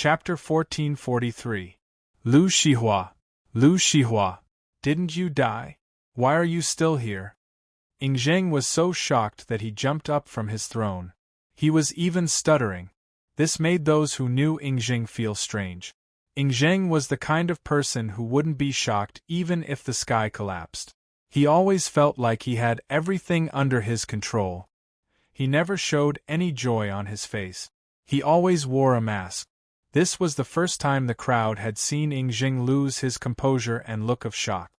Chapter 1443. Lu Shihua. Lu Shihua. Didn't you die? Why are you still here? Zheng was so shocked that he jumped up from his throne. He was even stuttering. This made those who knew Zheng feel strange. Zheng was the kind of person who wouldn't be shocked even if the sky collapsed. He always felt like he had everything under his control. He never showed any joy on his face. He always wore a mask. This was the first time the crowd had seen Zheng lose his composure and look of shock.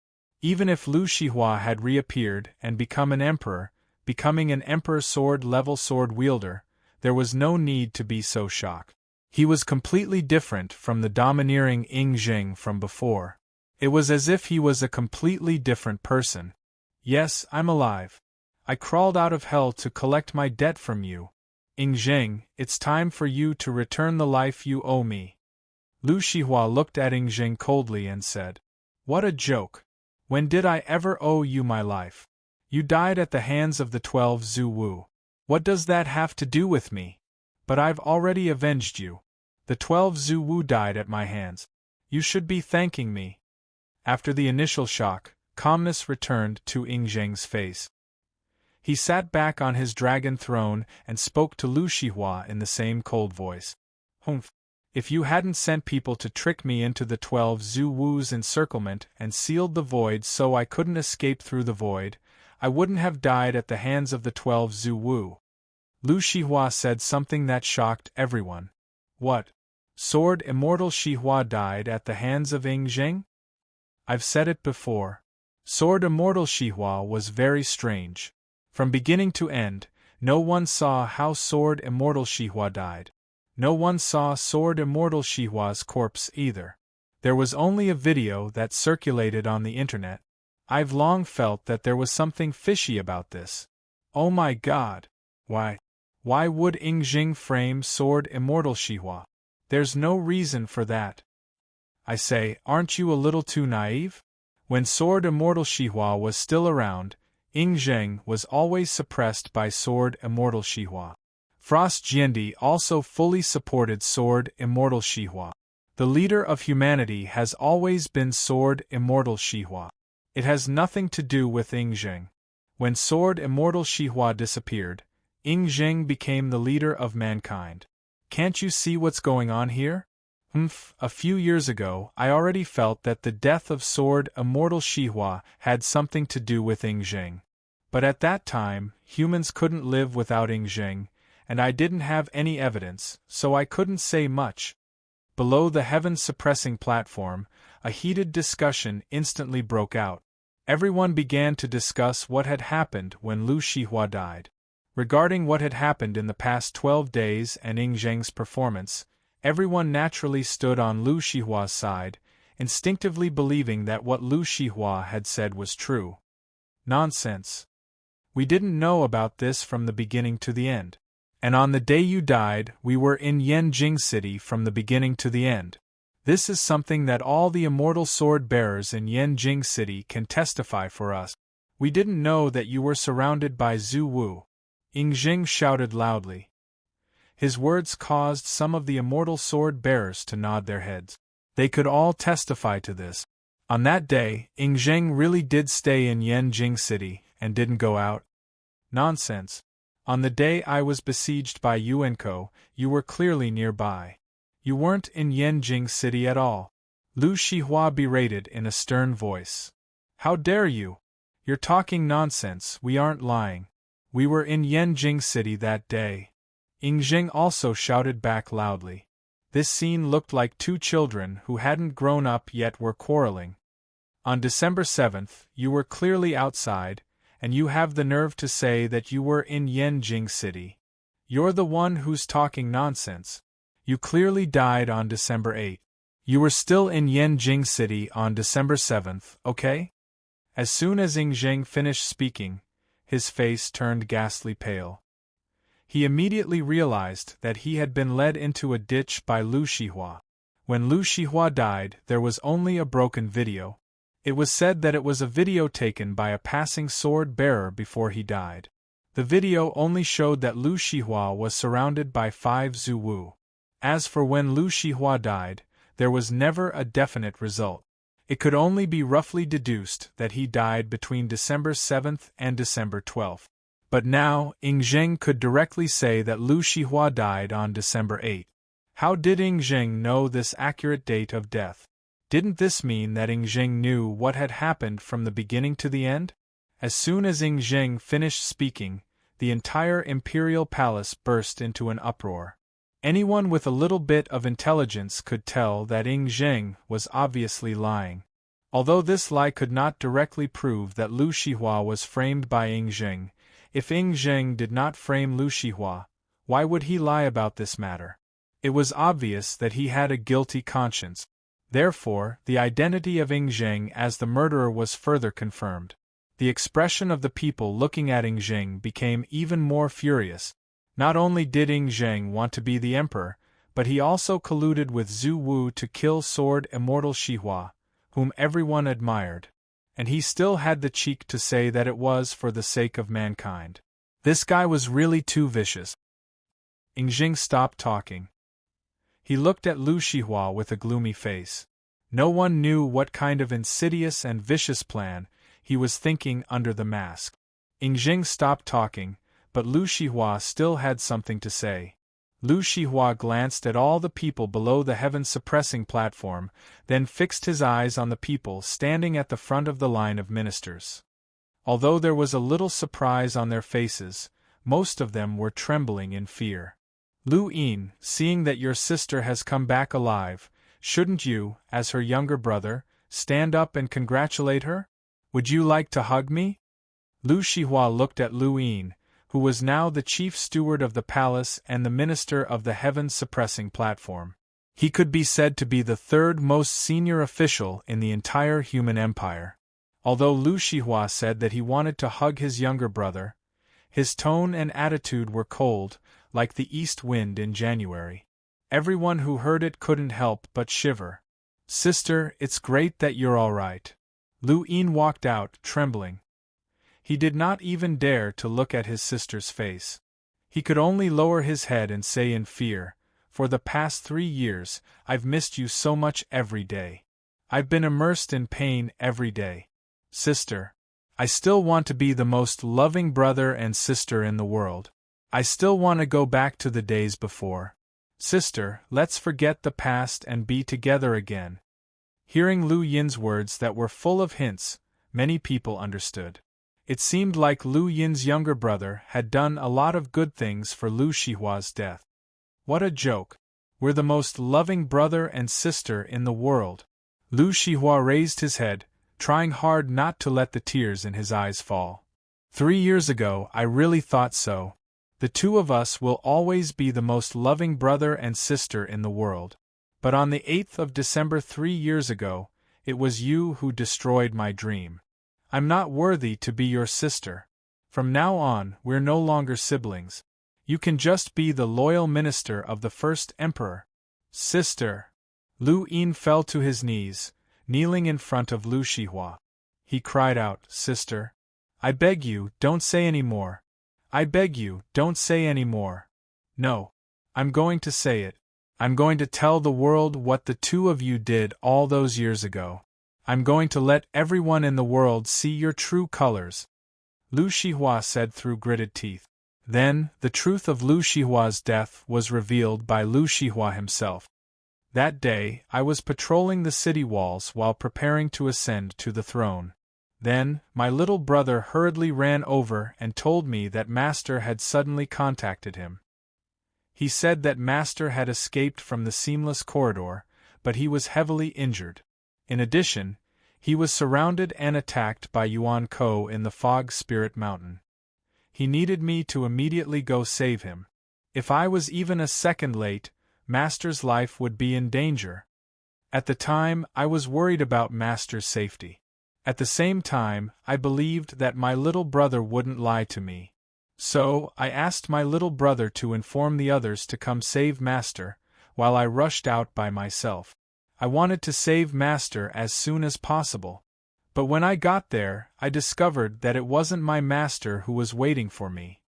Even if Lu Shihua had reappeared and become an emperor, becoming an emperor sword-level sword wielder, there was no need to be so shocked. He was completely different from the domineering Zheng from before. It was as if he was a completely different person. Yes, I'm alive. I crawled out of hell to collect my debt from you. Zheng, it's time for you to return the life you owe me. Lu Shihua looked at Zheng coldly and said, "What a joke! When did I ever owe you my life? You died at the hands of the 12 Zhu Wu. What does that have to do with me? But I've already avenged you. The 12 Zhu Wu died at my hands. You should be thanking me." After the initial shock, calmness returned to Zheng's face. He sat back on his dragon throne and spoke to Lu Shihua in the same cold voice. "Humph. If you hadn't sent people to trick me into the 12 Zhu Wu's encirclement and sealed the void so I couldn't escape through the void, I wouldn't have died at the hands of the 12 Zhu Wu." Lu Shihua said something that shocked everyone. "What? Sword Immortal Shihua died at the hands of Zheng? I've said it before. Sword Immortal Shihua was very strange. From beginning to end, no one saw how Sword Immortal Shihua died. No one saw Sword Immortal Shihua's corpse either. There was only a video that circulated on the internet. I've long felt that there was something fishy about this. Oh my god! Why would Zheng frame Sword Immortal Shihua? There's no reason for that. I say, aren't you a little too naive? When Sword Immortal Shihua was still around, Zheng was always suppressed by Sword Immortal Shihua. Frost Jiandi also fully supported Sword Immortal Shihua. The leader of humanity has always been Sword Immortal Shihua. It has nothing to do with Zheng. When Sword Immortal Shihua disappeared, Zheng became the leader of mankind. Can't you see what's going on here? A few years ago, I already felt that the death of Sword Immortal Shihua had something to do with Zheng. But at that time, humans couldn't live without Zheng, and I didn't have any evidence, so I couldn't say much. Below the heaven-suppressing platform, a heated discussion instantly broke out. Everyone began to discuss what had happened when Lu Shihua died. Regarding what had happened in the past 12 days and Zheng's performance, everyone naturally stood on Lu Shihua's side, instinctively believing that what Lu Shihua had said was true. Nonsense. We didn't know about this from the beginning to the end. And on the day you died, we were in Yanjing City from the beginning to the end. This is something that all the immortal sword bearers in Yanjing City can testify for us. We didn't know that you were surrounded by Zhu Wu. Zheng shouted loudly. His words caused some of the immortal sword bearers to nod their heads. They could all testify to this. On that day, Zheng really did stay in Yanjing City and didn't go out. Nonsense. On the day I was besieged by Yuanko, you were clearly nearby. You weren't in Yanjing City at all. Lu Shihua berated in a stern voice. How dare you? You're talking nonsense, we aren't lying. We were in Yanjing City that day. Zheng also shouted back loudly. This scene looked like two children who hadn't grown up yet were quarreling. On December 7th, you were clearly outside, and you have the nerve to say that you were in Yanjing City. You're the one who's talking nonsense. You clearly died on December 8th. You were still in Yanjing City on December 7th, okay? As soon as Zheng finished speaking, his face turned ghastly pale. He immediately realized that he had been led into a ditch by Lu Shihua. When Lu Shihua died, there was only a broken video. It was said that it was a video taken by a passing sword bearer before he died. The video only showed that Lu Shihua was surrounded by 5 Zhu Wu. As for when Lu Shihua died, there was never a definite result. It could only be roughly deduced that he died between December 7th and December 12th. But now, Ing Zheng could directly say that Lu Shihua died on December 8th. How did Ing Zheng know this accurate date of death? Didn't this mean that Ing Zheng knew what had happened from the beginning to the end? As soon as Ing Zheng finished speaking, the entire imperial palace burst into an uproar. Anyone with a little bit of intelligence could tell that Ing Zheng was obviously lying. Although this lie could not directly prove that Lu Shihua was framed by Ing Zheng, if Ing Zheng did not frame Lu Shihua, why would he lie about this matter? It was obvious that he had a guilty conscience. Therefore, the identity of Ing Zheng as the murderer was further confirmed. The expression of the people looking at Ing Zheng became even more furious. Not only did Ing Zheng want to be the emperor, but he also colluded with Zhu Wu to kill Sword Immortal Shihua, whom everyone admired. And he still had the cheek to say that it was for the sake of mankind. This guy was really too vicious. Ing Zheng stopped talking. He looked at Lu Shihua with a gloomy face. No one knew what kind of insidious and vicious plan he was thinking under the mask. Ing Zheng stopped talking, but Lu Shihua still had something to say. Lu Shihua glanced at all the people below the heaven-suppressing platform, then fixed his eyes on the people standing at the front of the line of ministers. Although there was a little surprise on their faces, most of them were trembling in fear. Lu Yin, seeing that your sister has come back alive, shouldn't you, as her younger brother, stand up and congratulate her? Would you like to hug me? Lu Shihua looked at Lu Yin, who was now the chief steward of the palace and the minister of the heaven-suppressing platform. He could be said to be the third most senior official in the entire human empire. Although Lu Shihua said that he wanted to hug his younger brother, his tone and attitude were cold, like the east wind in January. Everyone who heard it couldn't help but shiver. "Sister, it's great that you're all right." Lu Yin walked out, trembling. He did not even dare to look at his sister's face. He could only lower his head and say in fear, "For the past 3 years, I've missed you so much every day. I've been immersed in pain every day. Sister, I still want to be the most loving brother and sister in the world. I still want to go back to the days before. Sister, let's forget the past and be together again." Hearing Lu Yin's words that were full of hints, many people understood. It seemed like Lu Yin's younger brother had done a lot of good things for Lu Shihua's death. What a joke! We're the most loving brother and sister in the world. Lu Shihua raised his head, trying hard not to let the tears in his eyes fall. 3 years ago, I really thought so. The two of us will always be the most loving brother and sister in the world. But on the 8th of December 3 years ago, it was you who destroyed my dream. I'm not worthy to be your sister. From now on, we're no longer siblings. You can just be the loyal minister of the first emperor. Sister! Lu Yin fell to his knees, kneeling in front of Lu Shihua. He cried out, "Sister! I beg you, don't say any more. I beg you, don't say any more. No. I'm going to say it. I'm going to tell the world what the two of you did all those years ago. I'm going to let everyone in the world see your true colors." Lu Shihua said through gritted teeth. Then, the truth of Lu Shihua's death was revealed by Lu Shihua himself. That day, I was patrolling the city walls while preparing to ascend to the throne. Then, my little brother hurriedly ran over and told me that Master had suddenly contacted him. He said that Master had escaped from the seamless corridor, but he was heavily injured. In addition, he was surrounded and attacked by Yuan Ko in the Fog Spirit Mountain. He needed me to immediately go save him. If I was even a second late, Master's life would be in danger. At the time, I was worried about Master's safety. At the same time, I believed that my little brother wouldn't lie to me. So, I asked my little brother to inform the others to come save Master, while I rushed out by myself. I wanted to save Master as soon as possible. But when I got there, I discovered that it wasn't my master who was waiting for me.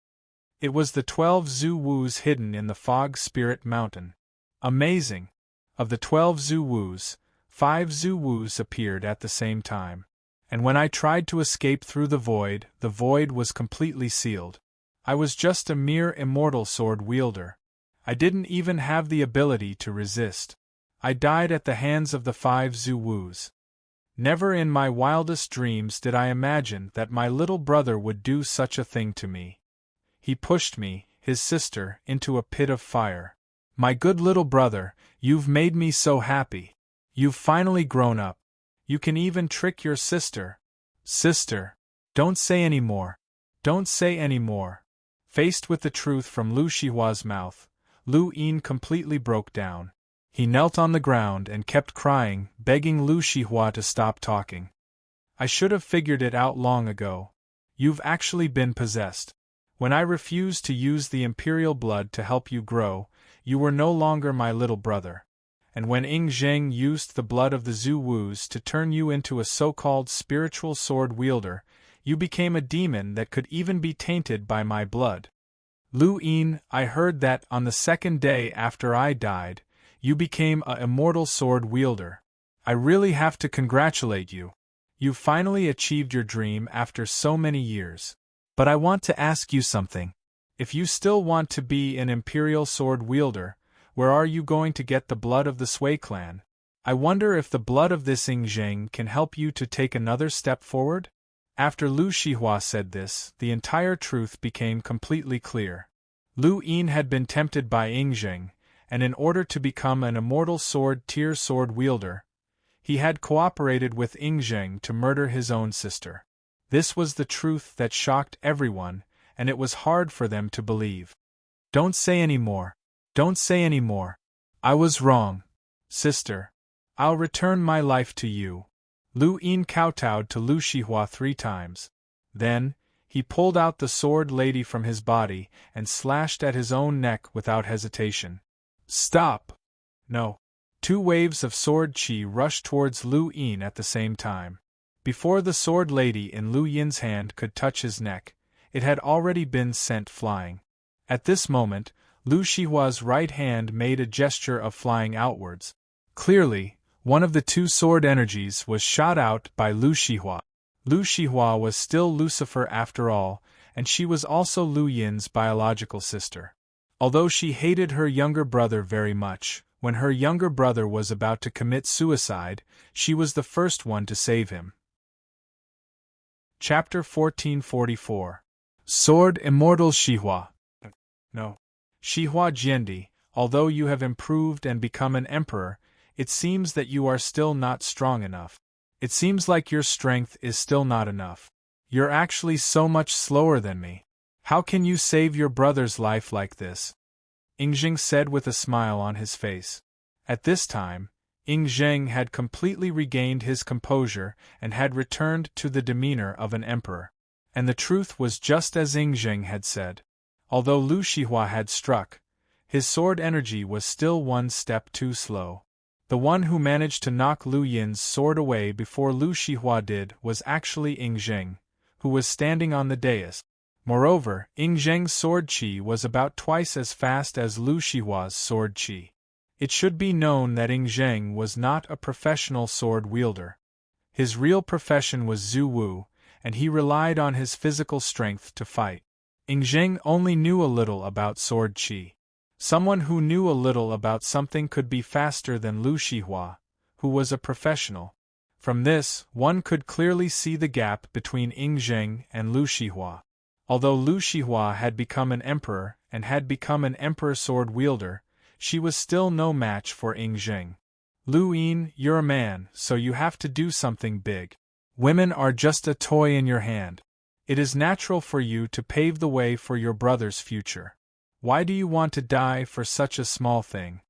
It was the 12 Zhu Wus hidden in the Fog Spirit Mountain. Amazing! Of the 12 Zuwus, 5 Zuwus appeared at the same time. And when I tried to escape through the void was completely sealed. I was just a mere immortal sword wielder. I didn't even have the ability to resist. I died at the hands of the 5 Zuwus. Never in my wildest dreams did I imagine that my little brother would do such a thing to me. He pushed me, his sister, into a pit of fire. My good little brother, you've made me so happy. You've finally grown up. You can even trick your sister. Sister, don't say any more. Don't say any more. Faced with the truth from Lu Shihua's mouth, Lu Yin completely broke down. He knelt on the ground and kept crying, begging Lu Shihua to stop talking. I should have figured it out long ago. You've actually been possessed. When I refused to use the imperial blood to help you grow, you were no longer my little brother. And when Ying Zheng used the blood of the Zuwus to turn you into a so-called spiritual sword wielder, you became a demon that could even be tainted by my blood. Lu Yin, I heard that on the second day after I died, you became a immortal sword wielder. I really have to congratulate you. You've finally achieved your dream after so many years. But I want to ask you something. If you still want to be an imperial sword wielder, where are you going to get the blood of the Sui clan? I wonder if the blood of this Ying Zheng can help you to take another step forward? After Lu Shihua said this, the entire truth became completely clear. Lu Yin had been tempted by Ying Zheng, and in order to become an immortal sword-tier sword wielder, he had cooperated with Ying Zheng to murder his own sister. This was the truth that shocked everyone, and it was hard for them to believe. Don't say any more. Don't say any more. I was wrong. Sister. I'll return my life to you. Lu Yin kowtowed to Lu Shihua 3 times. Then, he pulled out the sword lady from his body and slashed at his own neck without hesitation. Stop! No. 2 waves of sword qi rushed towards Lu Yin at the same time. Before the sword lady in Lu Yin's hand could touch his neck, it had already been sent flying. At this moment, Lu Shihua's right hand made a gesture of flying outwards. Clearly, one of the 2 sword energies was shot out by Lu Shihua. Lu Shihua was still Lucifer after all, and she was also Lu Yin's biological sister. Although she hated her younger brother very much, when her younger brother was about to commit suicide, she was the first one to save him. Chapter 1444. Sword Immortal Shihua. No. Shihua Jiandi, although you have improved and become an emperor, it seems that you are still not strong enough. It seems like your strength is still not enough. You're actually so much slower than me. How can you save your brother's life like this? Ying Zheng said with a smile on his face. At this time, Ying Zheng had completely regained his composure and had returned to the demeanor of an emperor. And the truth was just as Ying Zheng had said. Although Lu Shihua had struck, his sword energy was still 1 step too slow. The one who managed to knock Lu Yin's sword away before Lu Shihua did was actually Ying Zheng, who was standing on the dais. Moreover, Ying Zheng's sword qi was about twice as fast as Lu Shihua's sword qi. It should be known that Ying Zheng was not a professional sword wielder. His real profession was Zuwu, and he relied on his physical strength to fight. Ying Zheng only knew a little about sword qi. Someone who knew a little about something could be faster than Lu Shihua, who was a professional. From this, one could clearly see the gap between Ying Zheng and Lu Shihua. Although Lu Shihua had become an emperor and had become an emperor sword wielder, she was still no match for Ying Zheng. Lu Yin, you're a man, so you have to do something big. Women are just a toy in your hand. It is natural for you to pave the way for your brother's future. Why do you want to die for such a small thing?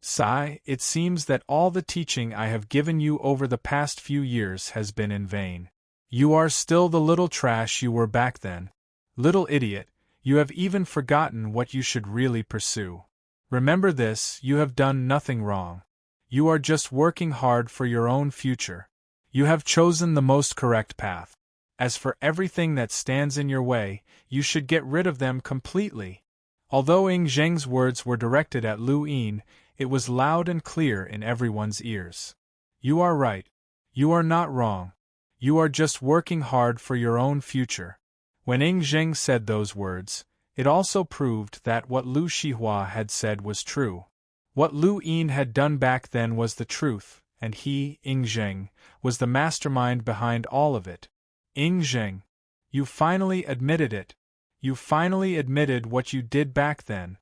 Sigh, it seems that all the teaching I have given you over the past few years has been in vain. You are still the little trash you were back then. Little idiot, you have even forgotten what you should really pursue. Remember this, you have done nothing wrong. You are just working hard for your own future. You have chosen the most correct path. As for everything that stands in your way, you should get rid of them completely. Although Ying Zheng's words were directed at Lu Yin, It was loud and clear in everyone's ears. You are right. You are not wrong. You are just working hard for your own future. When Ing Zheng said those words, it also proved that what Lu Shihua had said was true. What Lu Yin had done back then was the truth, and he, Ing Zheng, was the mastermind behind all of it. Ing Zheng, you finally admitted it. You finally admitted what you did back then.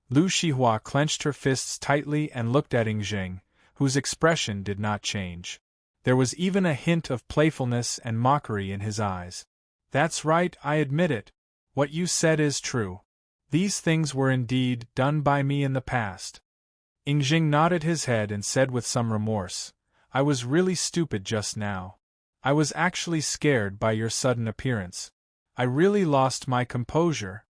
Lu Shihua clenched her fists tightly and looked at Ing Zheng, whose expression did not change. There was even a hint of playfulness and mockery in his eyes. That's right, I admit it. What you said is true. These things were indeed done by me in the past. Ing Zheng nodded his head and said with some remorse, I was really stupid just now. I was actually scared by your sudden appearance. I really lost my composure.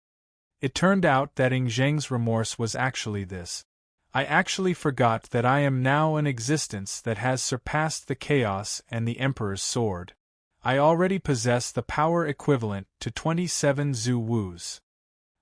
It turned out that Ing Zheng's remorse was actually this. I actually forgot that I am now an existence that has surpassed the chaos and the Emperor's sword. I already possess the power equivalent to 27 Zhu Wus.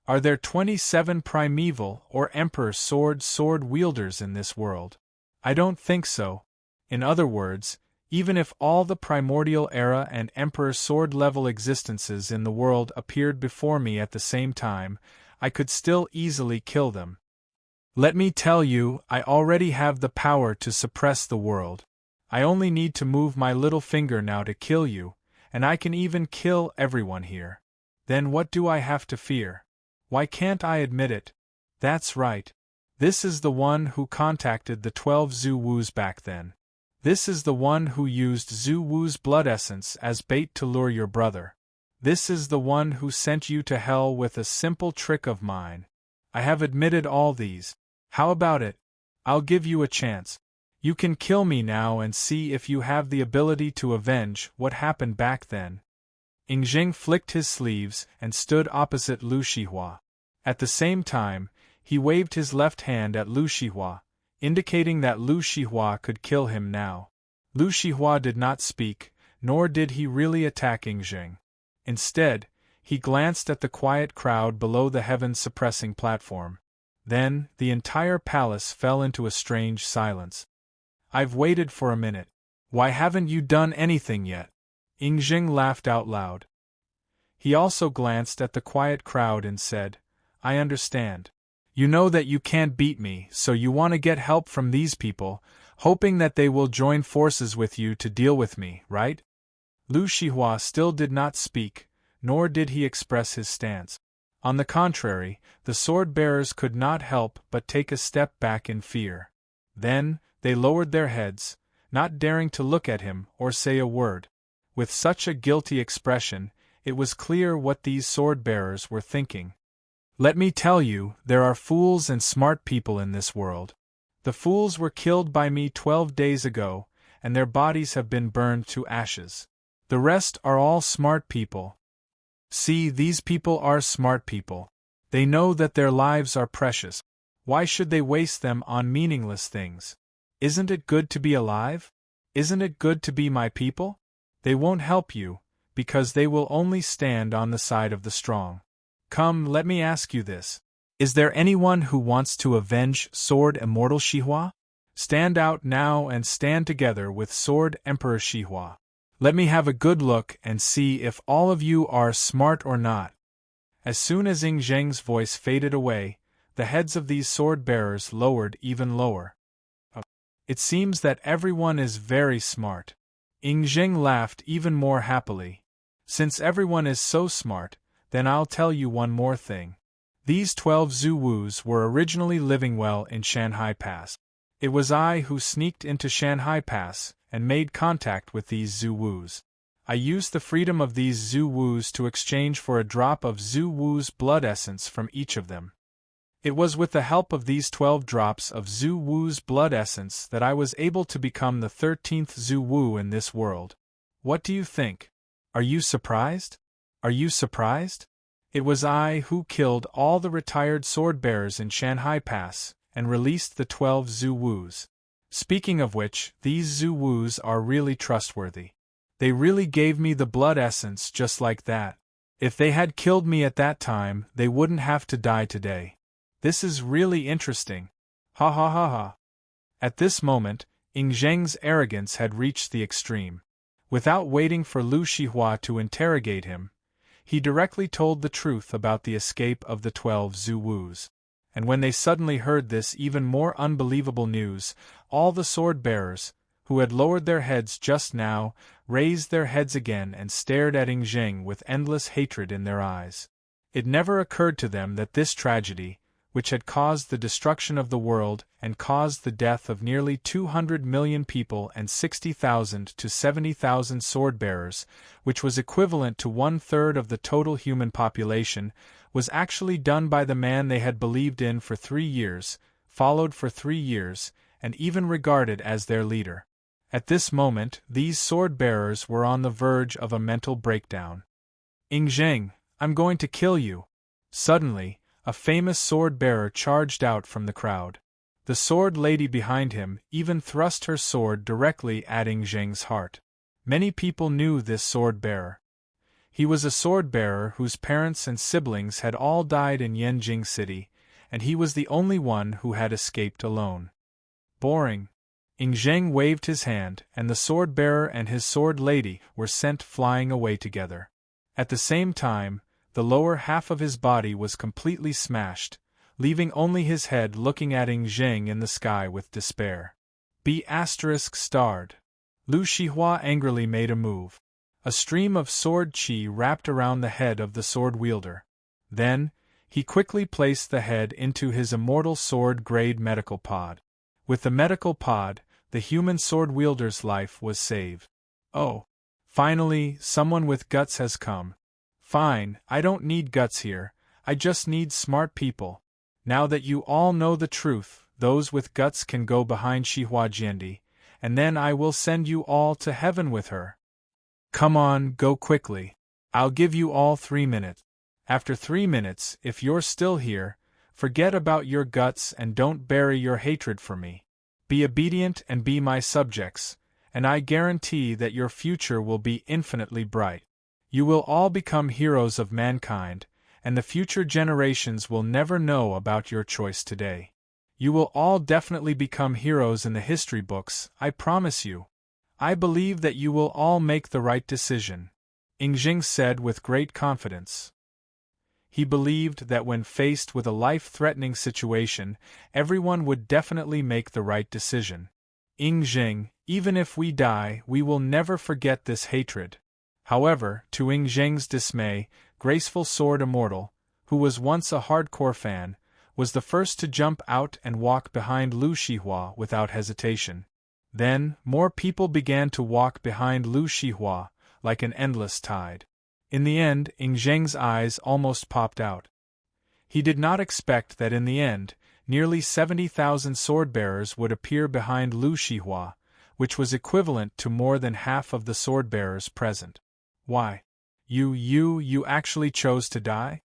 Are there 27 primeval or Emperor sword wielders in this world? I don't think so. In other words, even if all the primordial era and Emperor sword-level existences in the world appeared before me at the same time, I could still easily kill them. Let me tell you, I already have the power to suppress the world. I only need to move my little finger now to kill you, and I can even kill everyone here. Then what do I have to fear? Why can't I admit it? That's right. This is the one who contacted the 12 Zhu Wus back then. This is the one who used Zhu Wu's blood essence as bait to lure your brother. This is the one who sent you to hell with a simple trick of mine. I have admitted all these. How about it? I'll give you a chance. You can kill me now and see if you have the ability to avenge what happened back then. Ing Zheng flicked his sleeves and stood opposite Lu Shihua. At the same time, he waved his left hand at Lu Shihua, indicating that Lu Shihua could kill him now. Lu Shihua did not speak, nor did he really attack Ing Zheng. Instead, he glanced at the quiet crowd below the heaven-suppressing platform. Then, the entire palace fell into a strange silence. I've waited for a minute. Why haven't you done anything yet? Ing Zheng laughed out loud. He also glanced at the quiet crowd and said, I understand. You know that you can't beat me, so you want to get help from these people, hoping that they will join forces with you to deal with me, right? Lu Shihua still did not speak, nor did he express his stance. On the contrary, the sword-bearers could not help but take a step back in fear. Then, they lowered their heads, not daring to look at him or say a word. With such a guilty expression, it was clear what these sword-bearers were thinking. Let me tell you, there are fools and smart people in this world. The fools were killed by me 12 days ago, and their bodies have been burned to ashes. The rest are all smart people. See, these people are smart people. They know that their lives are precious. Why should they waste them on meaningless things? Isn't it good to be alive? Isn't it good to be my people? They won't help you, because they will only stand on the side of the strong. Come, let me ask you this. Is there anyone who wants to avenge Sword Immortal Shihua? Stand out now and stand together with Sword Emperor Shihua. Let me have a good look and see if all of you are smart or not. As soon as Ing Zheng's voice faded away, the heads of these sword-bearers lowered even lower. It seems that everyone is very smart. Ing Zheng laughed even more happily. Since everyone is so smart, then I'll tell you one more thing. These 12 Zhu Wus were originally living well in Shanhai Pass. It was I who sneaked into Shanhai Pass and made contact with these Zhu Wus. I used the freedom of these Zhu Wus to exchange for a drop of Zhu Wu's blood essence from each of them. It was with the help of these 12 drops of Zhu Wu's blood essence that I was able to become the 13th Zhu Wu in this world. What do you think? Are you surprised? Are you surprised? It was I who killed all the retired sword-bearers in Shanhai Pass and released the 12 Zhu Wus. Speaking of which, these Zhu Wus are really trustworthy. They really gave me the blood essence just like that. If they had killed me at that time, they wouldn't have to die today. This is really interesting. Ha ha ha ha. At this moment, Ing Zheng's arrogance had reached the extreme. Without waiting for Lu Shihua to interrogate him, he directly told the truth about the escape of the 12 Zuwus. And when they suddenly heard this even more unbelievable news, all the sword-bearers, who had lowered their heads just now, raised their heads again and stared at Ing Zheng with endless hatred in their eyes. It never occurred to them that this tragedy, which had caused the destruction of the world and caused the death of nearly 200 million people and 60,000 to 70,000 sword-bearers, which was equivalent to 1/3 of the total human population, was actually done by the man they had believed in for 3 years, followed for 3 years, and even regarded as their leader. At this moment, these sword-bearers were on the verge of a mental breakdown. Ing Zheng, I'm going to kill you! Suddenly, a famous sword-bearer charged out from the crowd. The sword lady behind him even thrust her sword directly at Ing Zheng's heart. Many people knew this sword-bearer. He was a sword-bearer whose parents and siblings had all died in Yanjing City, and he was the only one who had escaped alone. Boring. Ing Zheng waved his hand, and the sword-bearer and his sword lady were sent flying away together. At the same time, the lower half of his body was completely smashed, leaving only his head looking at Ing Zheng in the sky with despair. B*****. Lu Shihua angrily made a move. A stream of sword qi wrapped around the head of the sword-wielder. Then, he quickly placed the head into his immortal sword-grade medical pod. With the medical pod, the human sword-wielder's life was saved. Oh! Finally, someone with guts has come. Fine, I don't need guts here, I just need smart people. Now that you all know the truth, those with guts can go behind Shihua Jiandi, and then I will send you all to heaven with her. Come on, go quickly. I'll give you all 3 minutes. After 3 minutes, if you're still here, forget about your guts and don't bury your hatred for me. Be obedient and be my subjects, and I guarantee that your future will be infinitely bright. You will all become heroes of mankind, and the future generations will never know about your choice today. You will all definitely become heroes in the history books, I promise you. I believe that you will all make the right decision, Ing Zheng said with great confidence. He believed that when faced with a life-threatening situation, everyone would definitely make the right decision. Ing Zheng, even if we die, we will never forget this hatred. However, to Ing Zheng's dismay, Graceful Sword Immortal, who was once a hardcore fan, was the first to jump out and walk behind Lu Shihua without hesitation. Then, more people began to walk behind Lu Shihua, like an endless tide. In the end, Ing Zheng's eyes almost popped out. He did not expect that in the end, nearly 70,000 sword-bearers would appear behind Lu Shihua, which was equivalent to more than half of the sword-bearers present. Why? You actually chose to die?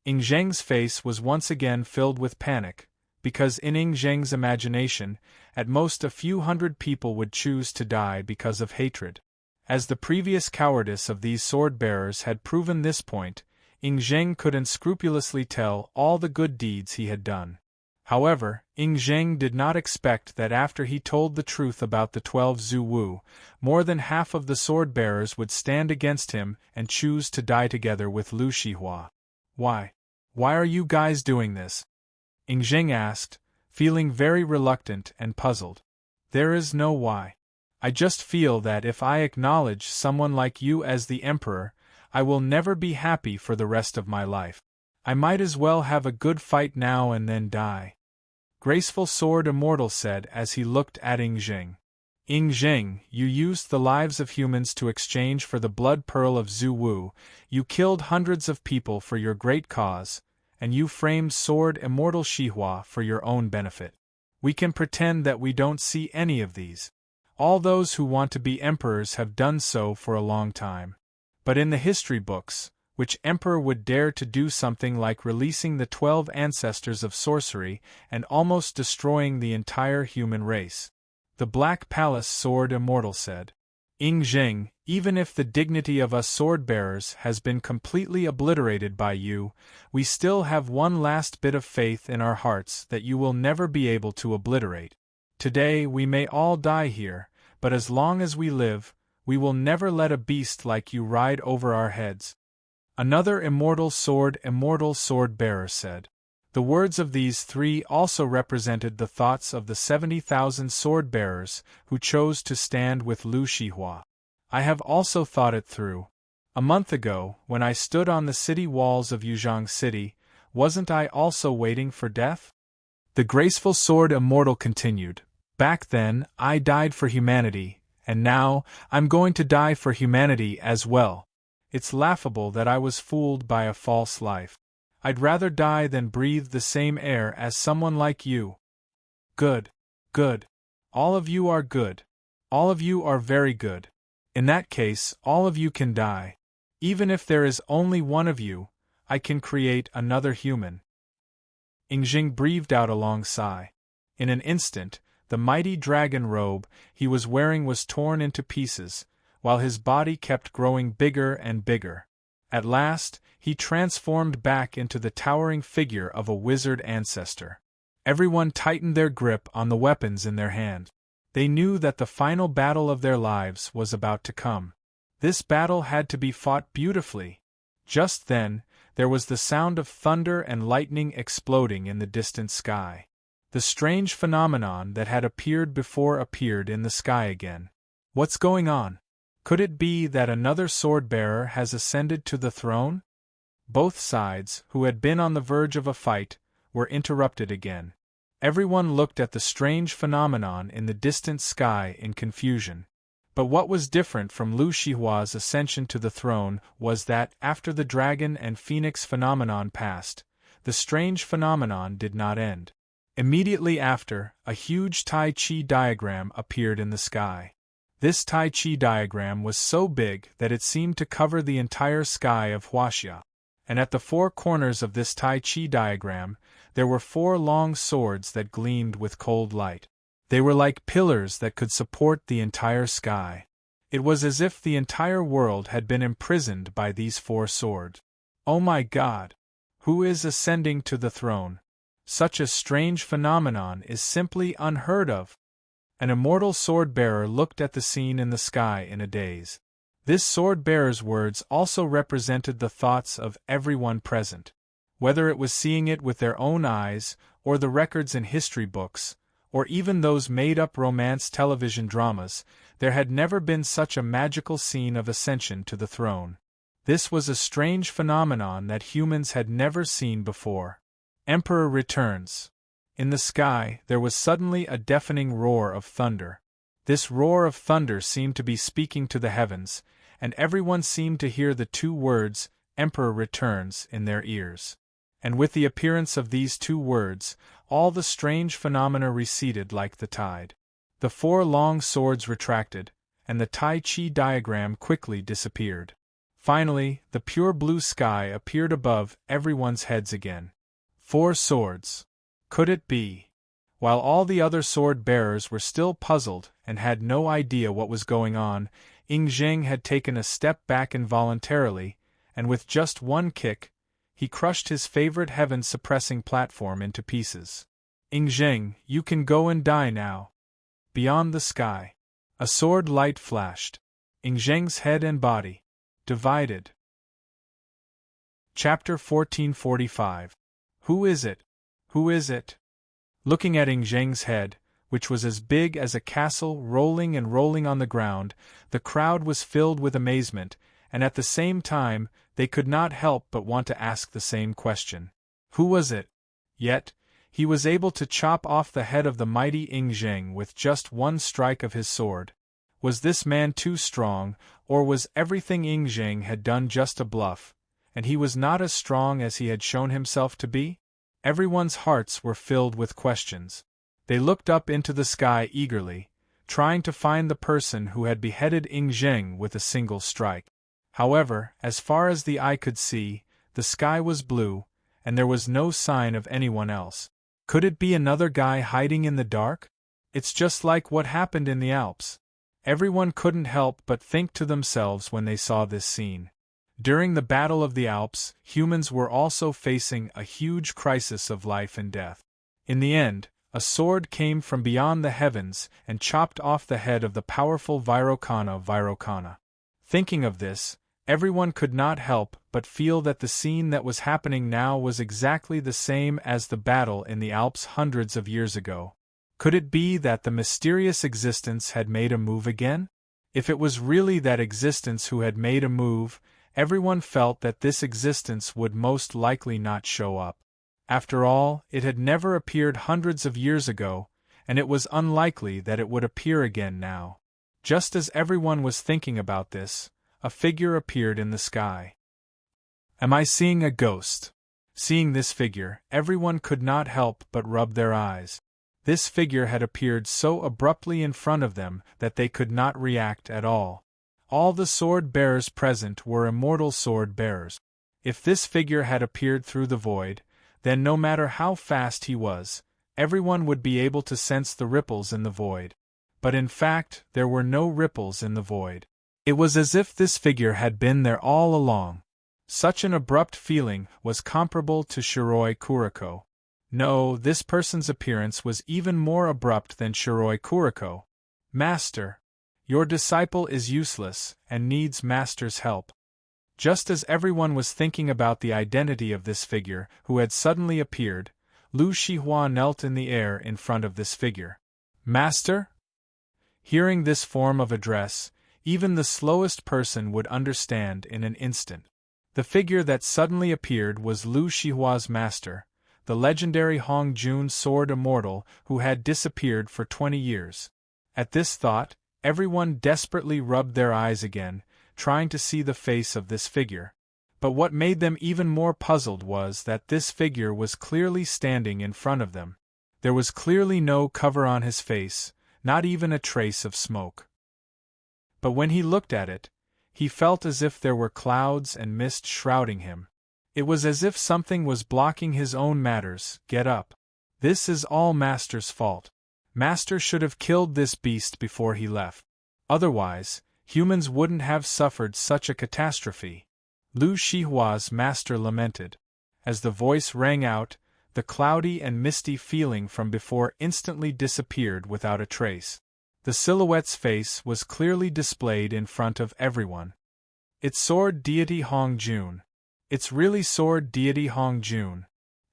Ing Zheng's face was once again filled with panic, because in Ing Zheng's imagination, at most a few hundred people would choose to die because of hatred. As the previous cowardice of these sword-bearers had proven this point, Ing Zheng could unscrupulously tell all the good deeds he had done. However, Ing Zheng did not expect that after he told the truth about the 12 Zuwu, more than half of the sword-bearers would stand against him and choose to die together with Lu Shihua. Why? Why are you guys doing this? Ing Zheng asked, feeling very reluctant and puzzled. There is no why. I just feel that if I acknowledge someone like you as the Emperor, I will never be happy for the rest of my life. I might as well have a good fight now and then die. Graceful Sword Immortal said as he looked at Ing Zheng. Ing Zheng, you used the lives of humans to exchange for the blood pearl of Zuwu, you killed hundreds of people for your great cause, and you framed Sword Immortal Shihua for your own benefit. We can pretend that we don't see any of these. All those who want to be emperors have done so for a long time. But in the history books, which emperor would dare to do something like releasing the 12 ancestors of sorcery and almost destroying the entire human race? The Black Palace Sword Immortal said. Zheng, even if the dignity of us sword-bearers has been completely obliterated by you, we still have one last bit of faith in our hearts that you will never be able to obliterate. Today we may all die here, but as long as we live, we will never let a beast like you ride over our heads. Another immortal sword-bearer said. The words of these three also represented the thoughts of the 70,000 sword-bearers who chose to stand with Lu Shihua. I have also thought it through. A month ago, when I stood on the city walls of Yuzhang City, wasn't I also waiting for death? The graceful sword immortal continued. Back then, I died for humanity, and now, I'm going to die for humanity as well. It's laughable that I was fooled by a false life. I'd rather die than breathe the same air as someone like you. Good. Good. All of you are good. All of you are very good. In that case, all of you can die. Even if there is only one of you, I can create another human. Jing breathed out a long sigh. In an instant, the mighty dragon robe he was wearing was torn into pieces, while his body kept growing bigger and bigger. At last, he transformed back into the towering figure of a wizard ancestor. Everyone tightened their grip on the weapons in their hand. They knew that the final battle of their lives was about to come. This battle had to be fought beautifully. Just then, there was the sound of thunder and lightning exploding in the distant sky. The strange phenomenon that had appeared before appeared in the sky again. What's going on? Could it be that another sword-bearer has ascended to the throne? Both sides, who had been on the verge of a fight, were interrupted again. Everyone looked at the strange phenomenon in the distant sky in confusion. But what was different from Lu Shihua's ascension to the throne was that, after the dragon and phoenix phenomenon passed, the strange phenomenon did not end. Immediately after, a huge Tai Chi diagram appeared in the sky. This Tai Chi diagram was so big that it seemed to cover the entire sky of Huaxia. And at the four corners of this Tai Chi diagram, there were four long swords that gleamed with cold light. They were like pillars that could support the entire sky. It was as if the entire world had been imprisoned by these four swords. Oh my God! Who is ascending to the throne? Such a strange phenomenon is simply unheard of. An immortal sword-bearer looked at the scene in the sky in a daze. This sword-bearer's words also represented the thoughts of everyone present. Whether it was seeing it with their own eyes, or the records in history books, or even those made-up romance television dramas, there had never been such a magical scene of ascension to the throne. This was a strange phenomenon that humans had never seen before. Emperor returns. In the sky, there was suddenly a deafening roar of thunder. This roar of thunder seemed to be speaking to the heavens, and everyone seemed to hear the two words, Emperor returns, in their ears. And with the appearance of these two words, all the strange phenomena receded like the tide. The four long swords retracted, and the Tai Chi diagram quickly disappeared. Finally, the pure blue sky appeared above everyone's heads again. 4 swords. Could it be? While all the other sword-bearers were still puzzled and had no idea what was going on, Zheng had taken a step back involuntarily, and with just one kick, he crushed his favorite heaven-suppressing platform into pieces. Zheng, you can go and die now. Beyond the sky, a sword light flashed. Zheng's head and body divided. Chapter 1445. Who is it? Who is it? Looking at Zheng's head, which was as big as a castle rolling and rolling on the ground, the crowd was filled with amazement, and at the same time, they could not help but want to ask the same question. Who was it? Yet, he was able to chop off the head of the mighty Zheng with just one strike of his sword. Was this man too strong, or was everything Zheng had done just a bluff, and he was not as strong as he had shown himself to be? Everyone's hearts were filled with questions. They looked up into the sky eagerly, trying to find the person who had beheaded Zheng with a single strike. However, as far as the eye could see, the sky was blue, and there was no sign of anyone else. Could it be another guy hiding in the dark? It's just like what happened in the Alps. Everyone couldn't help but think to themselves when they saw this scene. During the Battle of the Alps, humans were also facing a huge crisis of life and death. In the end, a sword came from beyond the heavens and chopped off the head of the powerful Virokana. Thinking of this, everyone could not help but feel that the scene that was happening now was exactly the same as the battle in the Alps hundreds of years ago. Could it be that the mysterious existence had made a move again? If it was really that existence who had made a move, everyone felt that this existence would most likely not show up. After all, it had never appeared hundreds of years ago, and it was unlikely that it would appear again now. Just as everyone was thinking about this, a figure appeared in the sky. Am I seeing a ghost? Seeing this figure, everyone could not help but rub their eyes. This figure had appeared so abruptly in front of them that they could not react at all. All the sword-bearers present were immortal sword-bearers. If this figure had appeared through the void, then no matter how fast he was, everyone would be able to sense the ripples in the void. But in fact, there were no ripples in the void. It was as if this figure had been there all along. Such an abrupt feeling was comparable to Shiroi Kuriko. No, this person's appearance was even more abrupt than Shiroi Kuriko. Master, your disciple is useless and needs Master's help. Just as everyone was thinking about the identity of this figure who had suddenly appeared, Lu Shihua knelt in the air in front of this figure. Master? Hearing this form of address, even the slowest person would understand in an instant. The figure that suddenly appeared was Lu Shihua's master, the legendary Hong Jun sword immortal who had disappeared for 20 years. At this thought, everyone desperately rubbed their eyes again, trying to see the face of this figure. But what made them even more puzzled was that this figure was clearly standing in front of them. There was clearly no cover on his face, not even a trace of smoke. But when he looked at it, he felt as if there were clouds and mist shrouding him. It was as if something was blocking his own matters. Get up. This is all Master's fault. Master should have killed this beast before he left. Otherwise, humans wouldn't have suffered such a catastrophe. Lu Shihua's master lamented. As the voice rang out, the cloudy and misty feeling from before instantly disappeared without a trace. The silhouette's face was clearly displayed in front of everyone. It's sword deity Hong Jun. It's really sword deity Hong Jun.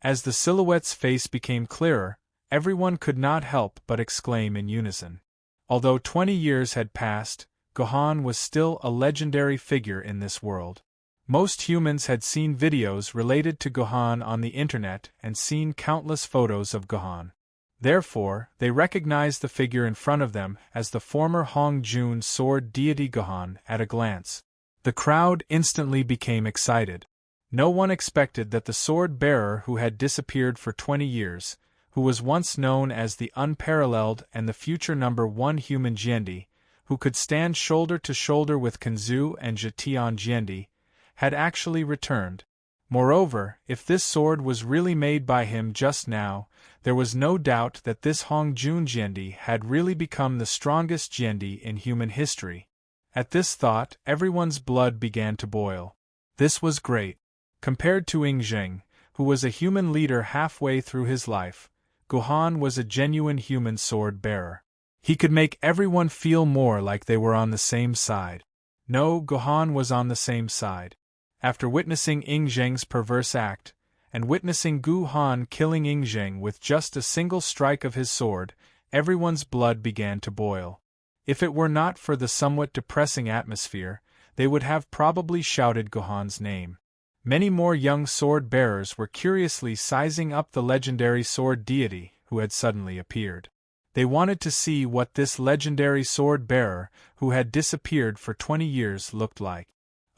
As the silhouette's face became clearer, everyone could not help but exclaim in unison. Although 20 years had passed, Gohan was still a legendary figure in this world. Most humans had seen videos related to Gohan on the internet and seen countless photos of Gohan. Therefore, they recognized the figure in front of them as the former Hong Jun sword deity Gohan at a glance. The crowd instantly became excited. No one expected that the sword-bearer who had disappeared for 20 years, who was once known as the unparalleled and the future #1 human Jiandi, who could stand shoulder to shoulder with Kanzu and Jitian Jiandi, had actually returned. Moreover, if this sword was really made by him just now, there was no doubt that this Hong Jun Jiandi had really become the strongest Jiandi in human history. At this thought, everyone's blood began to boil. This was great. Compared to Ying, who was a human leader halfway through his life, Gohan was a genuine human sword-bearer. He could make everyone feel more like they were on the same side. No, Gohan was on the same side. After witnessing Ying perverse act, and witnessing Gu Han killing Ying with just a single strike of his sword, everyone's blood began to boil. If it were not for the somewhat depressing atmosphere, they would have probably shouted Gohan's name. Many more young sword-bearers were curiously sizing up the legendary sword deity who had suddenly appeared. They wanted to see what this legendary sword-bearer who had disappeared for 20 years looked like.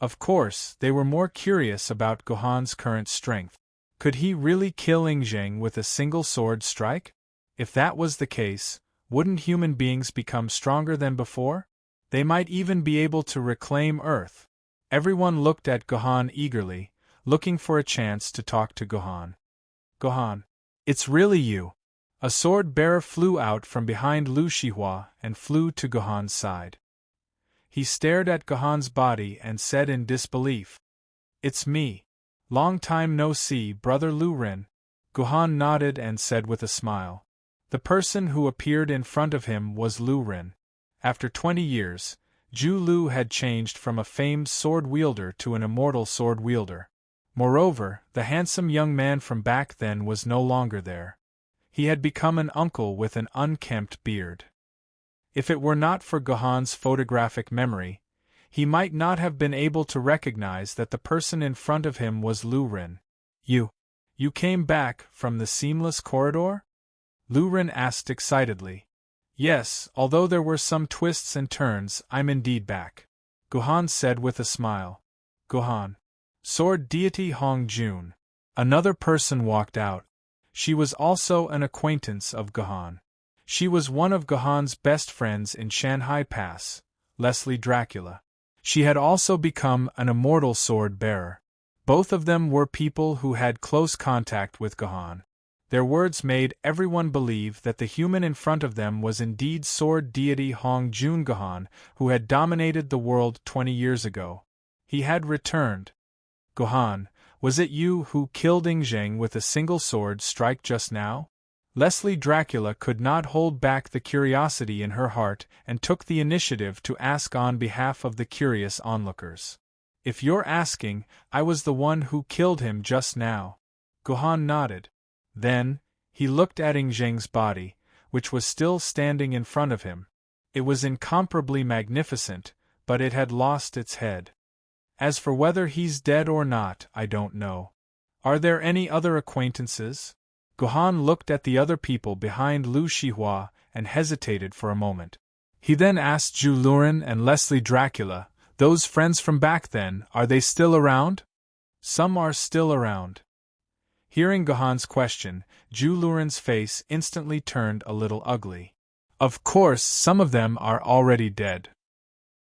Of course, they were more curious about Gohan's current strength. Could he really kill Ying with a single sword strike? If that was the case, wouldn't human beings become stronger than before? They might even be able to reclaim Earth. Everyone looked at Gohan eagerly, looking for a chance to talk to Gohan. Gohan, it's really you. A sword-bearer flew out from behind Lu Shihua and flew to Gohan's side. He stared at Gohan's body and said in disbelief, "It's me. Long time no see, brother Lu Ren." Gohan nodded and said with a smile. The person who appeared in front of him was Lu Ren. After 20 years, Zhu Lu had changed from a famed sword wielder to an immortal sword wielder. Moreover, the handsome young man from back then was no longer there. He had become an uncle with an unkempt beard. If it were not for Gohan's photographic memory, he might not have been able to recognize that the person in front of him was Lu Ren. You came back from the seamless corridor?" Lu Ren asked excitedly. "Yes, although there were some twists and turns, I'm indeed back," Gohan said with a smile. "Gohan." Sword deity Hong Jun. Another person walked out. She was also an acquaintance of Gohan. She was one of Gohan's best friends in Shanghai Pass, Leslie Dracula. She had also become an immortal sword bearer. Both of them were people who had close contact with Gohan. Their words made everyone believe that the human in front of them was indeed sword deity Hong Jun Gohan, who had dominated the world 20 years ago. He had returned. "Gohan, was it you who killed Ingzheng with a single sword strike just now?" Leslie Dracula could not hold back the curiosity in her heart and took the initiative to ask on behalf of the curious onlookers. "If you're asking, I was the one who killed him just now." Gohan nodded. Then, he looked at Ingzheng's body, which was still standing in front of him. It was incomparably magnificent, but it had lost its head. "As for whether he's dead or not, I don't know. Are there any other acquaintances?" Gohan looked at the other people behind Lu Shihua and hesitated for a moment. He then asked Zhu Luren and Leslie Dracula, "Those friends from back then, are they still around?" "Some are still around." Hearing Gohan's question, Zhu Luren's face instantly turned a little ugly. "Of course, some of them are already dead."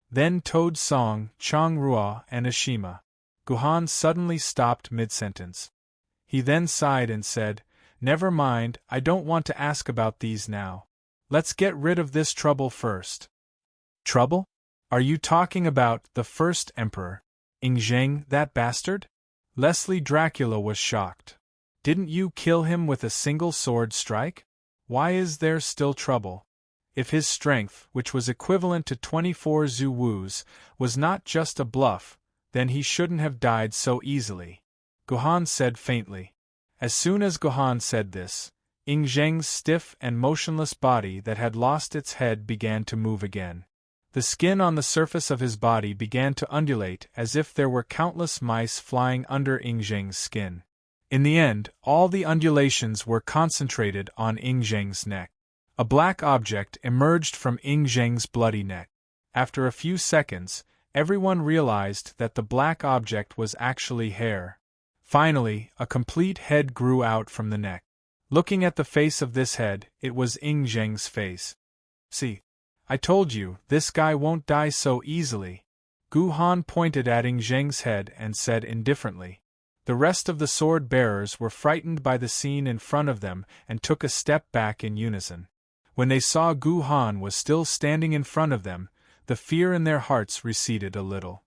Then Toad Song, Chang Rua, and Ashima. Gohan suddenly stopped mid-sentence. He then sighed and said, "Never mind, I don't want to ask about these now. Let's get rid of this trouble first." "Trouble? Are you talking about the first emperor, Ingzheng, that bastard?" Leslie Dracula was shocked. "Didn't you kill him with a single sword strike? Why is there still trouble? If his strength, which was equivalent to 24 Zhu Wus, was not just a bluff, then he shouldn't have died so easily," Gohan said faintly. As soon as Gohan said this, Ingzheng's stiff and motionless body that had lost its head began to move again. The skin on the surface of his body began to undulate as if there were countless mice flying under Ingzheng's skin. In the end, all the undulations were concentrated on Ingzheng's neck. A black object emerged from Ingzheng's bloody neck. After a few seconds, everyone realized that the black object was actually hair. Finally, a complete head grew out from the neck. Looking at the face of this head, it was Ingzheng's face. "See? I told you, this guy won't die so easily." Gohan pointed at Ingzheng's head and said indifferently. The rest of the sword bearers were frightened by the scene in front of them and took a step back in unison. When they saw Gohan was still standing in front of them, the fear in their hearts receded a little.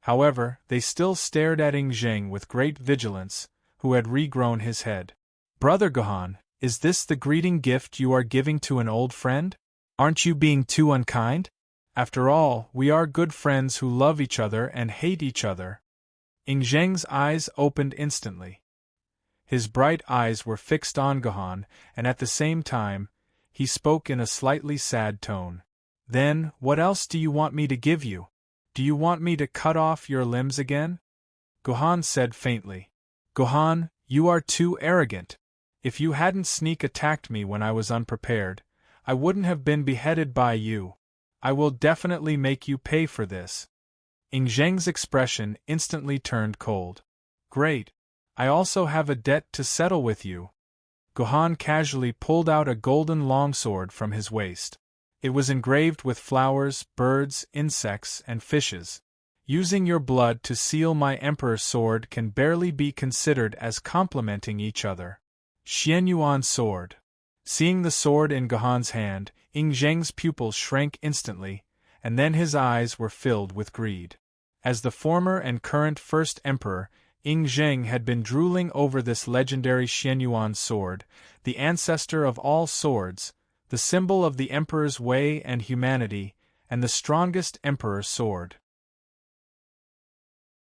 However, they still stared at Ingzheng with great vigilance, who had regrown his head. "Brother Gohan, is this the greeting gift you are giving to an old friend? Aren't you being too unkind? After all, we are good friends who love each other and hate each other." Ingzheng's eyes opened instantly. His bright eyes were fixed on Gohan, and at the same time, he spoke in a slightly sad tone. "Then, what else do you want me to give you? Do you want me to cut off your limbs again?" Gohan said faintly. "Gohan, you are too arrogant. If you hadn't sneak attacked me when I was unprepared, I wouldn't have been beheaded by you. I will definitely make you pay for this." Ingzheng's expression instantly turned cold. "Great. I also have a debt to settle with you." Gohan casually pulled out a golden longsword from his waist. It was engraved with flowers, birds, insects, and fishes. "Using your blood to seal my emperor's sword can barely be considered as complementing each other." Xianyuan sword. Seeing the sword in Gohan's hand, Ingzheng's pupils shrank instantly, and then his eyes were filled with greed. As the former and current first emperor, Ing Zheng had been drooling over this legendary Xianyuan sword, the ancestor of all swords, the symbol of the emperor's way and humanity, and the strongest emperor's sword.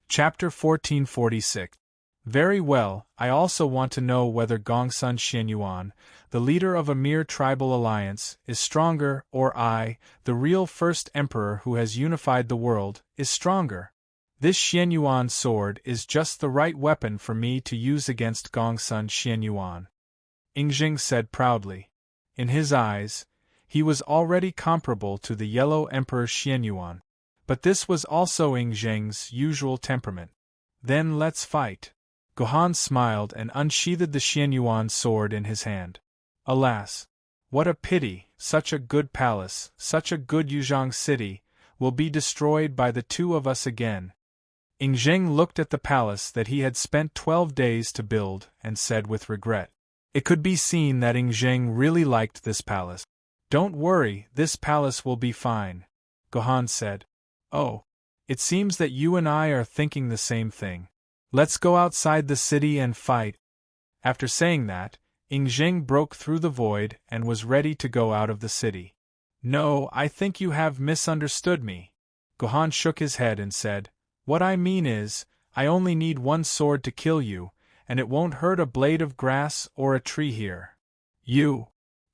Chapter 1446. Very well, I also want to know whether Gongsun Xianyuan, the leader of a mere tribal alliance, is stronger, or I, the real first emperor who has unified the world, is stronger. This Xianyuan sword is just the right weapon for me to use against Gongsun Xianyuan. Yingjing said proudly. In his eyes, he was already comparable to the Yellow Emperor Xianyuan. But this was also Yingjing's usual temperament. Then let's fight. Gohan smiled and unsheathed the Xianyuan sword in his hand. Alas! What a pity, such a good palace, such a good Yuzhang city, will be destroyed by the two of us again. Yingjing looked at the palace that he had spent 12 days to build and said with regret. It could be seen that Yingjing really liked this palace. Don't worry, this palace will be fine, Gohan said. Oh, it seems that you and I are thinking the same thing. Let's go outside the city and fight. After saying that, Yingjing broke through the void and was ready to go out of the city. No, I think you have misunderstood me. Gohan shook his head and said, What I mean is, I only need one sword to kill you, and it won't hurt a blade of grass or a tree here. You!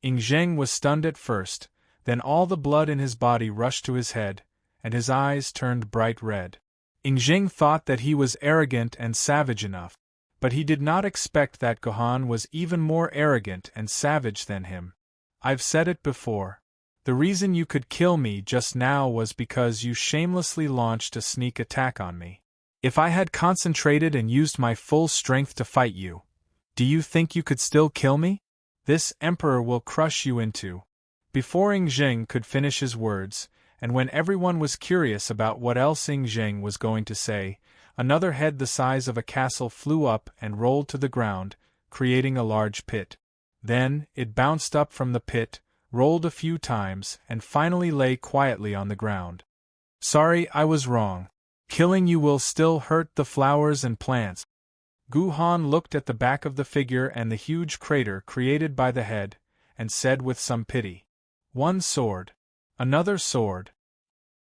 Yingjing was stunned at first, then all the blood in his body rushed to his head, and his eyes turned bright red. Yingjing thought that he was arrogant and savage enough, but he did not expect that Gohan was even more arrogant and savage than him. I've said it before. The reason you could kill me just now was because you shamelessly launched a sneak attack on me. If I had concentrated and used my full strength to fight you, do you think you could still kill me? This emperor will crush you into. Before Yingjing could finish his words, and when everyone was curious about what else Yingjing was going to say, another head the size of a castle flew up and rolled to the ground, creating a large pit. Then, it bounced up from the pit, rolled a few times, and finally lay quietly on the ground. Sorry, I was wrong. Killing you will still hurt the flowers and plants. Gohan looked at the back of the figure and the huge crater created by the head, and said with some pity, One sword. Another sword.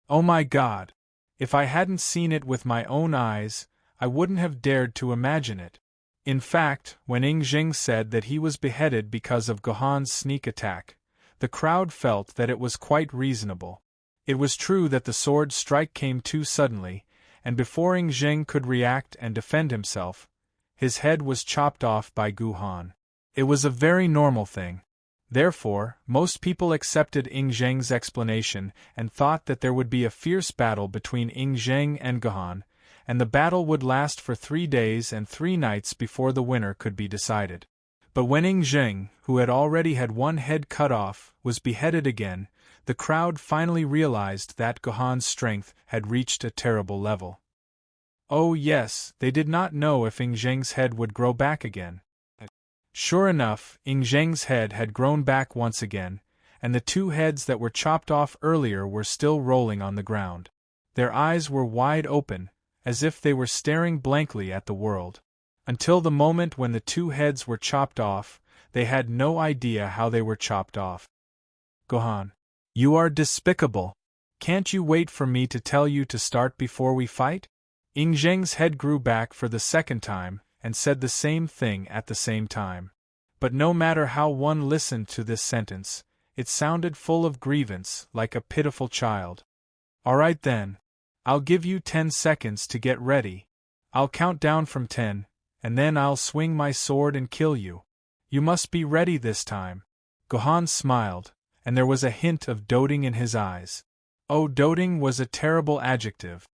Oh my God! If I hadn't seen it with my own eyes, I wouldn't have dared to imagine it. In fact, when Yingjing said that he was beheaded because of Gohan's sneak attack, the crowd felt that it was quite reasonable. It was true that the sword strike came too suddenly, and before Yingjing could react and defend himself, his head was chopped off by Gohan. It was a very normal thing. Therefore, most people accepted Yingjing's explanation and thought that there would be a fierce battle between Yingjing and Gohan, and the battle would last for 3 days and 3 nights before the winner could be decided. But when Yingjing, who had already had one head cut off, was beheaded again, the crowd finally realized that Gohan's strength had reached a terrible level. Oh yes, they did not know if Yingjing's head would grow back again. Sure enough, Yingjing's head had grown back once again, and the 2 heads that were chopped off earlier were still rolling on the ground. Their eyes were wide open, as if they were staring blankly at the world. Until the moment when the 2 heads were chopped off, they had no idea how they were chopped off. Gohan, you are despicable. Can't you wait for me to tell you to start before we fight? Yingjing's head grew back for the second time, and said the same thing at the same time. But no matter how one listened to this sentence, it sounded full of grievance, like a pitiful child. All right then. I'll give you 10 seconds to get ready. I'll count down from 10, and then I'll swing my sword and kill you. You must be ready this time. Gohan smiled, and there was a hint of doting in his eyes. Oh, doting was a terrible adjective.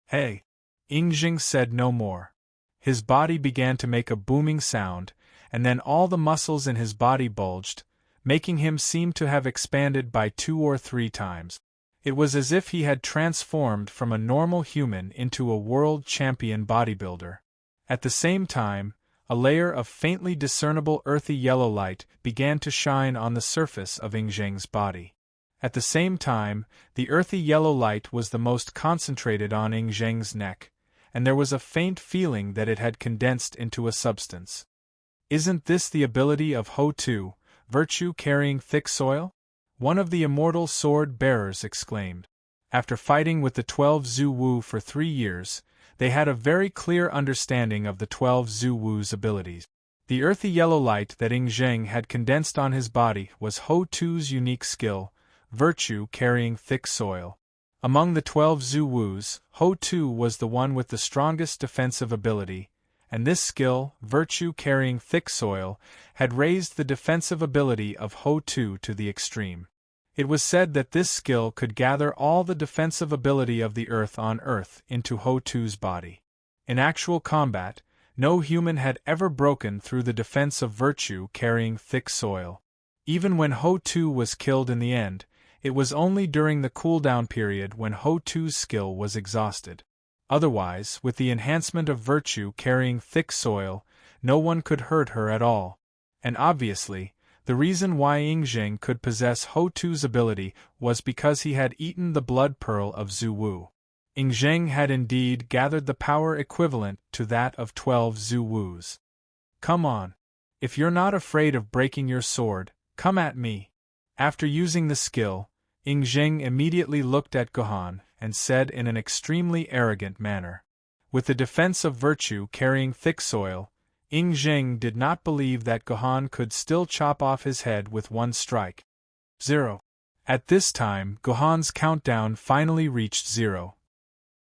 Hey! Yingjing said no more. His body began to make a booming sound, and then all the muscles in his body bulged, making him seem to have expanded by 2 or 3 times. It was as if he had transformed from a normal human into a world champion bodybuilder. At the same time, a layer of faintly discernible earthy yellow light began to shine on the surface of Yingjing's body. At the same time, the earthy yellow light was the most concentrated on Ing Zheng's neck, and there was a faint feeling that it had condensed into a substance. "Isn't this the ability of Ho-Tu, virtue carrying thick soil?" one of the immortal sword-bearers exclaimed. After fighting with the 12 Zhu Wu for 3 years, they had a very clear understanding of the 12 Zhu Wu's abilities. The earthy yellow light that Ing Zheng had condensed on his body was Ho-Tu's unique skill, virtue carrying thick soil. Among the 12 Zhu Wus, Ho-Tu was the one with the strongest defensive ability, and this skill, virtue carrying thick soil, had raised the defensive ability of Ho-Tu to the extreme. It was said that this skill could gather all the defensive ability of the earth on Earth into Ho-Tu's body. In actual combat, no human had ever broken through the defense of virtue carrying thick soil. Even when Ho-Tu was killed in the end, it was only during the cooldown period when Ho-Tu's skill was exhausted. Otherwise, with the enhancement of virtue carrying thick soil, no one could hurt her at all. And obviously, the reason why Ing Zheng could possess Ho-Tu's ability was because he had eaten the blood pearl of Zhu Wu. Ing Zheng had indeed gathered the power equivalent to that of 12 Zhu Wus. "Come on. If you're not afraid of breaking your sword, come at me." After using the skill, Ing Zheng immediately looked at Gohan and said in an extremely arrogant manner. With the defense of virtue carrying thick soil, Ing Zheng did not believe that Gohan could still chop off his head with one strike. 0. At this time, Gohan's countdown finally reached 0.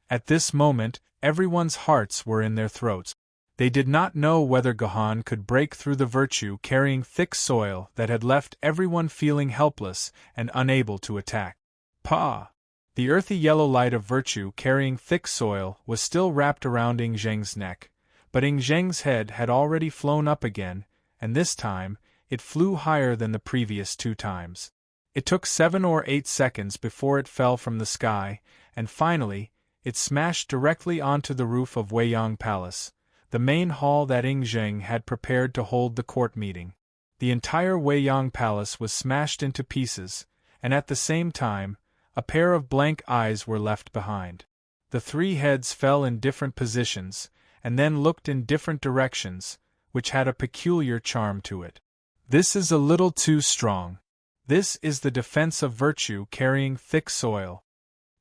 At this moment, everyone's hearts were in their throats. They did not know whether Gohan could break through the virtue carrying thick soil that had left everyone feeling helpless and unable to attack. Pa! The earthy yellow light of virtue carrying thick soil was still wrapped around Ing Zheng's neck, but Ing Zheng's head had already flown up again, and this time, it flew higher than the previous 2 times. It took 7 or 8 seconds before it fell from the sky, and finally, it smashed directly onto the roof of Weiyang Palace, the main hall that Ing Zheng had prepared to hold the court meeting. The entire Weiyang Palace was smashed into pieces, and at the same time, a pair of blank eyes were left behind. The 3 heads fell in different positions, and then looked in different directions, which had a peculiar charm to it. "This is a little too strong. This is the defense of virtue carrying thick soil,"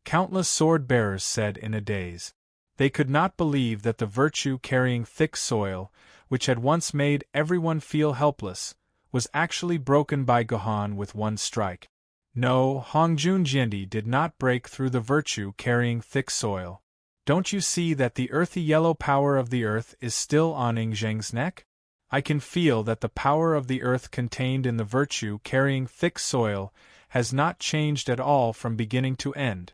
countless sword-bearers said in a daze. They could not believe that the virtue carrying thick soil, which had once made everyone feel helpless, was actually broken by Gohan with one strike. No, Hongjun Jiandi did not break through the virtue carrying thick soil. Don't you see that the earthy yellow power of the earth is still on Ing Zheng's neck? I can feel that the power of the earth contained in the virtue carrying thick soil has not changed at all from beginning to end.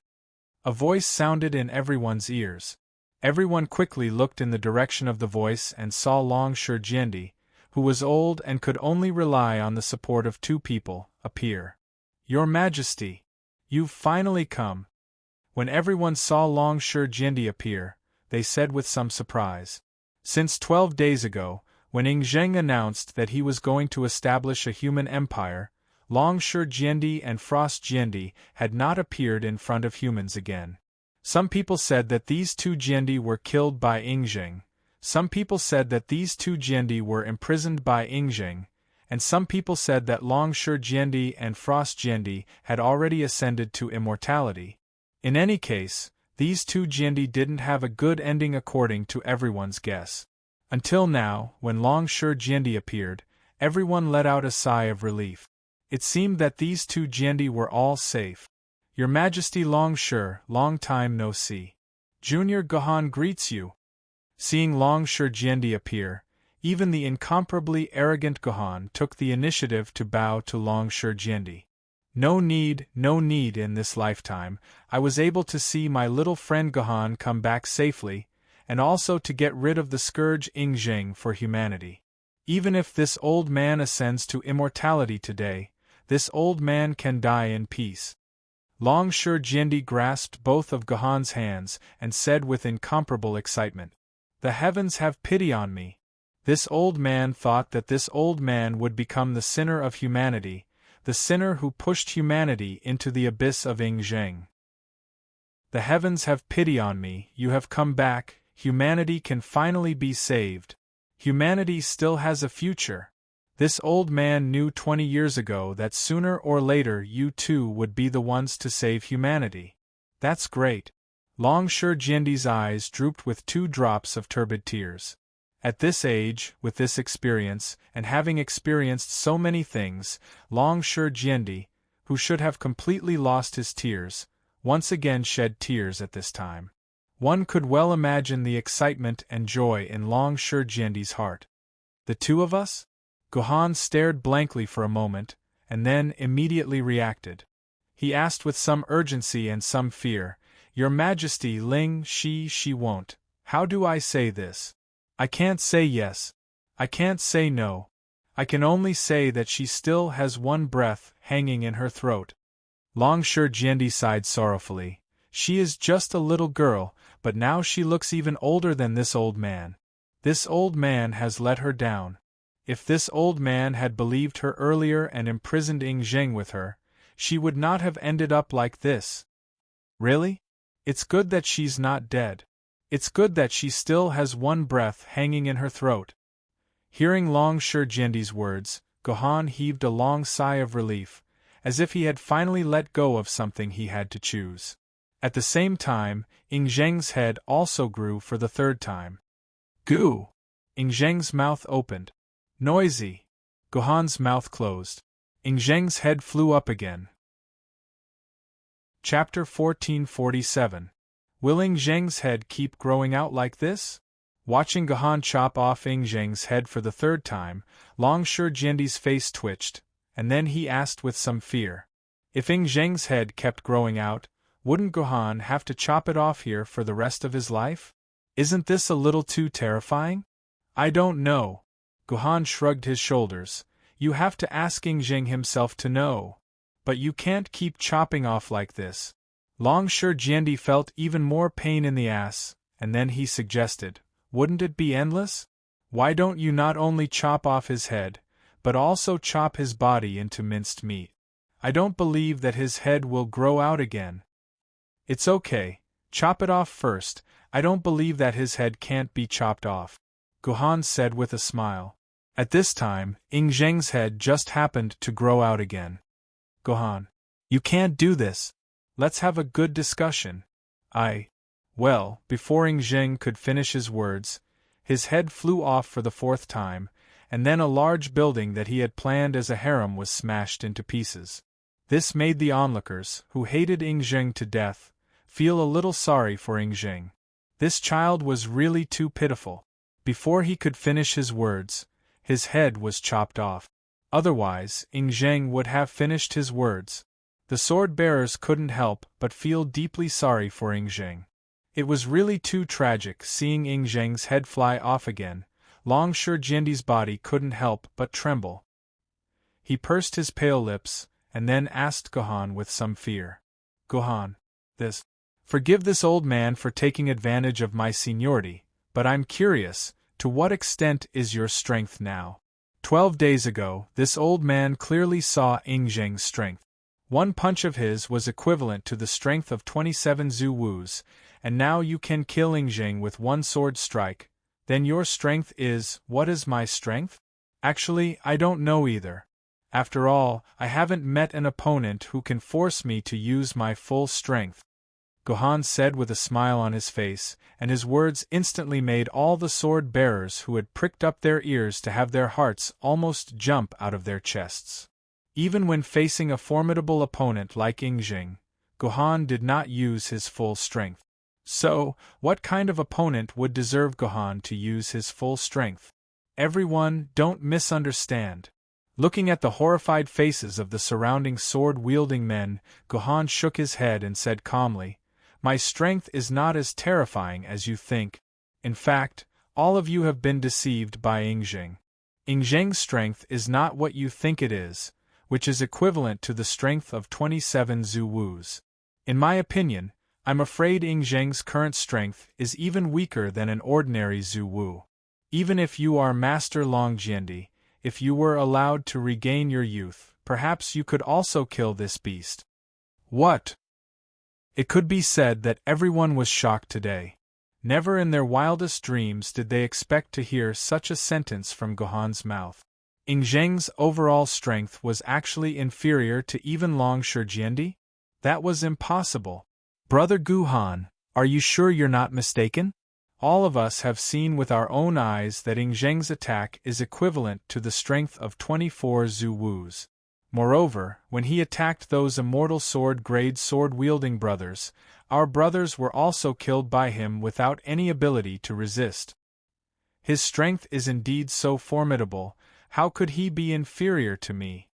A voice sounded in everyone's ears. Everyone quickly looked in the direction of the voice and saw Longshu Jiandi, who was old and could only rely on the support of 2 people, appear. "Your Majesty! You've finally come." When everyone saw Longshu Jiandi appear, they said with some surprise. Since 12 days ago, when Ing Zheng announced that he was going to establish a human empire, Longshu Jiandi and Frost Jiandi had not appeared in front of humans again. Some people said that these 2 Jiandi were killed by Ing Zheng, some people said that these 2 Jiandi were imprisoned by Ing Zheng, and some people said that Longshu Jiandi and Frost Jiandi had already ascended to immortality. In any case, these 2 Jiandi didn't have a good ending according to everyone's guess. Until now, when Longshu Jiandi appeared, everyone let out a sigh of relief. It seemed that these 2 Jiandi were all safe. "Your Majesty Longshu, long time no see. Junior Gohan greets you." Seeing Longshu Jiandi appear, even the incomparably arrogant Gohan took the initiative to bow to Longshu Jiandi. No need in this lifetime. I was able to see my little friend Gohan come back safely, and also to get rid of the scourge Ing Zheng for humanity. Even if this old man ascends to immortality today, this old man can die in peace." Longshu Jiandi grasped both of Gohan's hands and said with incomparable excitement, "The heavens have pity on me." This old man thought that this old man would become the sinner of humanity, the sinner who pushed humanity into the abyss of Ying. The heavens have pity on me, you have come back, humanity can finally be saved. Humanity still has a future. This old man knew 20 years ago that sooner or later you too would be the ones to save humanity. That's great. Long Shi Jiandi's eyes drooped with 2 drops of turbid tears. At this age, with this experience, and having experienced so many things, Long Shi Jiandi, who should have completely lost his tears, once again shed tears at this time. One could well imagine the excitement and joy in Long Shi Jiandi's heart. The 2 of us? Gohan stared blankly for a moment, and then immediately reacted. He asked with some urgency and some fear, "Your Majesty Ling she won't. How do I say this? I can't say yes. I can't say no. I can only say that she still has one breath hanging in her throat." Long Shi Jiandi sighed sorrowfully. She is just a little girl, but now she looks even older than this old man. This old man has let her down. If this old man had believed her earlier and imprisoned Ying with her, she would not have ended up like this. Really? It's good that she's not dead. It's good that she still has one breath hanging in her throat. Hearing Long Shi Jiandi's words, Gohan heaved a long sigh of relief, as if he had finally let go of something he had to choose. At the same time, Ying's head also grew for the 3rd time. Goo! Ying's mouth opened. Noisy! Gohan's mouth closed. Ying's head flew up again. Chapter 1447. Will Ying's head keep growing out like this? Watching Gohan chop off Ying's head for the 3rd time, Long Shi Jiandi's face twitched, and then he asked with some fear. If Ying's head kept growing out, wouldn't Gohan have to chop it off here for the rest of his life? Isn't this a little too terrifying? I don't know. Gohan shrugged his shoulders. You have to ask Ying himself to know. But you can't keep chopping off like this. Long Shi Jiandi felt even more pain in the ass, and then he suggested, wouldn't it be endless? Why don't you not only chop off his head, but also chop his body into minced meat? I don't believe that his head will grow out again. It's okay, chop it off first. I don't believe that his head can't be chopped off, Gohan said with a smile. At this time, Ying's head just happened to grow out again. Gohan, you can't do this. Let's have a good discussion. Well, before Ying could finish his words, his head flew off for the 4th time, and then a large building that he had planned as a harem was smashed into pieces. This made the onlookers, who hated Ying to death, feel a little sorry for Ying. This child was really too pitiful. Before he could finish his words, his head was chopped off. Otherwise, Ying would have finished his words. The sword-bearers couldn't help but feel deeply sorry for Ying. It was really too tragic seeing Ying's head fly off again. Long Shi Jiandi's body couldn't help but tremble. He pursed his pale lips, and then asked Gohan with some fear. Gohan, forgive this old man for taking advantage of my seniority, but I'm curious, to what extent is your strength now? 12 days ago, this old man clearly saw Ying's strength. One punch of his was equivalent to the strength of 27 Zhu Wus, and now you can kill Ying with one sword strike. Then your strength is, what is my strength? Actually, I don't know either. After all, I haven't met an opponent who can force me to use my full strength, Gohan said with a smile on his face, and his words instantly made all the sword-bearers who had pricked up their ears to have their hearts almost jump out of their chests. Even when facing a formidable opponent like Ying, Gohan did not use his full strength. So, what kind of opponent would deserve Gohan to use his full strength? Everyone, don't misunderstand. Looking at the horrified faces of the surrounding sword-wielding men, Gohan shook his head and said calmly, "My strength is not as terrifying as you think. In fact, all of you have been deceived by Ying. Ying's strength is not what you think it is, which is equivalent to the strength of 27 Zhu Wus. In my opinion, I'm afraid Ying's current strength is even weaker than an ordinary Zhu Wu. Even if you are Master Long Jiandi, if you were allowed to regain your youth, perhaps you could also kill this beast. What? It could be said that everyone was shocked today. Never in their wildest dreams did they expect to hear such a sentence from Gohan's mouth. Zheng's overall strength was actually inferior to even Long Shijiendi? That was impossible. Brother Guhan, are you sure you're not mistaken? All of us have seen with our own eyes that Zheng's attack is equivalent to the strength of 24 Zhu Wu's. Moreover, when he attacked those immortal sword-grade sword-wielding brothers, our brothers were also killed by him without any ability to resist. His strength is indeed so formidable, how could he be inferior to me?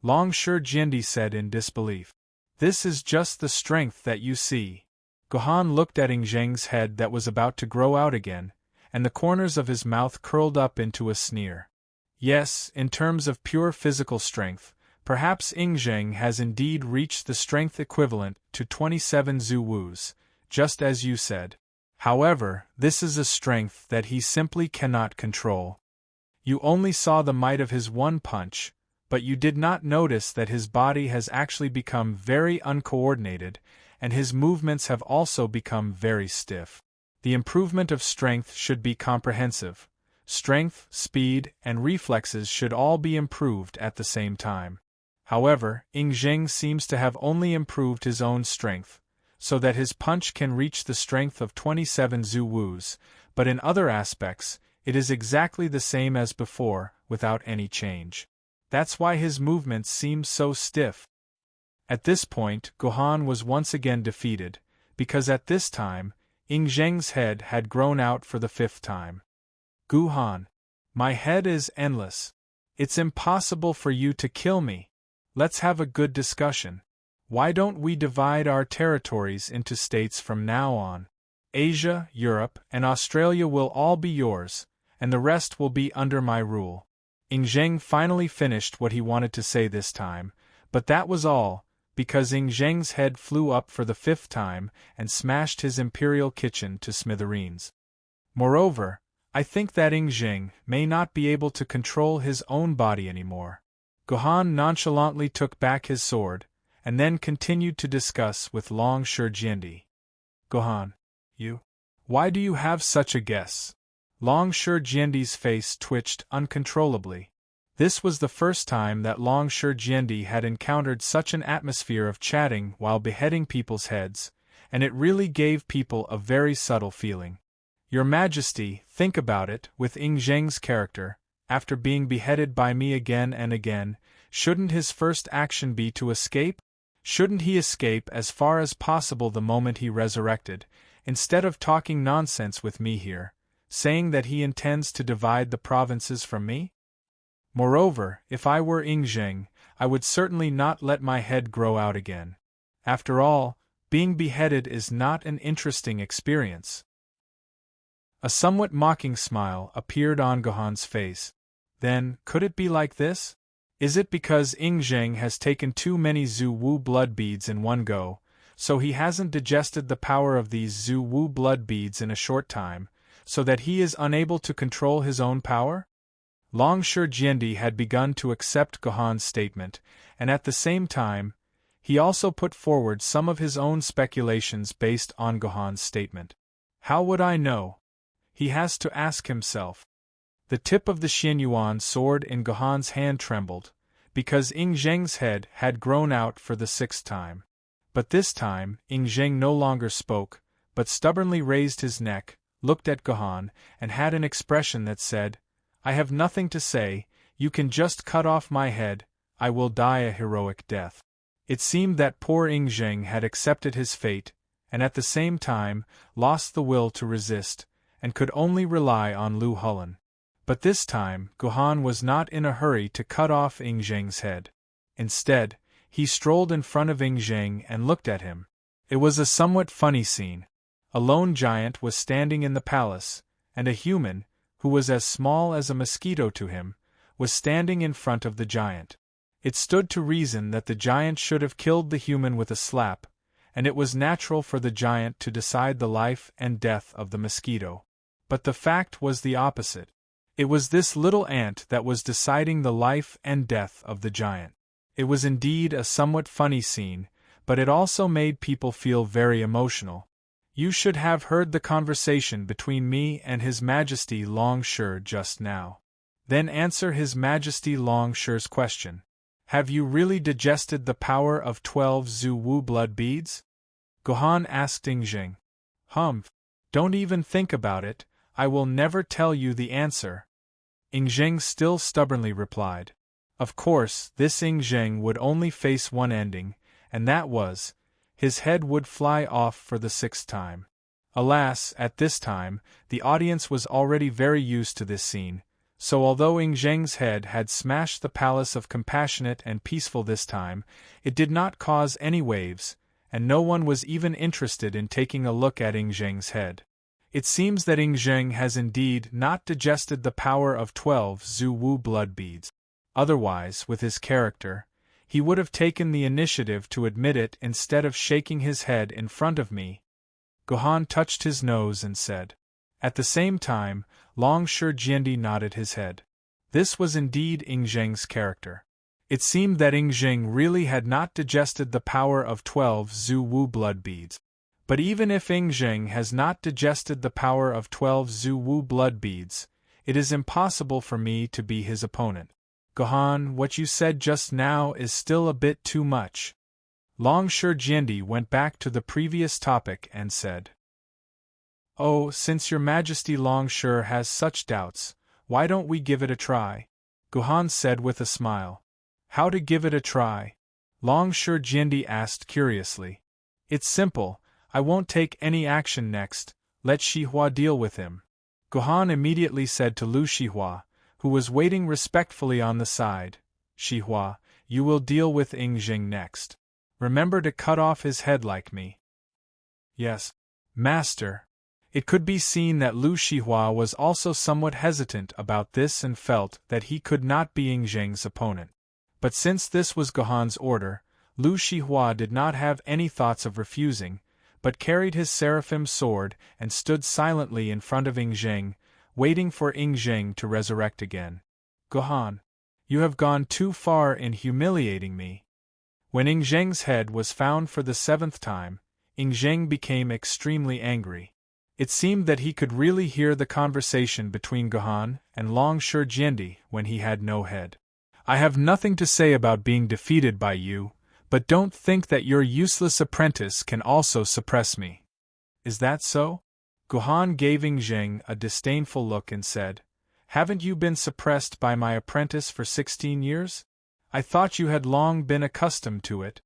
Long Shijiendi said in disbelief. This is just the strength that you see. Gohan looked at Zheng's head that was about to grow out again, and the corners of his mouth curled up into a sneer. Yes, in terms of pure physical strength, perhaps Zheng has indeed reached the strength equivalent to 27 Zhu Wu's, just as you said. However, this is a strength that he simply cannot control. You only saw the might of his one punch, but you did not notice that his body has actually become very uncoordinated, and his movements have also become very stiff. The improvement of strength should be comprehensive. Strength, speed, and reflexes should all be improved at the same time. However, Zheng seems to have only improved his own strength, so that his punch can reach the strength of 27 Zhu Wu's, but in other aspects, it is exactly the same as before, without any change. That's why his movements seem so stiff. At this point, Gohan was once again defeated, because at this time, Zheng's head had grown out for the 5th time. Guhan, my head is endless. It's impossible for you to kill me. Let's have a good discussion. Why don't we divide our territories into states from now on? Asia, Europe, and Australia will all be yours, and the rest will be under my rule. Zheng finally finished what he wanted to say this time, but that was all, because Zheng's head flew up for the 5th time and smashed his imperial kitchen to smithereens. Moreover, I think that Zheng may not be able to control his own body anymore. Gohan nonchalantly took back his sword, and then continued to discuss with Long Shijiendi. Gohan, why do you have such a guess? Long Shijiendi's face twitched uncontrollably. This was the first time that Long Shijiendi had encountered such an atmosphere of chatting while beheading people's heads, and it really gave people a very subtle feeling. Your Majesty, think about it, with Zheng's character, after being beheaded by me again and again, shouldn't his first action be to escape? Shouldn't he escape as far as possible the moment he resurrected, instead of talking nonsense with me here, saying that he intends to divide the provinces from me? Moreover, if I were Zheng, I would certainly not let my head grow out again. After all, being beheaded is not an interesting experience. A somewhat mocking smile appeared on Gohan's face. Then, could it be like this? Is it because Zheng has taken too many Zhu Wu blood beads in one go, so he hasn't digested the power of these Zhu Wu blood beads in a short time, so that he is unable to control his own power? Long Shijiendi had begun to accept Gohan's statement, and at the same time, he also put forward some of his own speculations based on Gohan's statement. How would I know? He has to ask himself. The tip of the Xianyuan sword in Gohan's hand trembled, because Zheng's head had grown out for the 6th time. But this time, Zheng no longer spoke, but stubbornly raised his neck, looked at Gohan, and had an expression that said, I have nothing to say, you can just cut off my head, I will die a heroic death. It seemed that poor Zheng had accepted his fate, and at the same time, lost the will to resist, and could only rely on Lu Hulun. But this time, Gohan was not in a hurry to cut off Zheng's head. Instead, he strolled in front of Zheng and looked at him. It was a somewhat funny scene. A lone giant was standing in the palace, and a human, who was as small as a mosquito to him, was standing in front of the giant. It stood to reason that the giant should have killed the human with a slap, and it was natural for the giant to decide the life and death of the mosquito. But the fact was the opposite. It was this little ant that was deciding the life and death of the giant. It was indeed a somewhat funny scene, but it also made people feel very emotional. You should have heard the conversation between me and His Majesty Longsure just now. Then answer His Majesty Longshure's question. Have you really digested the power of 12 Zhu Wu blood beads? Gohan asked Yingjing. Humph. Don't even think about it, I will never tell you the answer. Yingjing still stubbornly replied. Of course, this Yingjing would only face one ending, and that was, his head would fly off for the 6th time. Alas, at this time, the audience was already very used to this scene, so although Yingjing's head had smashed the palace of Compassionate and Peaceful this time, it did not cause any waves, and no one was even interested in taking a look at Yingjing's head. It seems that Yingjing has indeed not digested the power of 12 Zhu Wu blood beads. Otherwise, with his character, he would have taken the initiative to admit it instead of shaking his head in front of me. Gohan touched his nose and said. At the same time, Longsure Jiandi nodded his head. This was indeed Yingjing's character. It seemed that Yingjing really had not digested the power of 12 Zhu Wu blood beads. But even if Yingjing has not digested the power of 12 Zhu Wu blood beads, it is impossible for me to be his opponent. Gohan, what you said just now is still a bit too much. Longsure Jiandi went back to the previous topic and said. Oh, since Your Majesty Longsure has such doubts, why don't we give it a try? Gohan said with a smile. How to give it a try? Longsure Jiandi asked curiously. It's simple, I won't take any action next, let Shihua deal with him. Gohan immediately said to Lu Shihua, who was waiting respectfully on the side, Shihua, you will deal with Yingjing next. Remember to cut off his head like me. Yes, Master. It could be seen that Lu Shihua was also somewhat hesitant about this and felt that he could not be Yingjing's opponent. But since this was Gohan's order, Lu Shihua did not have any thoughts of refusing, but carried his seraphim sword and stood silently in front of Yingjing, waiting for Yingjing to resurrect again. Gohan, you have gone too far in humiliating me. When Yingjing's head was found for the 7th time, Yingjing became extremely angry. It seemed that he could really hear the conversation between Gohan and Longsure Jiandi when he had no head. I have nothing to say about being defeated by you, but don't think that your useless apprentice can also suppress me. Is that so? Gohan gave Yingjing a disdainful look and said, Haven't you been suppressed by my apprentice for 16 years? I thought you had long been accustomed to it.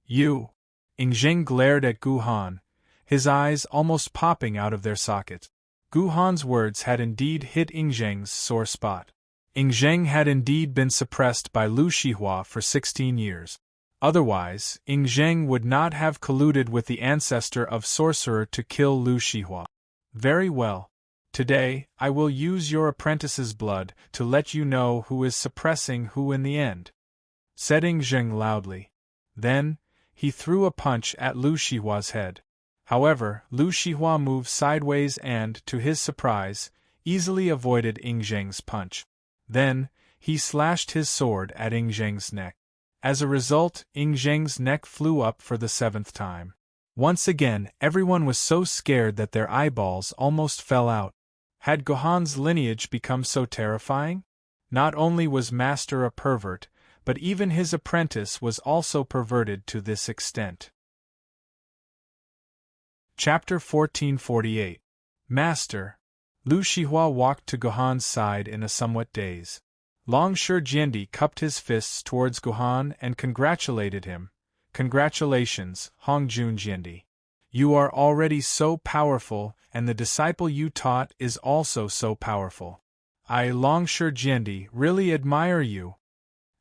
You! Yingjing glared at Gohan, his eyes almost popping out of their sockets. Gohan's words had indeed hit Yingjing's sore spot. Yingjing had indeed been suppressed by Lu Shihua for 16 years. Otherwise, Yingjing would not have colluded with the ancestor of Sorcerer to kill Lu Shihua. Very well. Today, I will use your apprentice's blood to let you know who is suppressing who in the end, said Yingjing loudly. Then, he threw a punch at Lu Shihua's head. However, Lu Shihua moved sideways and, to his surprise, easily avoided Yingjing's punch. Then, he slashed his sword at Yingjing's neck. As a result, Yingjing's neck flew up for the 7th time. Once again, everyone was so scared that their eyeballs almost fell out. Had Gohan's lineage become so terrifying? Not only was Master a pervert, but even his apprentice was also perverted to this extent. Chapter 1448. Master. Lu Shihua walked to Gohan's side in a somewhat daze. Longsure Jiandi cupped his fists towards Gohan and congratulated him. Congratulations, Hongjun Jiandi. You are already so powerful, and the disciple you taught is also so powerful. I, Longsure Jiandi, really admire you.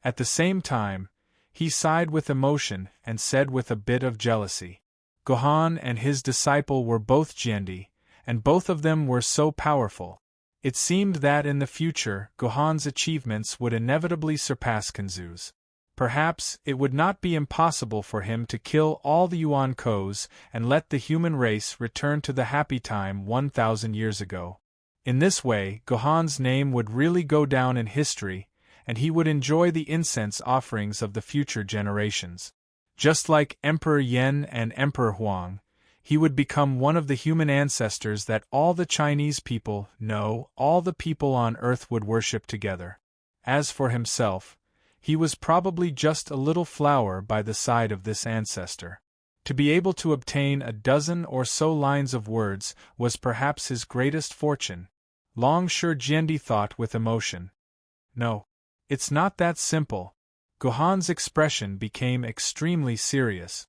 At the same time, he sighed with emotion and said with a bit of jealousy. Gohan and his disciple were both Jiandi, and both of them were so powerful. It seemed that in the future, Gohan's achievements would inevitably surpass Kenzu's. Perhaps it would not be impossible for him to kill all the Yuan Kos and let the human race return to the happy time 1,000 years ago. In this way, Gohan's name would really go down in history, and he would enjoy the incense offerings of the future generations. Just like Emperor Yen and Emperor Huang, he would become one of the human ancestors that all the Chinese people, no, all the people on earth would worship together. As for himself, he was probably just a little flower by the side of this ancestor. To be able to obtain a dozen or so lines of words was perhaps his greatest fortune. Long Shurjiendi thought with emotion. No. It's not that simple. Guhan's expression became extremely serious.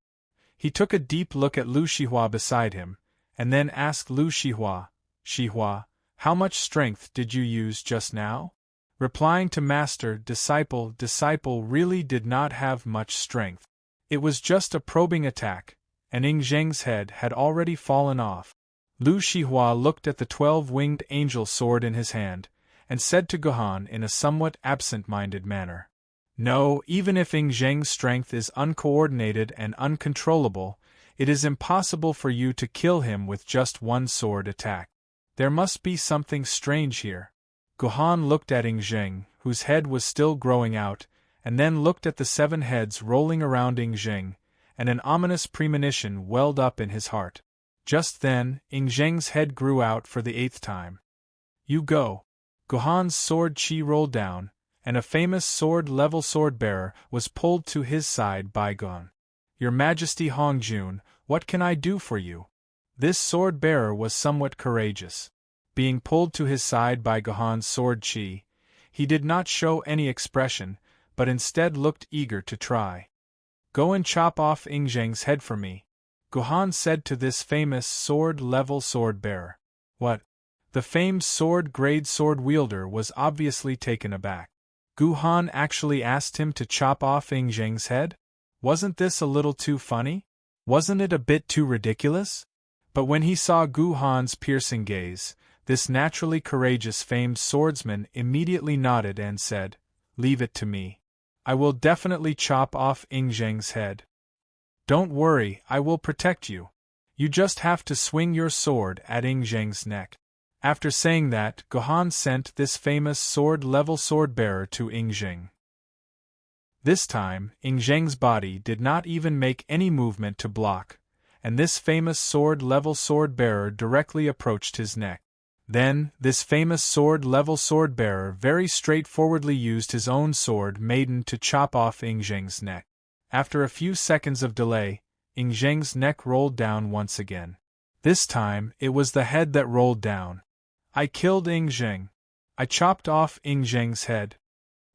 He took a deep look at Lu Shihua beside him, and then asked Lu Shihua, "Shihua, how much strength did you use just now?" Replying to master, disciple really did not have much strength. It was just a probing attack, and Ing Zheng's head had already fallen off. Lu Shihua looked at the 12-winged angel sword in his hand, and said to Guhan in a somewhat absent-minded manner, "No, even if Ing Zheng's strength is uncoordinated and uncontrollable, it is impossible for you to kill him with just one sword attack. There must be something strange here." Guhan looked at Ing Zheng, whose head was still growing out, and then looked at the 7 heads rolling around Ing Zheng, and an ominous premonition welled up in his heart. Just then, Ing Zheng's head grew out for the 8th time. "You go." Guhan's sword chi rolled down, and a famous sword-level sword-bearer was pulled to his side by Guhan. "Your Majesty Hongjun, what can I do for you?" This sword-bearer was somewhat courageous. Being pulled to his side by Guhan's sword chi, he did not show any expression, but instead looked eager to try. "Go and chop off Ing Zheng's head for me," Guhan said to this famous sword-level sword-bearer. "What?" The famed sword-grade sword-wielder was obviously taken aback. Guhan actually asked him to chop off Ing Zheng's head? Wasn't this a little too funny? Wasn't it a bit too ridiculous? But when he saw Guhan's piercing gaze, this naturally courageous famed swordsman immediately nodded and said, "Leave it to me. I will definitely chop off Ing Zheng's head. Don't worry, I will protect you. You just have to swing your sword at Ing Zheng's neck." After saying that, Guhan sent this famous sword-level sword-bearer to Ing Zheng. This time, Ing Zheng's body did not even make any movement to block, and this famous sword-level sword-bearer directly approached his neck. Then, this famous sword-level sword-bearer very straightforwardly used his own sword Maiden to chop off Ing Zheng's neck. After a few seconds of delay, Ing Zheng's neck rolled down once again. This time, it was the head that rolled down. "I killed Ing Zheng. I chopped off Ing Zheng's head."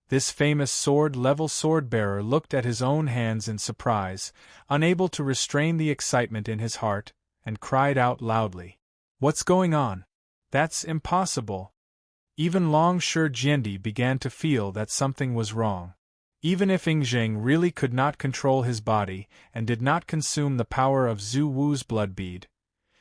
This famous sword-level sword-bearer looked at his own hands in surprise, unable to restrain the excitement in his heart, and cried out loudly, "What's going on? That's impossible." Even Long Shurjiendi began to feel that something was wrong. Even if Ing Zheng really could not control his body and did not consume the power of Zhu Wu's blood bead,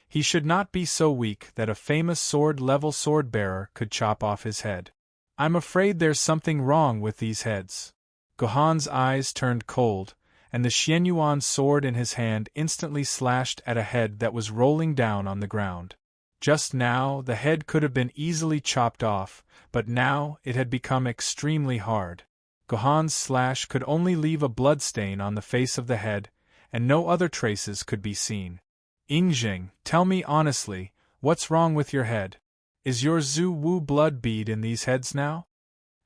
he should not be so weak that a famous sword-level sword-bearer could chop off his head. "I'm afraid there's something wrong with these heads." Guhan's eyes turned cold, and the Xianyuan sword in his hand instantly slashed at a head that was rolling down on the ground. Just now, the head could have been easily chopped off, but now it had become extremely hard. Guhan's slash could only leave a bloodstain on the face of the head, and no other traces could be seen. "Ing Zheng, tell me honestly, what's wrong with your head? Is your Zhu Wu blood bead in these heads now?"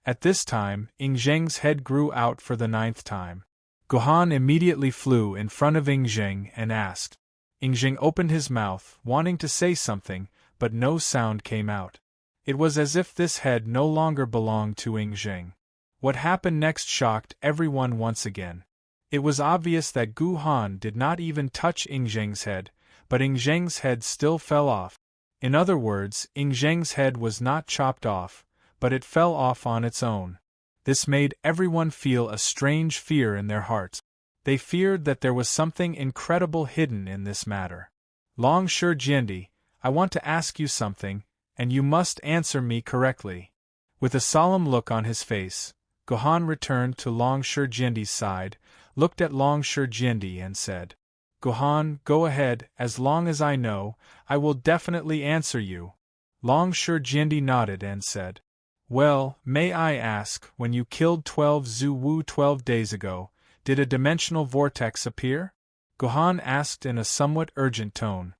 At this time, Ing Zheng's head grew out for the 9th time. Guhan immediately flew in front of Ing Zheng and asked. Ing Zheng opened his mouth, wanting to say something, but no sound came out. It was as if this head no longer belonged to Ing Zheng. What happened next shocked everyone once again. It was obvious that Guhan did not even touch Ing Zheng's head, but Ing Zheng's head still fell off. In other words, Ing Zheng's head was not chopped off, but it fell off on its own. This made everyone feel a strange fear in their hearts. They feared that there was something incredible hidden in this matter. "Long Shurjiendi, I want to ask you something, and you must answer me correctly." With a solemn look on his face, Guhan returned to Long Shurjiendi's side, looked at Long Shurjiendi and said, "Guhan, go ahead, as long as I know, I will definitely answer you." Long Shurjiendi nodded and said, Well, may I ask, when you killed 12 Zhu-Wu 12 days ago, did a dimensional vortex appear? Gohan asked in a somewhat urgent tone.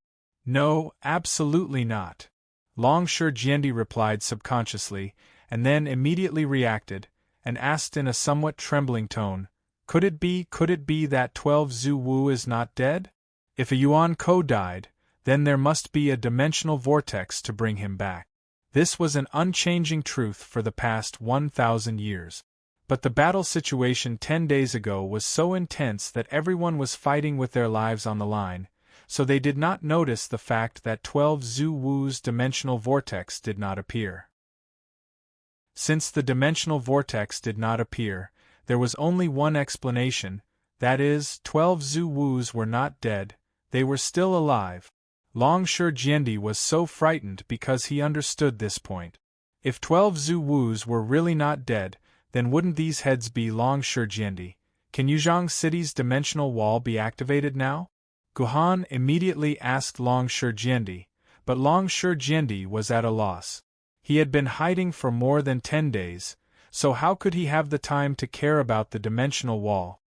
No, absolutely not. Long Shi Jiandi replied subconsciously, and then immediately reacted, and asked in a somewhat trembling tone, could it be that 12 Zhu-Wu is not dead? If a Yuan Ko died, then there must be a dimensional vortex to bring him back. This was an unchanging truth for the past 1,000 years. But the battle situation 10 days ago was so intense that everyone was fighting with their lives on the line, so they did not notice the fact that 12 Zhu-Wu's dimensional vortex did not appear. Since the dimensional vortex did not appear, there was only one explanation, that is, 12 Zhu-Wus were not dead, they were still alive. Long Shi Jiandi was so frightened because he understood this point. If 12 Zhu-Wus were really not dead, then wouldn't these heads be Long Shi Jiandi? Can Yuzhong City's dimensional wall be activated now? Gohan immediately asked Long Shi Jiandi, but Long Shi Jiandi was at a loss. He had been hiding for more than 10 days, so how could he have the time to care about the dimensional wall?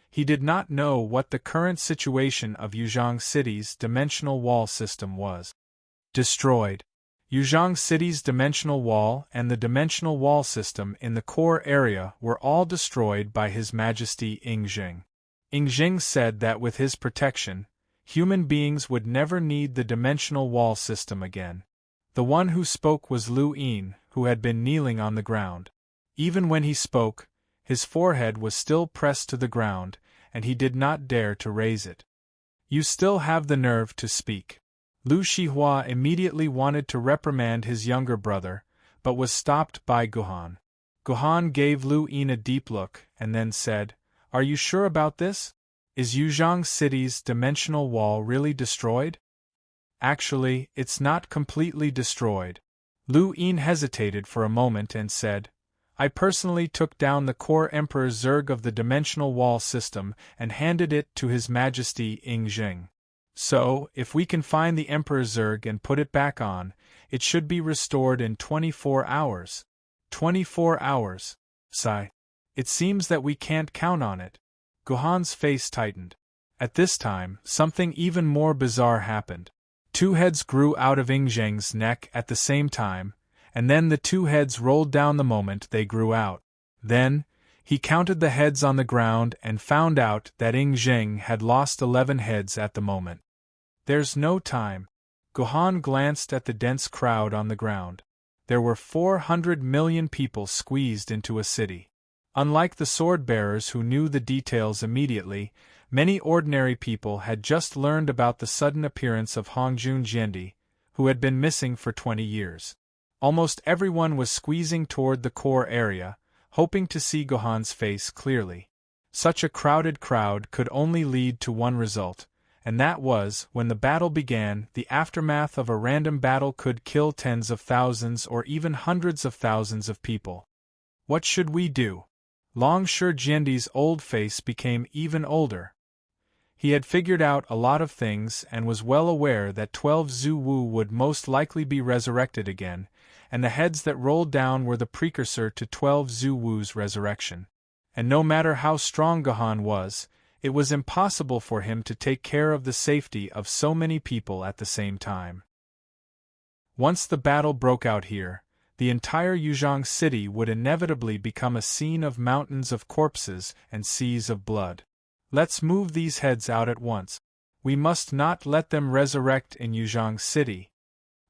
He did not know what the current situation of Yuzhong City's dimensional wall system was. Destroyed. Yuzhong City's dimensional wall and the dimensional wall system in the core area were all destroyed by His Majesty Ying. Ying said that with his protection, human beings would never need the dimensional wall system again. The one who spoke was Lu Yin, who had been kneeling on the ground. Even when he spoke, his forehead was still pressed to the ground, and he did not dare to raise it. You still have the nerve to speak. Lu Shihua immediately wanted to reprimand his younger brother, but was stopped by Gohan. Gohan gave Lu Yin a deep look, and then said, Are you sure about this? Is Yuzhong City's dimensional wall really destroyed? Actually, it's not completely destroyed. Lu Yin hesitated for a moment and said, I personally took down the core Emperor Zerg of the dimensional wall system and handed it to His Majesty Ying. So, if we can find the Emperor Zerg and put it back on, it should be restored in 24 hours. 24 hours. Sigh. It seems that we can't count on it. Gohan's face tightened. At this time, something even more bizarre happened. 2 heads grew out of Ying's neck at the same time, and then the 2 heads rolled down the moment they grew out. Then, he counted the heads on the ground and found out that Ying had lost 11 heads at the moment. There's no time. Gohan glanced at the dense crowd on the ground. There were 400 million people squeezed into a city. Unlike the sword-bearers who knew the details immediately, many ordinary people had just learned about the sudden appearance of Hongjun Jiandi, who had been missing for 20 years. Almost everyone was squeezing toward the core area, hoping to see Gohan's face clearly. Such a crowded crowd could only lead to one result, and that was, when the battle began, the aftermath of a random battle could kill tens of thousands or even hundreds of thousands of people. What should we do? Long Shi Jiandi's old face became even older. He had figured out a lot of things and was well aware that 12 Zhu-Wu would most likely be resurrected again, and the heads that rolled down were the precursor to 12 Zhu-Wu's resurrection. And no matter how strong Gohan was, it was impossible for him to take care of the safety of so many people at the same time. Once the battle broke out here, the entire Yuzhong City would inevitably become a scene of mountains of corpses and seas of blood. Let's move these heads out at once. We must not let them resurrect in Yuzhong City.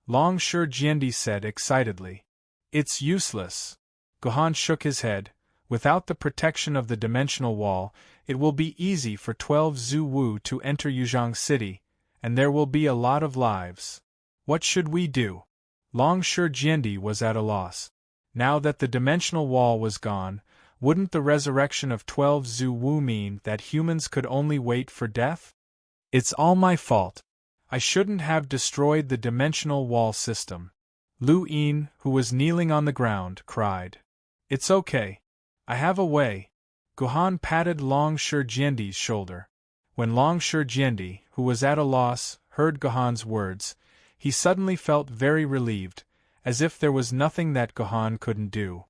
Long Shi Jiandi said excitedly. It's useless. Gohan shook his head. Without the protection of the dimensional wall, it will be easy for 12 Zhu-Wu to enter Yuzhong City, and there will be a lot of lives. What should we do? Long Shi Jiandi was at a loss. Now that the dimensional wall was gone, wouldn't the resurrection of 12 Zhu-Wu mean that humans could only wait for death? It's all my fault. I shouldn't have destroyed the dimensional wall system. Lu Yin, who was kneeling on the ground, cried. It's okay. I have a way. Gohan patted Long Shi Jiandi's shoulder. When Long Shi Jiandi, who was at a loss, heard Gohan's words, he suddenly felt very relieved, as if there was nothing that Gohan couldn't do.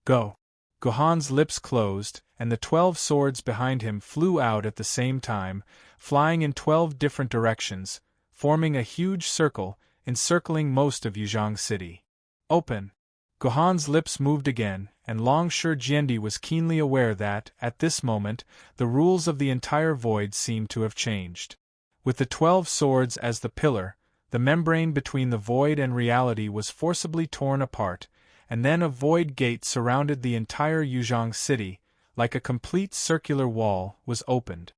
Go! Gohan's lips closed, and the 12 swords behind him flew out at the same time, flying in 12 different directions, forming a huge circle, encircling most of Yuzhong City. Open! Gohan's lips moved again, and Long Shi Jiandi was keenly aware that, at this moment, the rules of the entire void seemed to have changed. With the 12 swords as the pillar, the membrane between the void and reality was forcibly torn apart, and then a void gate surrounded the entire Yuzhong City, like a complete circular wall, was opened.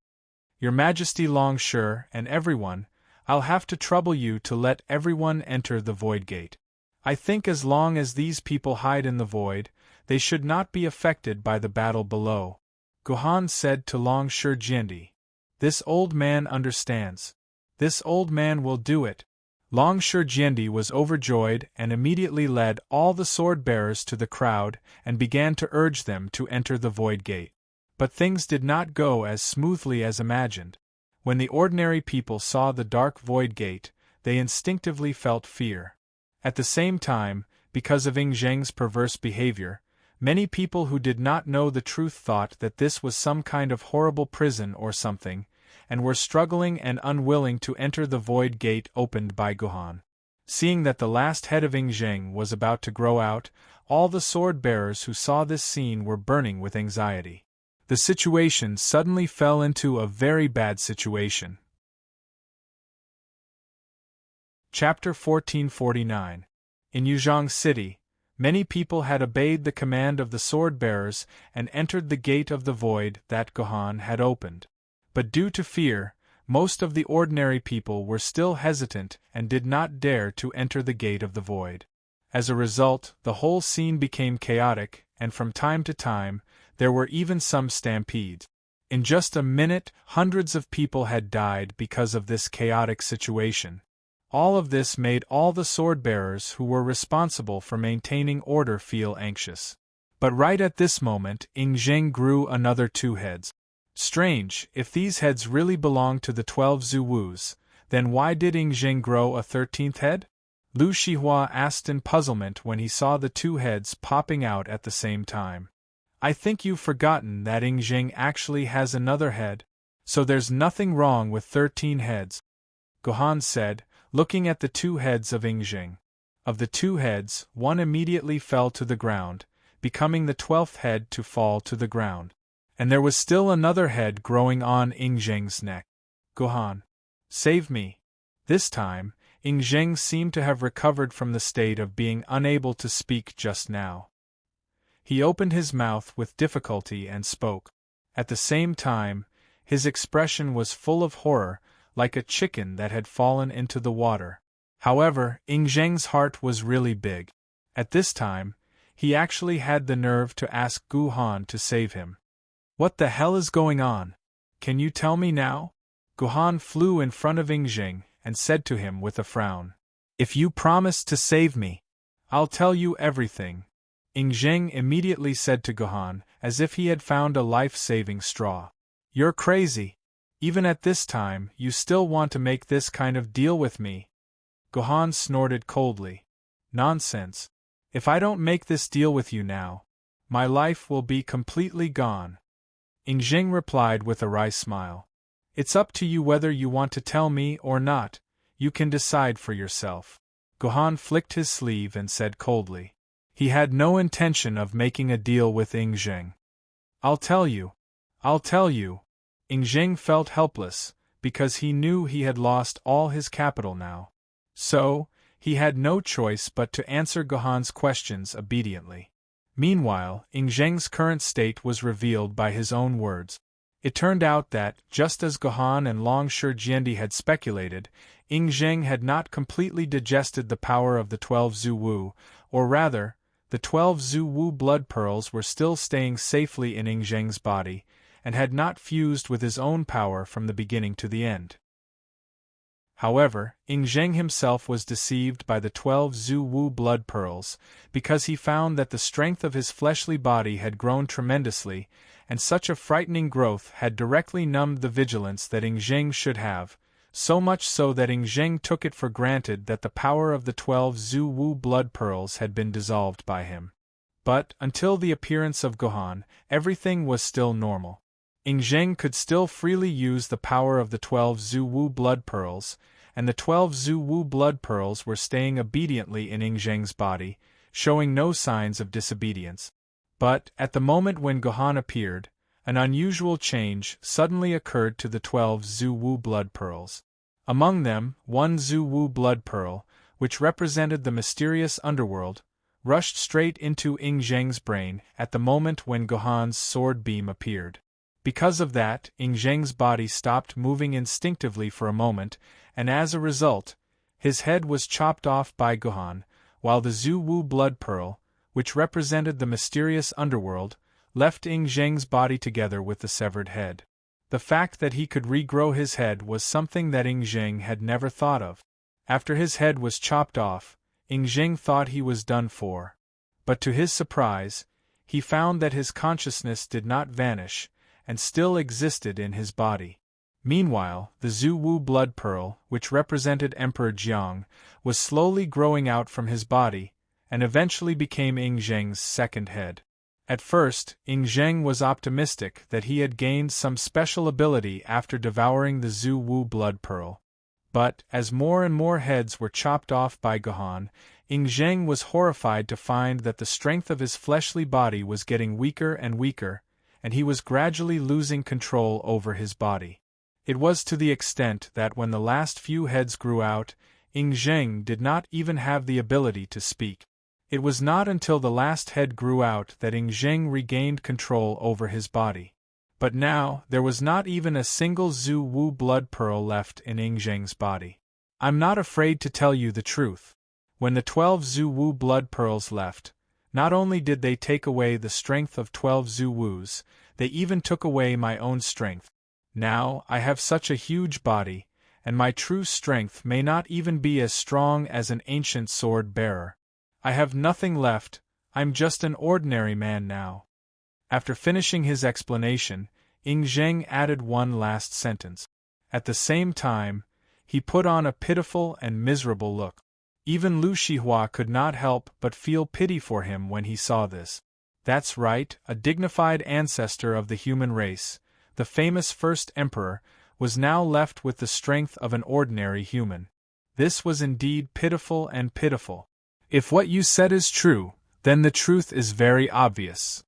Your Majesty Long Shi and everyone, I'll have to trouble you to let everyone enter the void gate. I think as long as these people hide in the void, they should not be affected by the battle below. Gohan said to Long Shi Jiandi. This old man understands. This old man will do it. Long Shi Jiandi was overjoyed and immediately led all the sword-bearers to the crowd and began to urge them to enter the void gate. But things did not go as smoothly as imagined. When the ordinary people saw the dark void gate, they instinctively felt fear. At the same time, because of Zheng's perverse behavior, many people who did not know the truth thought that this was some kind of horrible prison or something, and were struggling and unwilling to enter the void gate opened by Gohan. Seeing that the last head of Zheng was about to grow out, all the sword-bearers who saw this scene were burning with anxiety. The situation suddenly fell into a very bad situation. Chapter 1449. In Yuzhong City, many people had obeyed the command of the sword-bearers and entered the gate of the void that Gohan had opened. But due to fear, most of the ordinary people were still hesitant and did not dare to enter the gate of the void. As a result, the whole scene became chaotic, and from time to time, there were even some stampedes. In just a minute, hundreds of people had died because of this chaotic situation. All of this made all the sword-bearers who were responsible for maintaining order feel anxious. But right at this moment, Zheng grew another 2 heads. Strange, if these heads really belonged to the 12 Zuwus, then why did Zheng grow a 13th head? Lu Shihua asked in puzzlement when he saw the 2 heads popping out at the same time. I think you've forgotten that Zheng actually has another head, so there's nothing wrong with 13 heads, Gohan said, looking at the 2 heads of Zheng. Of the 2 heads, one immediately fell to the ground, becoming the 12th head to fall to the ground. And there was still another head growing on Zheng's neck. Gohan, save me. This time, Zheng seemed to have recovered from the state of being unable to speak just now. He opened his mouth with difficulty and spoke. At the same time, his expression was full of horror, like a chicken that had fallen into the water. However, Zheng's heart was really big. At this time, he actually had the nerve to ask Gohan to save him. What the hell is going on? Can you tell me now? Gohan flew in front of Zheng and said to him with a frown. If you promise to save me, I'll tell you everything. Zheng immediately said to Gohan, as if he had found a life-saving straw. You're crazy. Even at this time, you still want to make this kind of deal with me? Gohan snorted coldly. Nonsense. If I don't make this deal with you now, my life will be completely gone. Zheng replied with a wry smile. It's up to you whether you want to tell me or not, you can decide for yourself. Gohan flicked his sleeve and said coldly. He had no intention of making a deal with Zheng. I'll tell you. I'll tell you. Zheng felt helpless, because he knew he had lost all his capital now. So, he had no choice but to answer Gohan's questions obediently. Meanwhile, Zheng's current state was revealed by his own words. It turned out that, just as Gohan and Long Shi Jiandi had speculated, Zheng had not completely digested the power of the 12 Zuwu, or rather, the 12 Zuwu blood pearls were still staying safely in Zheng's body, and had not fused with his own power from the beginning to the end. However, Zheng himself was deceived by the 12 Zuwu blood pearls, because he found that the strength of his fleshly body had grown tremendously, and such a frightening growth had directly numbed the vigilance that Zheng should have, so much so that Zheng took it for granted that the power of the 12 Zhu Wu blood pearls had been dissolved by him. But, until the appearance of Gohan, everything was still normal. Zheng could still freely use the power of the 12 Zhu Wu blood pearls, and the 12 Zhu Wu blood pearls were staying obediently in Zheng's body, showing no signs of disobedience. But, at the moment when Gohan appeared, an unusual change suddenly occurred to the 12 Zhu Wu blood pearls. Among them, one Zhu Wu blood pearl, which represented the mysterious underworld, rushed straight into Zheng's brain at the moment when Gohan's sword beam appeared. Because of that, Zheng's body stopped moving instinctively for a moment, and as a result, his head was chopped off by Gohan, while the Zhu Wu blood pearl, which represented the mysterious underworld, left Zheng's body together with the severed head. The fact that he could regrow his head was something that Zheng had never thought of. After his head was chopped off, Zheng thought he was done for. But to his surprise, he found that his consciousness did not vanish, and still existed in his body. Meanwhile, the Zhu Wu blood pearl, which represented Emperor Jiang, was slowly growing out from his body, and eventually became Zheng's second head. At first, Zheng was optimistic that he had gained some special ability after devouring the Zhu Wu blood pearl. But, as more and more heads were chopped off by Gohan, Zheng was horrified to find that the strength of his fleshly body was getting weaker and weaker, and he was gradually losing control over his body. It was to the extent that when the last few heads grew out, Zheng did not even have the ability to speak. It was not until the last head grew out that Zheng regained control over his body. But now, there was not even a single Zhu Wu blood pearl left in Zheng's body. I'm not afraid to tell you the truth. When the 12 Zhu Wu blood pearls left, not only did they take away the strength of 12 Zhu Wus, they even took away my own strength. Now, I have such a huge body, and my true strength may not even be as strong as an ancient sword bearer. I have nothing left, I'm just an ordinary man now. After finishing his explanation, Zheng added one last sentence. At the same time, he put on a pitiful and miserable look. Even Lu Shihua could not help but feel pity for him when he saw this. That's right, a dignified ancestor of the human race, the famous first emperor, was now left with the strength of an ordinary human. This was indeed pitiful and pitiful. If what you said is true, then the truth is very obvious.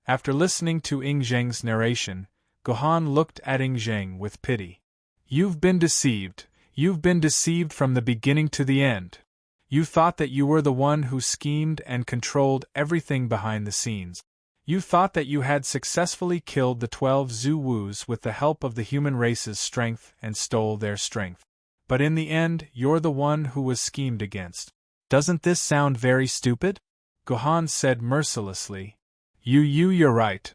After listening to Zheng's narration, Gohan looked at Zheng with pity. You've been deceived from the beginning to the end. You thought that you were the one who schemed and controlled everything behind the scenes. You thought that you had successfully killed the 12 Zhu Wus with the help of the human race's strength and stole their strength. But in the end, you're the one who was schemed against. Doesn't this sound very stupid? Gohan said mercilessly. You're right.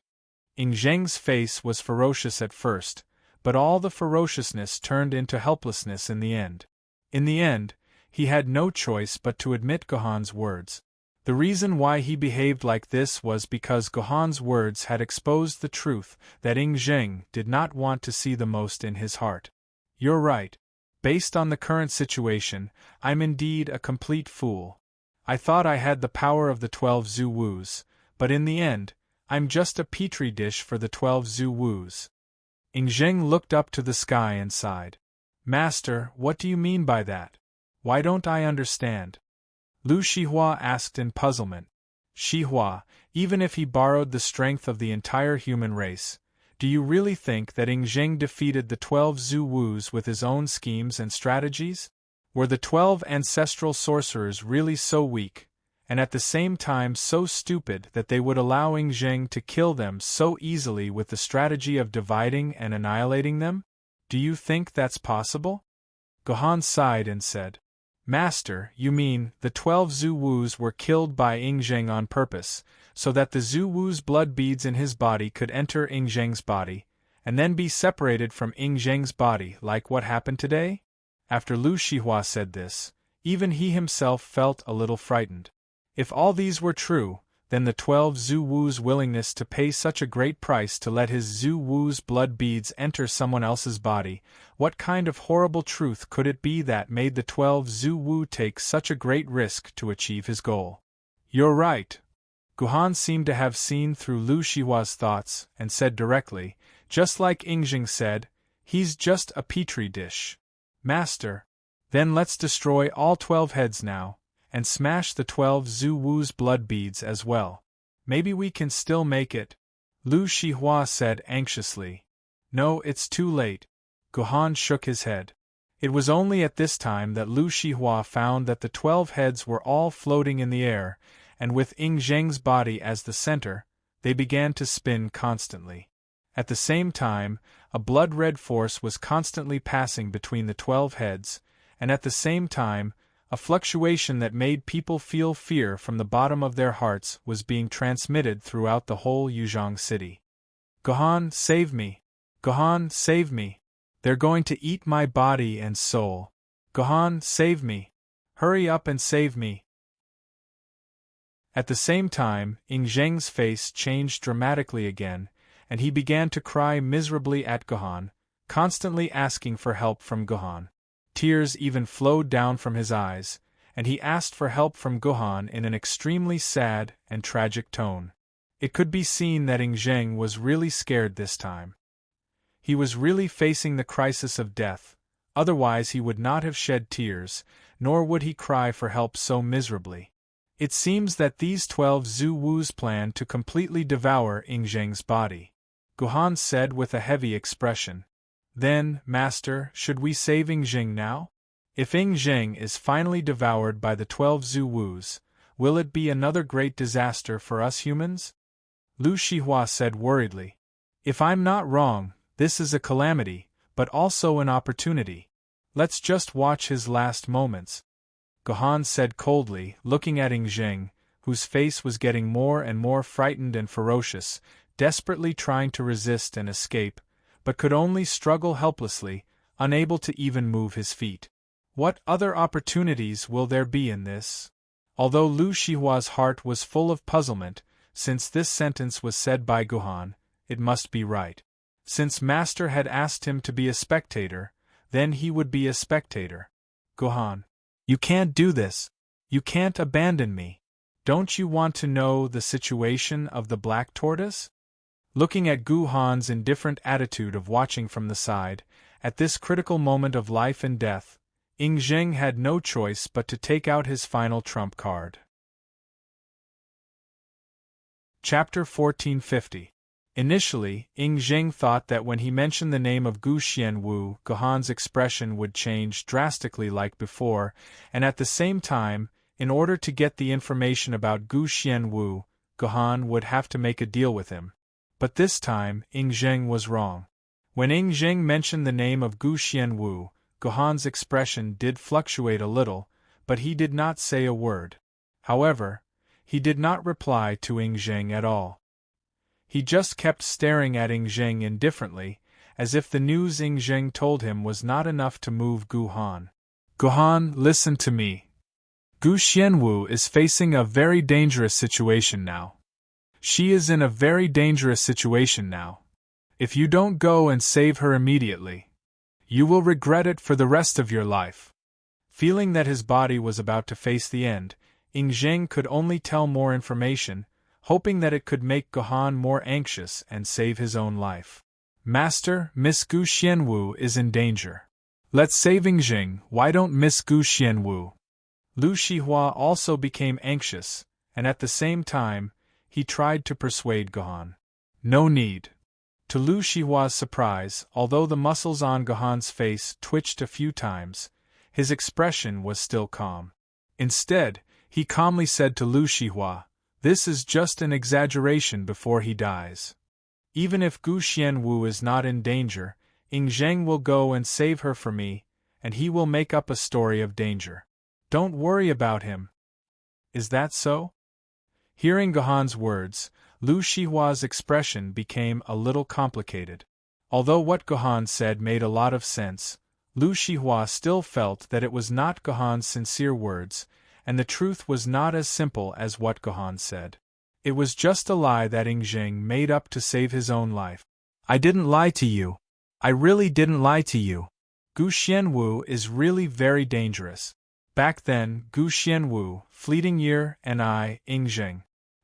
Zheng's face was ferocious at first, but all the ferociousness turned into helplessness in the end. In the end, he had no choice but to admit Gohan's words. The reason why he behaved like this was because Gohan's words had exposed the truth that Zheng did not want to see the most in his heart. You're right. Based on the current situation, I'm indeed a complete fool. I thought I had the power of the 12 Zhu Wus, but in the end, I'm just a petri dish for the 12 Zhu Wus. Zheng looked up to the sky and sighed. Master, what do you mean by that? Why don't I understand? Lu Shihua asked in puzzlement. Shihua, even if he borrowed the strength of the entire human race, do you really think that Zheng defeated the 12 Zhu Wus with his own schemes and strategies? Were the 12 ancestral sorcerers really so weak, and at the same time so stupid that they would allow Zheng to kill them so easily with the strategy of dividing and annihilating them? Do you think that's possible? Gohan sighed and said, Master, you mean, the 12 Zhu Wus were killed by Zheng on purpose, so that the Zhu Wu's blood beads in his body could enter Zheng's body, and then be separated from Zheng's body like what happened today? After Lu Shihua said this, even he himself felt a little frightened. If all these were true, than the 12 Zhu Wu's willingness to pay such a great price to let his Zhu Wu's blood beads enter someone else's body. What kind of horrible truth could it be that made the 12 Zhu Wu take such a great risk to achieve his goal? You're right. Guhan seemed to have seen through Lu Shihua's thoughts and said directly, just like Yingjing said, he's just a petri dish. Master. Then let's destroy all 12 heads now, and smash the 12 Zhu Wu's blood beads as well. Maybe we can still make it. Lu Shihua said anxiously. No, it's too late. Guhan shook his head. It was only at this time that Lu Shihua found that the 12 heads were all floating in the air, and with Ying Zheng's body as the center, they began to spin constantly. At the same time, a blood-red force was constantly passing between the 12 heads, and at the same time, a fluctuation that made people feel fear from the bottom of their hearts was being transmitted throughout the whole Yuzhong city. Guhan, save me! Guhan, save me! They're going to eat my body and soul. Guhan, save me! Hurry up and save me! At the same time, Ying Zheng's face changed dramatically again, and he began to cry miserably at Guhan, constantly asking for help from Guhan. Tears even flowed down from his eyes, and he asked for help from Guhan in an extremely sad and tragic tone. It could be seen that Ying Zheng was really scared this time. He was really facing the crisis of death, otherwise he would not have shed tears, nor would he cry for help so miserably. It seems that these 12 Zhu Wu's plan to completely devour Ying Zheng's body. Guhan said with a heavy expression. Then, Master, should we save Ying Zheng now? If Ying Zheng is finally devoured by the 12 Zhu Wu's, will it be another great disaster for us humans? Lu Shihua said worriedly. If I'm not wrong, this is a calamity, but also an opportunity. Let's just watch his last moments. Guhan said coldly, looking at Ying Zheng, whose face was getting more and more frightened and ferocious, desperately trying to resist and escape, but could only struggle helplessly, unable to even move his feet. What other opportunities will there be in this? Although Lu Shihua's heart was full of puzzlement, since this sentence was said by Guhan, it must be right. Since Master had asked him to be a spectator, then he would be a spectator. Guhan. You can't do this. You can't abandon me. Don't you want to know the situation of the black tortoise? Looking at Guhan's indifferent attitude of watching from the side, at this critical moment of life and death, Ying Zheng had no choice but to take out his final trump card. Chapter 1450. Initially, Ying Zheng thought that when he mentioned the name of Gu Xianwu, Guhan's expression would change drastically like before, and at the same time, in order to get the information about Gu Xianwu, Guhan would have to make a deal with him. But this time, Ying Zheng was wrong. When Ying Zheng mentioned the name of Gu Xianwu, Guhan's expression did fluctuate a little, but he did not say a word. However, he did not reply to Ying Zheng at all. He just kept staring at Ying Zheng indifferently, as if the news Ying Zheng told him was not enough to move Guhan. Guhan, listen to me. Gu Xianwu is facing a very dangerous situation now. She is in a very dangerous situation now. If you don't go and save her immediately, you will regret it for the rest of your life. Feeling that his body was about to face the end, Ying Zheng could only tell more information, hoping that it could make Guhan more anxious and save his own life. Master, Miss Gu Xianwu is in danger. Let's save Ying Zheng, why don't Miss Gu Xianwu? Lu Shihua also became anxious, and at the same time, he tried to persuade Guhan. No need. To Lu Shihua's surprise, although the muscles on Guhan's face twitched a few times, his expression was still calm. Instead, he calmly said to Lu Shihua, "This is just an exaggeration before he dies. Even if Gu Xianwu is not in danger, Ying Zheng will go and save her for me, and he will make up a story of danger. Don't worry about him." Is that so? Hearing Guhan's words, Lu Shihua's expression became a little complicated. Although what Guhan said made a lot of sense, Lu Shihua still felt that it was not Guhan's sincere words, and the truth was not as simple as what Guhan said. It was just a lie that Ingjing made up to save his own life. I didn't lie to you. I really didn't lie to you. Gu Xianwu is really very dangerous. Back then, Gu Xianwu, Fleeting Year, and I, Ingjing.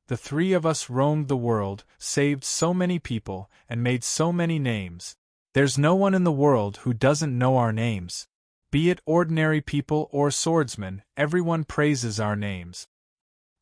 The three of us roamed the world, saved so many people, and made so many names. There's no one in the world who doesn't know our names. Be it ordinary people or swordsmen, everyone praises our names.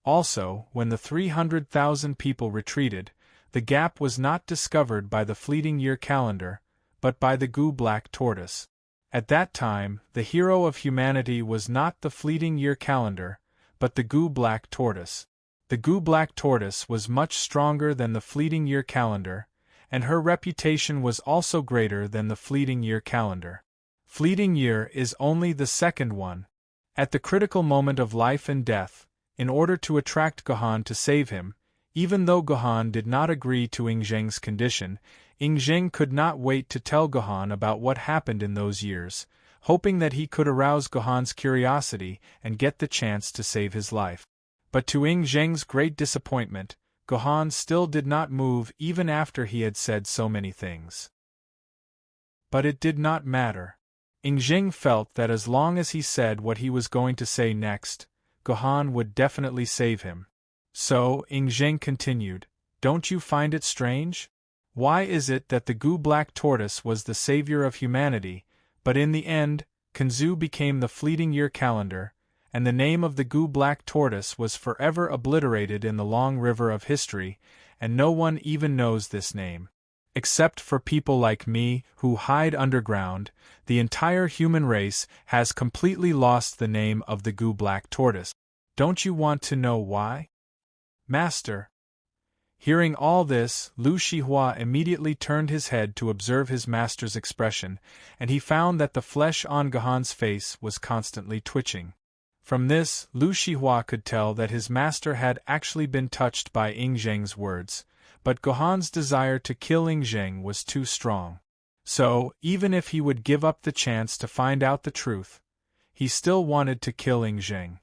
Also, when the 300,000 people retreated, the gap was not discovered by the Fleeting Year calendar, but by the Gu Black Tortoise. At that time, the hero of humanity was not the Fleeting Year calendar, but the Gu Black Tortoise. The Gu Black Tortoise was much stronger than the Fleeting Year calendar, and her reputation was also greater than the Fleeting Year calendar. Fleeting Year is only the second one. At the critical moment of life and death, in order to attract Gohan to save him, even though Gohan did not agree to Ingjing's condition, Ingjing could not wait to tell Gohan about what happened in those years, hoping that he could arouse Gohan's curiosity and get the chance to save his life. But to Ingjing's great disappointment, Gohan still did not move even after he had said so many things. But it did not matter. Ingjing felt that as long as he said what he was going to say next, Gohan would definitely save him. So, Ingjing continued, "Don't you find it strange? Why is it that the Gu Black Tortoise was the savior of humanity, but in the end, Kanzu became the Fleeting Year calendar, and the name of the Gu Black Tortoise was forever obliterated in the long river of history, and no one even knows this name? Except for people like me, who hide underground, the entire human race has completely lost the name of the Gu Black Tortoise. Don't you want to know why?" "Master." Hearing all this, Lu Shihua immediately turned his head to observe his master's expression, and he found that the flesh on Gohan's face was constantly twitching. From this, Lu Shihua could tell that his master had actually been touched by Ingjing's words, but Gohan's desire to kill Ingjing was too strong. So, even if he would give up the chance to find out the truth, he still wanted to kill Ingjing.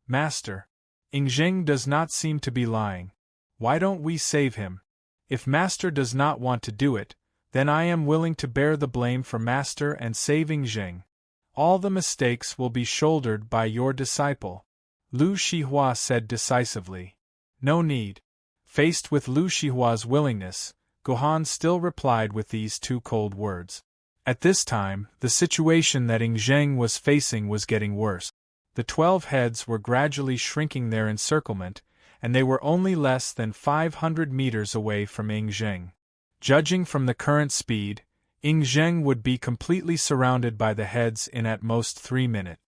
"Master, Ingjing does not seem to be lying. Why don't we save him? If Master does not want to do it, then I am willing to bear the blame for Master and save Ingjing. All the mistakes will be shouldered by your disciple," Lu Shihua said decisively. "No need." Faced with Lu Shihua's willingness, Gohan still replied with these two cold words. At this time, the situation that Ingjing was facing was getting worse. The 12 heads were gradually shrinking their encirclement, and they were only less than 500 meters away from Ingjing. Judging from the current speed, Ingjing would be completely surrounded by the heads in at most 3 minutes.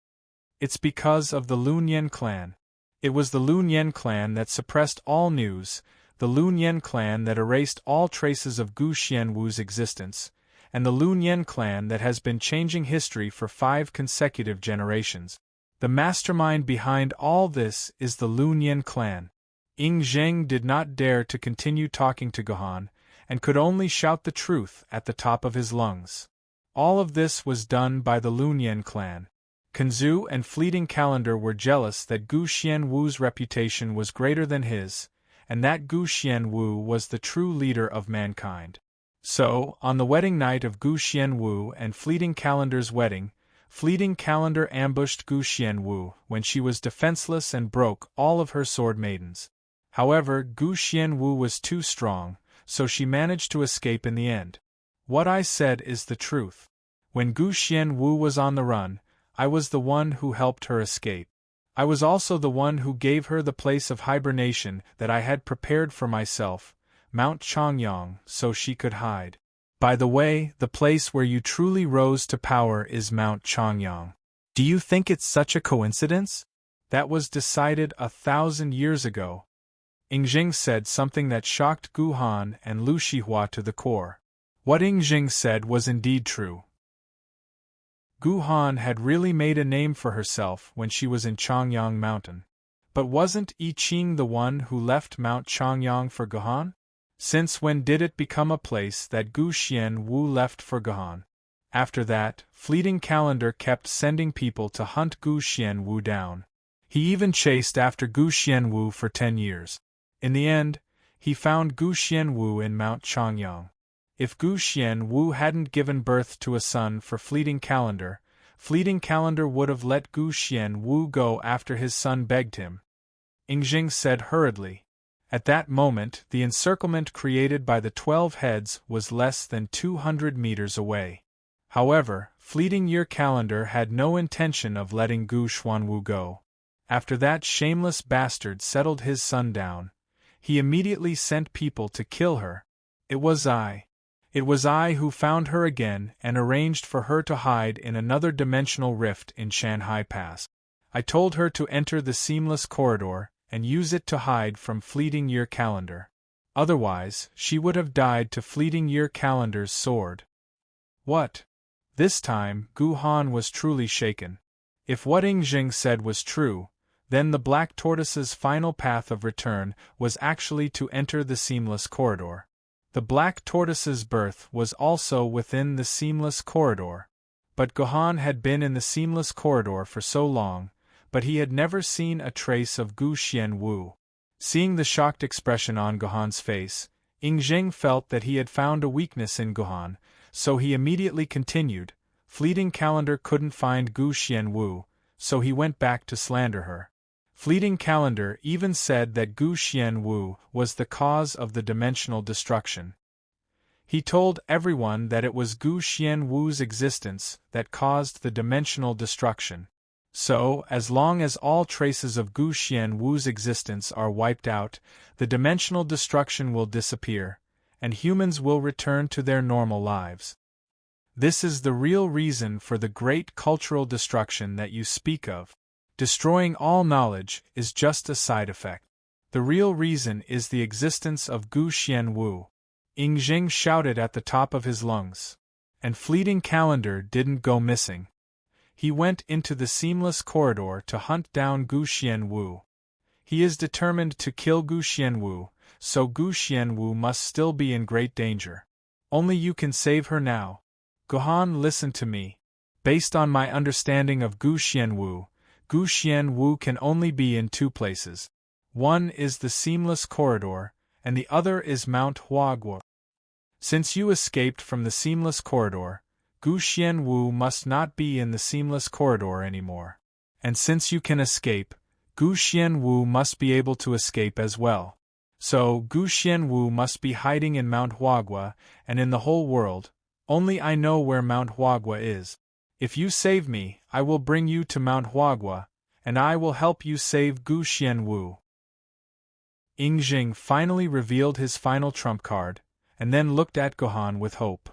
It's because of the Lunyan clan. It was the Lunyan clan that suppressed all news, the Lunyan clan that erased all traces of Gu Xianwu's existence, and the Lunyan clan that has been changing history for 5 consecutive generations. The mastermind behind all this is the Lunyan clan. Ingjing did not dare to continue talking to Gohan, and could only shout the truth at the top of his lungs. All of this was done by the Lunyan clan. Kanzu and Fleeting Calendar were jealous that Gu Xianwu's reputation was greater than his, and that Gu Xianwu was the true leader of mankind. So, on the wedding night of Gu Xianwu and Fleeting Calendar's wedding, Fleeting Calendar ambushed Gu Xianwu when she was defenseless and broke all of her sword maidens. However, Gu Xianwu was too strong, so she managed to escape in the end. What I said is the truth. When Gu Xianwu was on the run, I was the one who helped her escape. I was also the one who gave her the place of hibernation that I had prepared for myself, Mount Chongyang, so she could hide. By the way, the place where you truly rose to power is Mount Chongyang. Do you think it's such a coincidence? That was decided 1,000 years ago. Ingjing said something that shocked Gohan and Lu Shihua to the core. What Ingjing said was indeed true. Gohan had really made a name for herself when she was in Chongyang Mountain. But wasn't I Ching the one who left Mount Chongyang for Gohan? Since when did it become a place that Gu Xianwu left for Gohan? After that, Fleeting Calendar kept sending people to hunt Gu Xianwu down. He even chased after Gu Xianwu for 10 years. In the end, he found Gu Xianwu in Mount Changyang. If Gu Xianwu hadn't given birth to a son for Fleeting Calendar would have let Gu Xianwu go after his son begged him. Yingjing said hurriedly. At that moment, the encirclement created by the 12 heads was less than 200 meters away. However, Fleeting Year Calendar had no intention of letting Gu Xuanwu go. After that shameless bastard settled his son down, he immediately sent people to kill her. It was I who found her again and arranged for her to hide in another dimensional rift in Shanghai Pass. I told her to enter the seamless corridor and use it to hide from Fleeting Year Calendar. Otherwise, she would have died to Fleeting Year Calendar's sword. What? This time, Gu Han was truly shaken. If what Yingjing said was true, then the Black Tortoise's final path of return was actually to enter the seamless corridor. The Black Tortoise's birth was also within the seamless corridor. But Gohan had been in the seamless corridor for so long, but he had never seen a trace of Gu Xianwu. Seeing the shocked expression on Gohan's face, Yingjing felt that he had found a weakness in Gohan, so he immediately continued. Fleeting Calendar couldn't find Gu Xianwu, so he went back to slander her. Fleeting Calendar even said that Gu Xianwu was the cause of the dimensional destruction. He told everyone that it was Gu Xianwu's existence that caused the dimensional destruction. So, as long as all traces of Gu Xianwu's existence are wiped out, the dimensional destruction will disappear, and humans will return to their normal lives. This is the real reason for the great cultural destruction that you speak of. Destroying all knowledge is just a side effect. The real reason is the existence of Gu Xianwu. Yingjing shouted at the top of his lungs. And Fleeting Calendar didn't go missing. He went into the seamless corridor to hunt down Gu Xianwu. He is determined to kill Gu Xianwu, so Gu Xianwu must still be in great danger. Only you can save her now. Gohan, listen to me. Based on my understanding of Gu Xianwu can only be in two places. One is the seamless corridor, and the other is Mount Huaguo. Since you escaped from the seamless corridor, Gu Xianwu must not be in the seamless corridor anymore. And since you can escape, Gu Xianwu must be able to escape as well. So, Gu Xianwu must be hiding in Mount Huaguo, and in the whole world, only I know where Mount Huaguo is. If you save me, I will bring you to Mount Huaguo, and I will help you save Gu Xianwu. Yingjing finally revealed his final trump card, and then looked at Gohan with hope.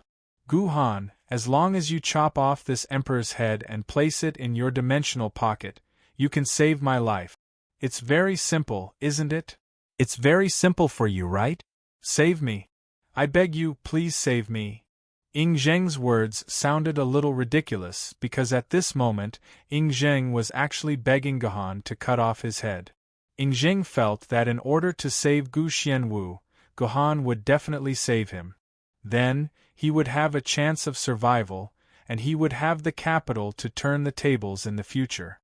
Gohan, as long as you chop off this emperor's head and place it in your dimensional pocket, you can save my life. It's very simple, isn't it? It's very simple for you, right? Save me. I beg you, please save me. Yingjing's words sounded a little ridiculous because at this moment, Yingjing was actually begging Gohan to cut off his head. Yingjing felt that in order to save Gu Xianwu, Gohan would definitely save him. Then, he would have a chance of survival, and he would have the capital to turn the tables in the future.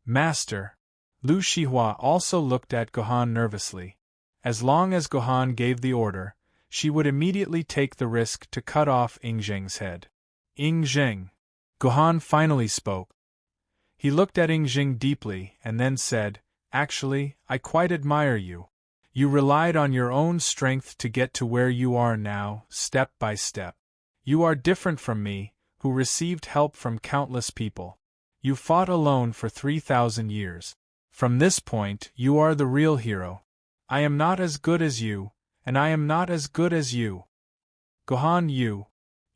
Master. Lu Shihua also looked at Gohan nervously. As long as Gohan gave the order, she would immediately take the risk to cut off Yingjing's head. Yingjing. Gohan finally spoke. He looked at Yingjing deeply and then said, Actually, I quite admire you. You relied on your own strength to get to where you are now, step by step. You are different from me, who received help from countless people. You fought alone for 3,000 years. From this point, you are the real hero. I am not as good as you, and I am not as good as you. Gohan, you.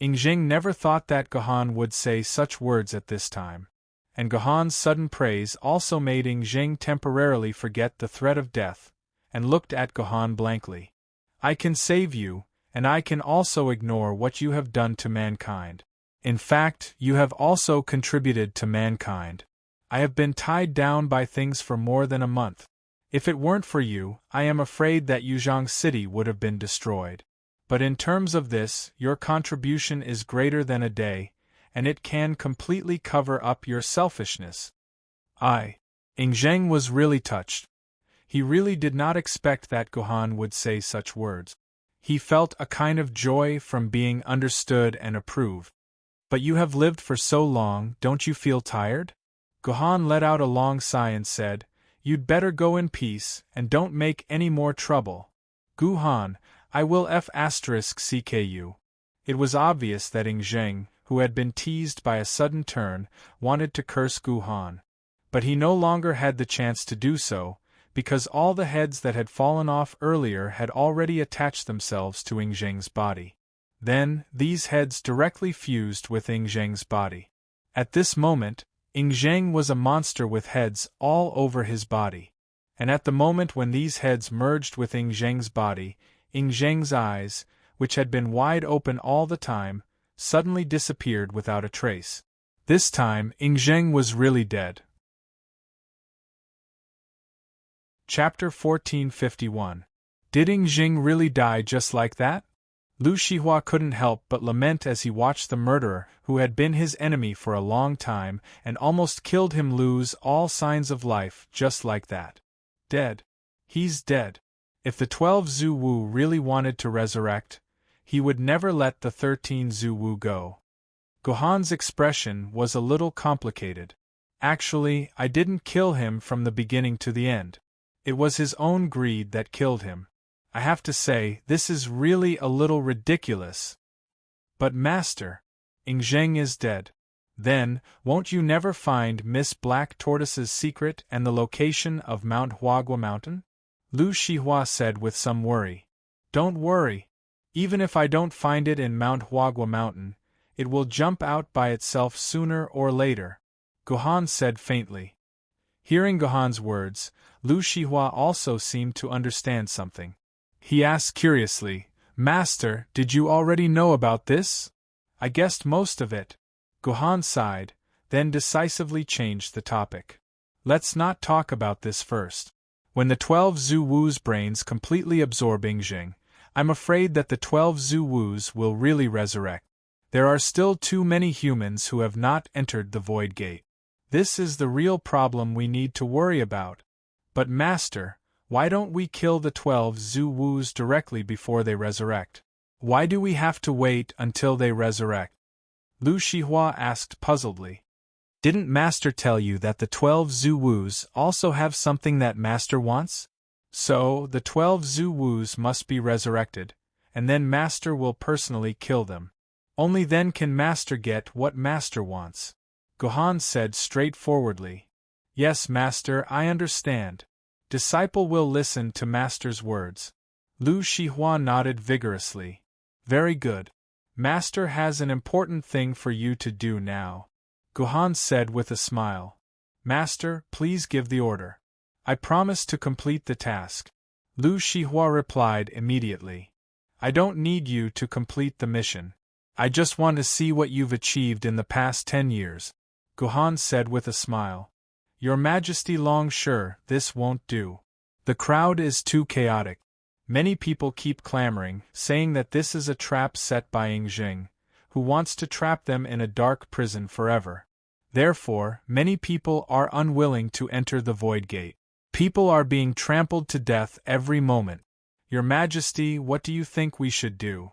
Yingjing never thought that Gohan would say such words at this time. And Gohan's sudden praise also made Yingjing temporarily forget the threat of death, and looked at Gohan blankly. I can save you, and I can also ignore what you have done to mankind. In fact, you have also contributed to mankind. I have been tied down by things for more than a month. If it weren't for you, I am afraid that Yuzhong City would have been destroyed. But in terms of this, your contribution is greater than a day, and it can completely cover up your selfishness. Yingjing was really touched. He really did not expect that Gohan would say such words. He felt a kind of joy from being understood and approved. But you have lived for so long, don't you feel tired? Gohan let out a long sigh and said, You'd better go in peace, and don't make any more trouble. Gohan, I will *CKU. It was obvious that Zheng, who had been teased by a sudden turn, wanted to curse Gohan. But he no longer had the chance to do so, because all the heads that had fallen off earlier had already attached themselves to Zheng's body. Then, these heads directly fused with Zheng's body. At this moment, Zheng was a monster with heads all over his body. And at the moment when these heads merged with Zheng's body, Zheng's eyes, which had been wide open all the time, suddenly disappeared without a trace. This time, Zheng was really dead. Chapter 1451. Did Zheng really die just like that? Lu Shihua couldn't help but lament as he watched the murderer, who had been his enemy for a long time and almost killed him, lose all signs of life just like that. Dead. He's dead. If the 12 Zhu Wu really wanted to resurrect, he would never let the 13 Zhu Wu go. Gohan's expression was a little complicated. Actually, I didn't kill him from the beginning to the end. It was his own greed that killed him. I have to say, this is really a little ridiculous. But Master, Zheng is dead. Then, won't you never find Miss Black Tortoise's secret and the location of Mount Huagua Mountain? Lu Shihua said with some worry. Don't worry. Even if I don't find it in Mount Huagua Mountain, it will jump out by itself sooner or later, Gohan said faintly. Hearing Gohan's words, Lu Shihua also seemed to understand something. He asked curiously, Master, did you already know about this? I guessed most of it. Gohan sighed, then decisively changed the topic. Let's not talk about this first. When the 12 Zhu Wu's brains completely absorb Zheng, I'm afraid that the 12 Zhu Wus will really resurrect. There are still too many humans who have not entered the Void Gate. This is the real problem we need to worry about. But Master, why don't we kill the 12 Zhu Wus directly before they resurrect? Why do we have to wait until they resurrect? Lu Shihua asked puzzledly. Didn't Master tell you that the 12 Zhu Wus also have something that Master wants? So, the 12 Zhu Wus must be resurrected, and then Master will personally kill them. Only then can Master get what Master wants. Gohan said straightforwardly. Yes, Master, I understand. Disciple will listen to Master's words. Lu Shihua nodded vigorously. Very good. Master has an important thing for you to do now. Gohan said with a smile. Master, please give the order. I promise to complete the task. Lu Shihua replied immediately. I don't need you to complete the mission. I just want to see what you've achieved in the past 10 years. Gohan said with a smile. Your Majesty, long sure, this won't do. The crowd is too chaotic. Many people keep clamoring, saying that this is a trap set by Zheng, who wants to trap them in a dark prison forever. Therefore, many people are unwilling to enter the Void Gate. People are being trampled to death every moment. Your Majesty, what do you think we should do?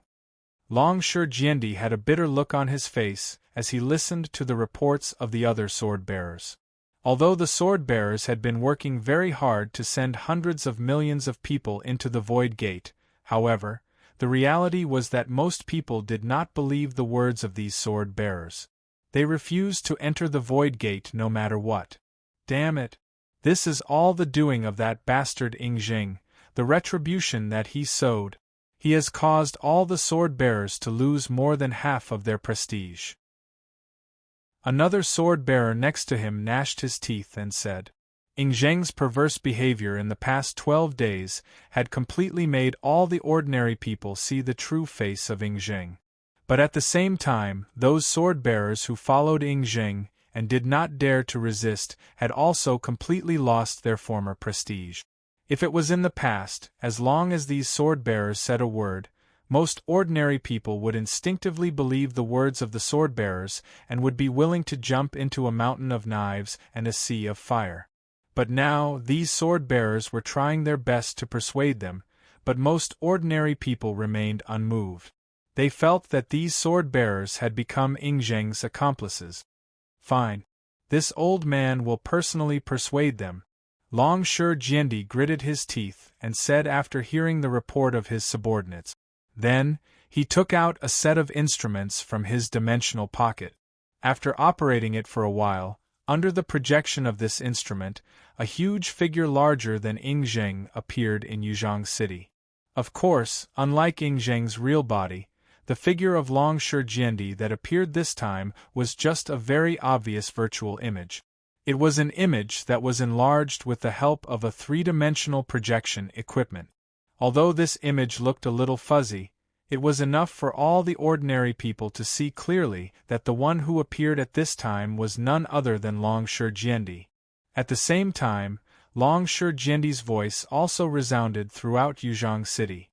Long Sure Jiendi had a bitter look on his face as he listened to the reports of the other sword-bearers. Although the sword-bearers had been working very hard to send hundreds of millions of people into the Void Gate, however, the reality was that most people did not believe the words of these sword-bearers. They refused to enter the Void Gate no matter what. Damn it! This is all the doing of that bastard Zheng, the retribution that he sowed. He has caused all the sword-bearers to lose more than half of their prestige. Another sword-bearer next to him gnashed his teeth and said, Zheng's perverse behavior in the past 12 days had completely made all the ordinary people see the true face of Zheng. But at the same time, those sword-bearers who followed Zheng and did not dare to resist had also completely lost their former prestige. If it was in the past, as long as these sword-bearers said a word, most ordinary people would instinctively believe the words of the sword-bearers and would be willing to jump into a mountain of knives and a sea of fire. But now these sword-bearers were trying their best to persuade them, but most ordinary people remained unmoved. They felt that these sword-bearers had become Ingzheng's accomplices. Fine. This old man will personally persuade them. Long Shi Jiandi gritted his teeth and said after hearing the report of his subordinates. Then, he took out a set of instruments from his dimensional pocket. After operating it for a while, under the projection of this instrument, a huge figure larger than Ingzheng appeared in Yuzhang City. Of course, unlike Ingzheng's real body, the figure of Long Shi Jiandi that appeared this time was just a very obvious virtual image. It was an image that was enlarged with the help of a three-dimensional projection equipment. Although this image looked a little fuzzy, it was enough for all the ordinary people to see clearly that the one who appeared at this time was none other than Long Shi Jiandi. At the same time, Long Shi Jiandi's voice also resounded throughout Yuzhang City.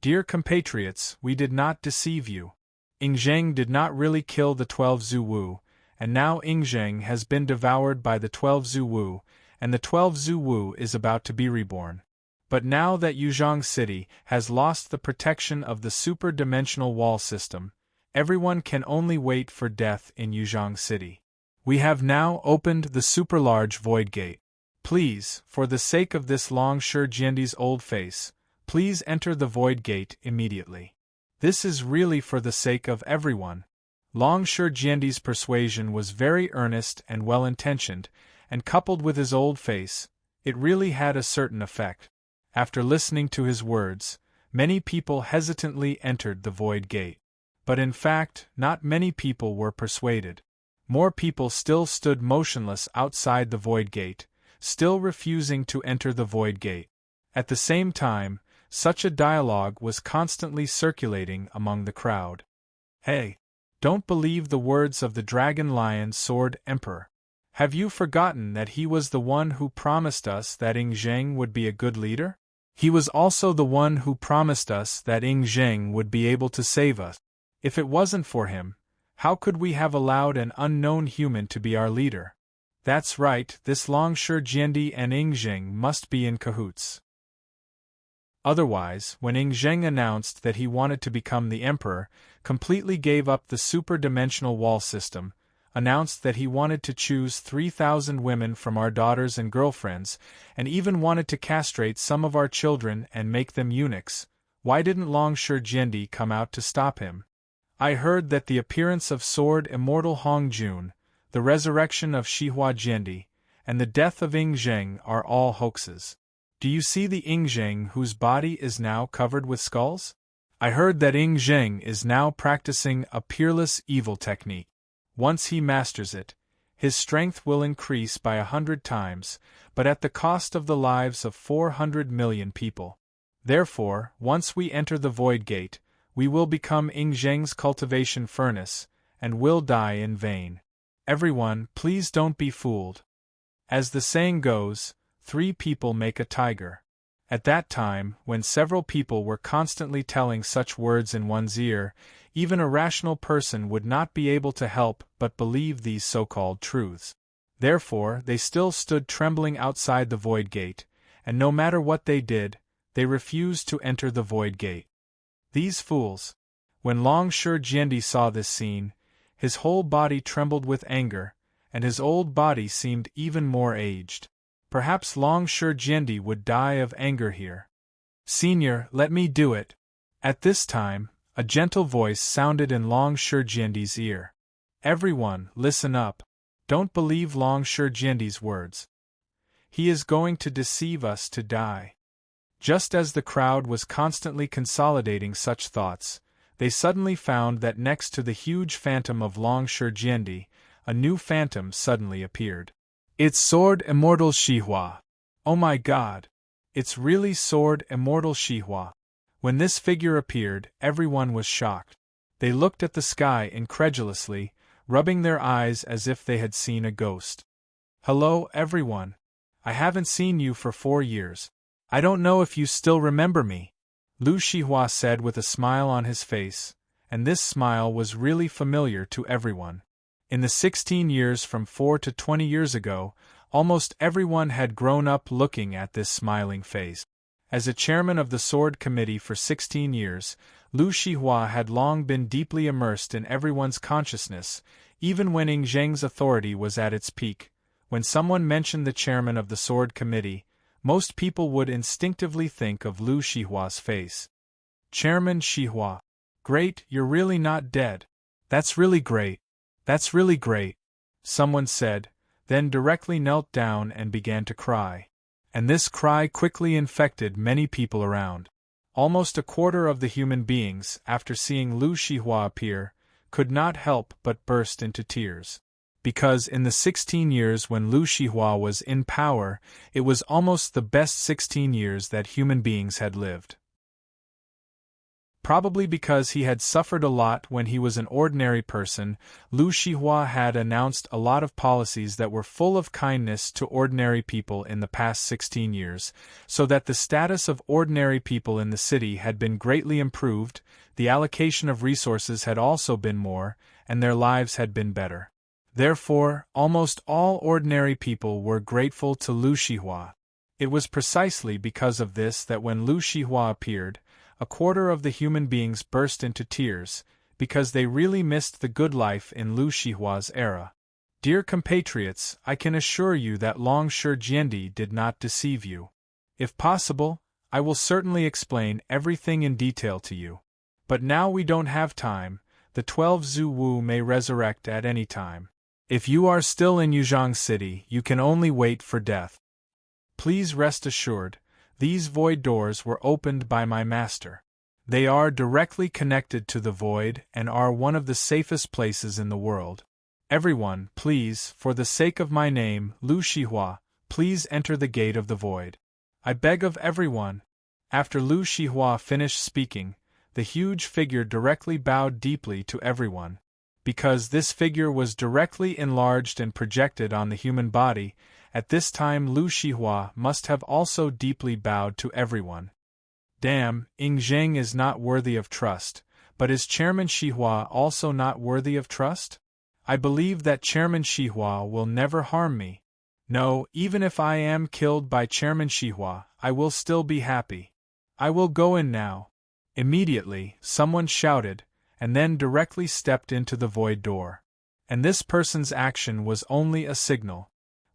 Dear compatriots, we did not deceive you. Ingzheng did not really kill the 12 Zuwu, and now Ingzheng has been devoured by the 12 Zuwu, and the 12 Zuwu is about to be reborn. But now that Yuzhang City has lost the protection of the super-dimensional wall system, everyone can only wait for death in Yuzhang City. We have now opened the super-large void gate. Please, for the sake of this Long Shi Jiandi's old face, please enter the void gate immediately. This is really for the sake of everyone. Long Shi Jiandi's persuasion was very earnest and well-intentioned, and coupled with his old face, it really had a certain effect. After listening to his words, many people hesitantly entered the void gate. But in fact, not many people were persuaded. More people still stood motionless outside the void gate, still refusing to enter the void gate. At the same time, such a dialogue was constantly circulating among the crowd. Hey! Don't believe the words of the Dragon Lion Sword Emperor. Have you forgotten that he was the one who promised us that Ingzheng would be a good leader? He was also the one who promised us that Ingzheng would be able to save us. If it wasn't for him, how could we have allowed an unknown human to be our leader? That's right, this Long Shi Jiandi and Ingzheng must be in cahoots. Otherwise, when Ingzheng announced that he wanted to become the emperor, completely gave up the super-dimensional wall system, announced that he wanted to choose 3,000 women from our daughters and girlfriends, and even wanted to castrate some of our children and make them eunuchs, why didn't Long Shi Jiandi come out to stop him? I heard that the appearance of Sword Immortal Hong Jun, the resurrection of Shihua Jiandi, and the death of Ingzheng are all hoaxes. Do you see the Ingzheng whose body is now covered with skulls? I heard that Ingzheng is now practicing a peerless evil technique. Once he masters it, his strength will increase by 100 times, but at the cost of the lives of 400 million people. Therefore, once we enter the Void Gate, we will become Ingzheng's cultivation furnace, and will die in vain. Everyone, please don't be fooled. As the saying goes, 3 people make a tiger. At that time, when several people were constantly telling such words in one's ear, even a rational person would not be able to help but believe these so-called truths. Therefore, they still stood trembling outside the Void Gate, and no matter what they did, they refused to enter the Void Gate. These fools! When Long Shi Jiandi saw this scene, his whole body trembled with anger, and his old body seemed even more aged. Perhaps Long Shi Jiandi would die of anger here. Senior, let me do it. At this time, a gentle voice sounded in Long Shi Jiandi's ear. Everyone, listen up. Don't believe Long Shi Jiandi's words. He is going to deceive us to die. Just as the crowd was constantly consolidating such thoughts, they suddenly found that next to the huge phantom of Long Shi Jiandi, a new phantom suddenly appeared. It's Sword Immortal Shihua. Oh my God! It's really Sword Immortal Shihua. When this figure appeared, everyone was shocked. They looked at the sky incredulously, rubbing their eyes as if they had seen a ghost. Hello, everyone. I haven't seen you for 4 years. I don't know if you still remember me, Lu Shihua said with a smile on his face, and this smile was really familiar to everyone. In the 16 years from 4 to 20 years ago, Almost everyone had grown up looking at this smiling face. As a chairman of the Sword Committee for 16 years, Lu Shihua had long been deeply immersed in everyone's consciousness, even when Ing Zheng's authority was at its peak. When someone mentioned the chairman of the Sword Committee, most people would instinctively think of Lu Shihua's face. Chairman Shihua. Great, you're really not dead. That's really great. That's really great, someone said, then directly knelt down and began to cry. And this cry quickly infected many people around. Almost a quarter of the human beings, after seeing Lu Shihua appear, could not help but burst into tears. Because in the 16 years when Lu Shihua was in power, it was almost the best 16 years that human beings had lived. Probably because he had suffered a lot when he was an ordinary person, Lu Shihua had announced a lot of policies that were full of kindness to ordinary people in the past 16 years, so that the status of ordinary people in the city had been greatly improved, the allocation of resources had also been more, and their lives had been better. Therefore, almost all ordinary people were grateful to Lu Shihua. It was precisely because of this that when Lu Shihua appeared, a quarter of the human beings burst into tears, because they really missed the good life in Lu Shihua's era. Dear compatriots, I can assure you that Long Shi Jiandi did not deceive you. If possible, I will certainly explain everything in detail to you. But now we don't have time. The 12 Zhu Wu may resurrect at any time. If you are still in Yuzhang City, you can only wait for death. Please rest assured, these void doors were opened by my master. They are directly connected to the void and are one of the safest places in the world. Everyone, please, for the sake of my name, Lu Shihua, please enter the gate of the void. I beg of everyone. After Lu Shihua finished speaking, the huge figure directly bowed deeply to everyone. Because this figure was directly enlarged and projected on the human body, at this time Lu Shihua must have also deeply bowed to everyone. Damn, Ing Zheng is not worthy of trust, but is Chairman Shihua also not worthy of trust? I believe that Chairman Shihua will never harm me. No, even if I am killed by Chairman Shihua, I will still be happy. I will go in now. Immediately, someone shouted, and then directly stepped into the void door. And this person's action was only a signal.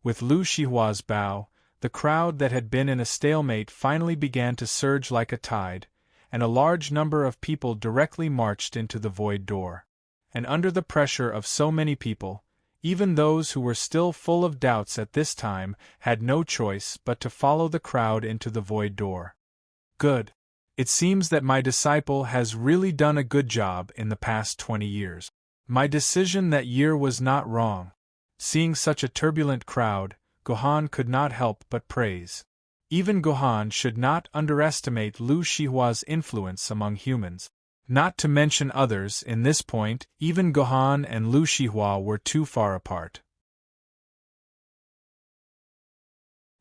With Lu Shihua's bow, the crowd that had been in a stalemate finally began to surge like a tide, and a large number of people directly marched into the void door. And under the pressure of so many people, even those who were still full of doubts at this time had no choice but to follow the crowd into the void door. Good. It seems that my disciple has really done a good job in the past 20 years. My decision that year was not wrong. Seeing such a turbulent crowd, Gohan could not help but praise. Even Gohan should not underestimate Lu Shihua's influence among humans. Not to mention others, in this point, even Gohan and Lu Shihua were too far apart.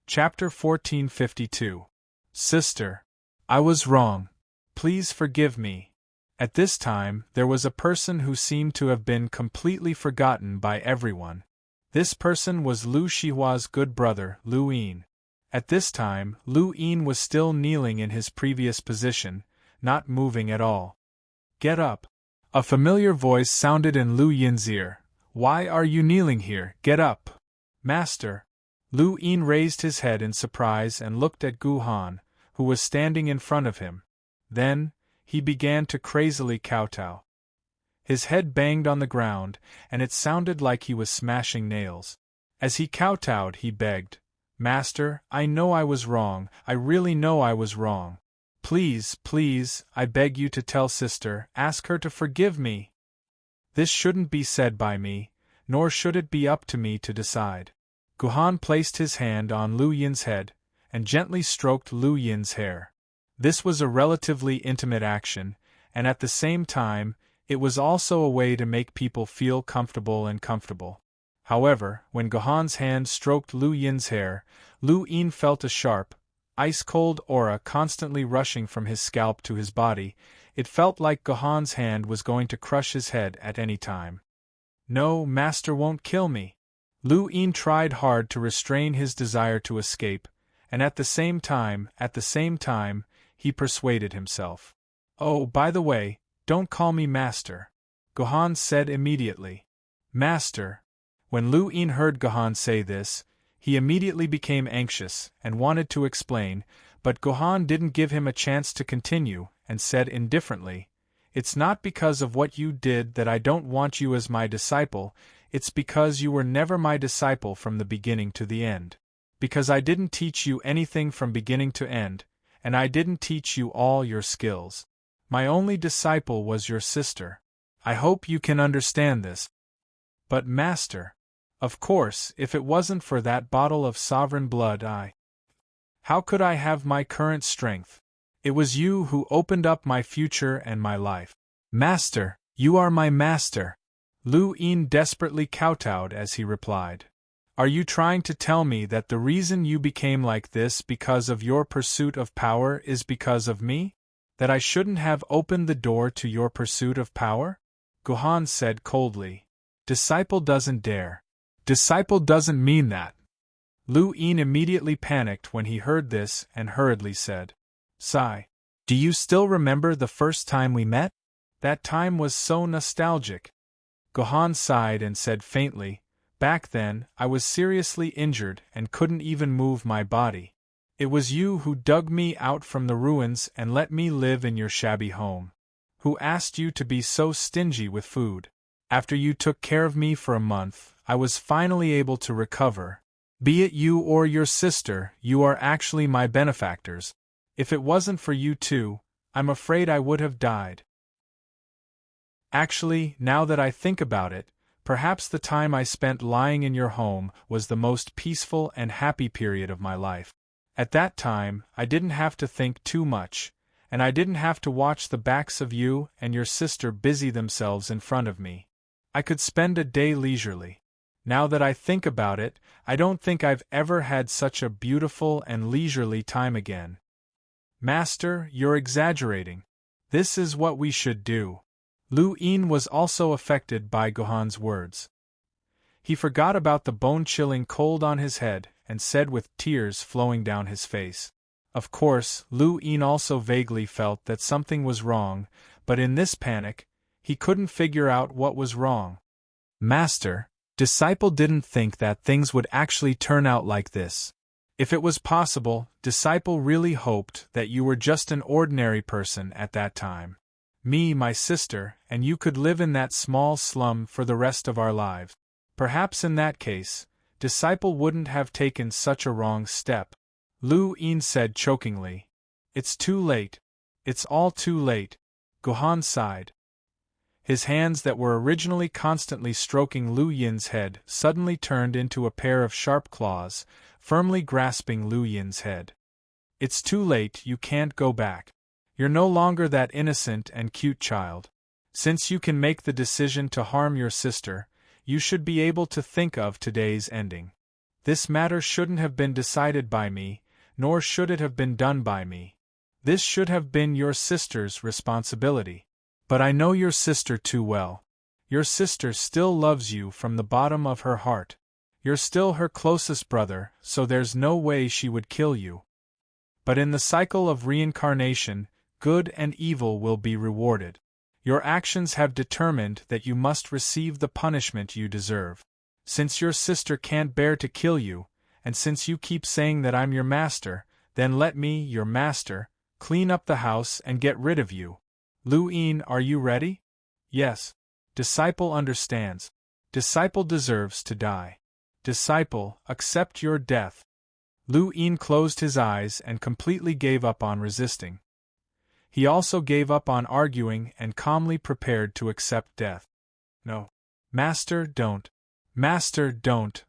Chapter 1452. Sister. I was wrong. Please forgive me. At this time, there was a person who seemed to have been completely forgotten by everyone. This person was Lu Shihua's good brother, Lu Yin. At this time, Lu Yin was still kneeling in his previous position, not moving at all. Get up. A familiar voice sounded in Lu Yin's ear. Why are you kneeling here? Get up. Master. Lu Yin raised his head in surprise and looked at Gohan, who was standing in front of him. Then, he began to crazily kowtow. His head banged on the ground, and it sounded like he was smashing nails. As he kowtowed, he begged, Master, I know I was wrong, I really know I was wrong. Please, please, I beg you to tell sister, ask her to forgive me. This shouldn't be said by me, nor should it be up to me to decide. Gohan placed his hand on Lu Yin's head, and gently stroked Lu Yin's hair. This was a relatively intimate action, and at the same time, it was also a way to make people feel comfortable and comfortable. However, when Gohan's hand stroked Lu Yin's hair, Lu Yin felt a sharp, ice-cold aura constantly rushing from his scalp to his body. It felt like Gohan's hand was going to crush his head at any time. No, master won't kill me. Lu Yin tried hard to restrain his desire to escape, and at the same time, he persuaded himself. "Oh, by the way, don't call me master," Gohan said immediately. "Master." When Lu Yin heard Gohan say this, he immediately became anxious and wanted to explain, but Gohan didn't give him a chance to continue, and said indifferently, "It's not because of what you did that I don't want you as my disciple, it's because you were never my disciple from the beginning to the end. Because I didn't teach you anything from beginning to end, and I didn't teach you all your skills. My only disciple was your sister. I hope you can understand this." "But Master, of course, if it wasn't for that bottle of sovereign blood how could I have my current strength? It was you who opened up my future and my life." "Master, you are my master," Lu Yin desperately kowtowed as he replied. "Are you trying to tell me that the reason you became like this because of your pursuit of power is because of me? That I shouldn't have opened the door to your pursuit of power?" Gohan said coldly. "Disciple doesn't dare. Disciple doesn't mean that." Lu Yin immediately panicked when he heard this and hurriedly said, "Sai, do you still remember the first time we met? That time was so nostalgic." Gohan sighed and said faintly, "Back then, I was seriously injured and couldn't even move my body. It was you who dug me out from the ruins and let me live in your shabby home. Who asked you to be so stingy with food. After you took care of me for a month, I was finally able to recover. Be it you or your sister, you are actually my benefactors. If it wasn't for you two, I'm afraid I would have died. Actually, now that I think about it, perhaps the time I spent lying in your home was the most peaceful and happy period of my life. At that time, I didn't have to think too much, and I didn't have to watch the backs of you and your sister busy themselves in front of me. I could spend a day leisurely. Now that I think about it, I don't think I've ever had such a beautiful and leisurely time again." "Master, you're exaggerating. This is what we should do." Lu Yin was also affected by Gohan's words. He forgot about the bone-chilling cold on his head and said with tears flowing down his face. Of course, Lu Yin also vaguely felt that something was wrong, but in this panic, he couldn't figure out what was wrong. "Master, Disciple didn't think that things would actually turn out like this. If it was possible, Disciple really hoped that you were just an ordinary person at that time. Me, my sister, and you could live in that small slum for the rest of our lives. Perhaps in that case, Disciple wouldn't have taken such a wrong step." Lu Yin said chokingly. "It's too late. It's all too late." Gohan sighed. His hands that were originally constantly stroking Lu Yin's head suddenly turned into a pair of sharp claws, firmly grasping Lu Yin's head. "It's too late, you can't go back. You're no longer that innocent and cute child. Since you can make the decision to harm your sister, you should be able to think of today's ending. This matter shouldn't have been decided by me, nor should it have been done by me. This should have been your sister's responsibility. But I know your sister too well. Your sister still loves you from the bottom of her heart. You're still her closest brother, so there's no way she would kill you. But in the cycle of reincarnation, good and evil will be rewarded. Your actions have determined that you must receive the punishment you deserve. Since your sister can't bear to kill you, and since you keep saying that I'm your master, then let me, your master, clean up the house and get rid of you. Lu Yin, are you ready?" "Yes." "Disciple understands. Disciple deserves to die. Disciple, accept your death." Lu Yin closed his eyes and completely gave up on resisting. He also gave up on arguing and calmly prepared to accept death. "No. Master, don't. Master, don't."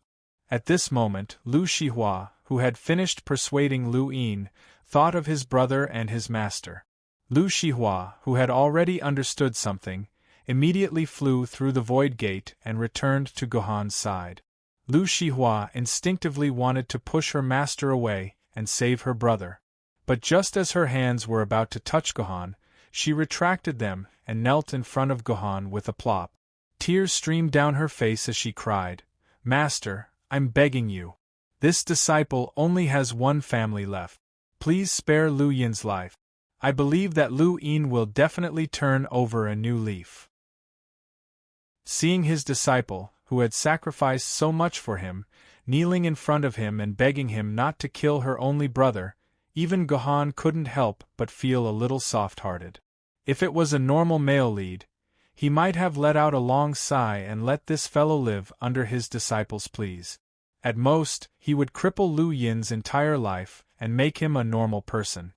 At this moment, Lu Shihua, who had finished persuading Lu Yin, thought of his brother and his master. Lu Shihua, who had already understood something, immediately flew through the void gate and returned to Gohan's side. Lu Shihua instinctively wanted to push her master away and save her brother. But just as her hands were about to touch Gohan, she retracted them and knelt in front of Gohan with a plop. Tears streamed down her face as she cried, Master, I'm begging you. This disciple only has one family left. Please spare Lu Yin's life. I believe that Lu Yin will definitely turn over a new leaf. Seeing his disciple, who had sacrificed so much for him, kneeling in front of him and begging him not to kill her only brother, even Gohan couldn't help but feel a little soft-hearted. If it was a normal male lead, he might have let out a long sigh and let this fellow live under his disciple's pleas. At most, he would cripple Lu Yin's entire life and make him a normal person.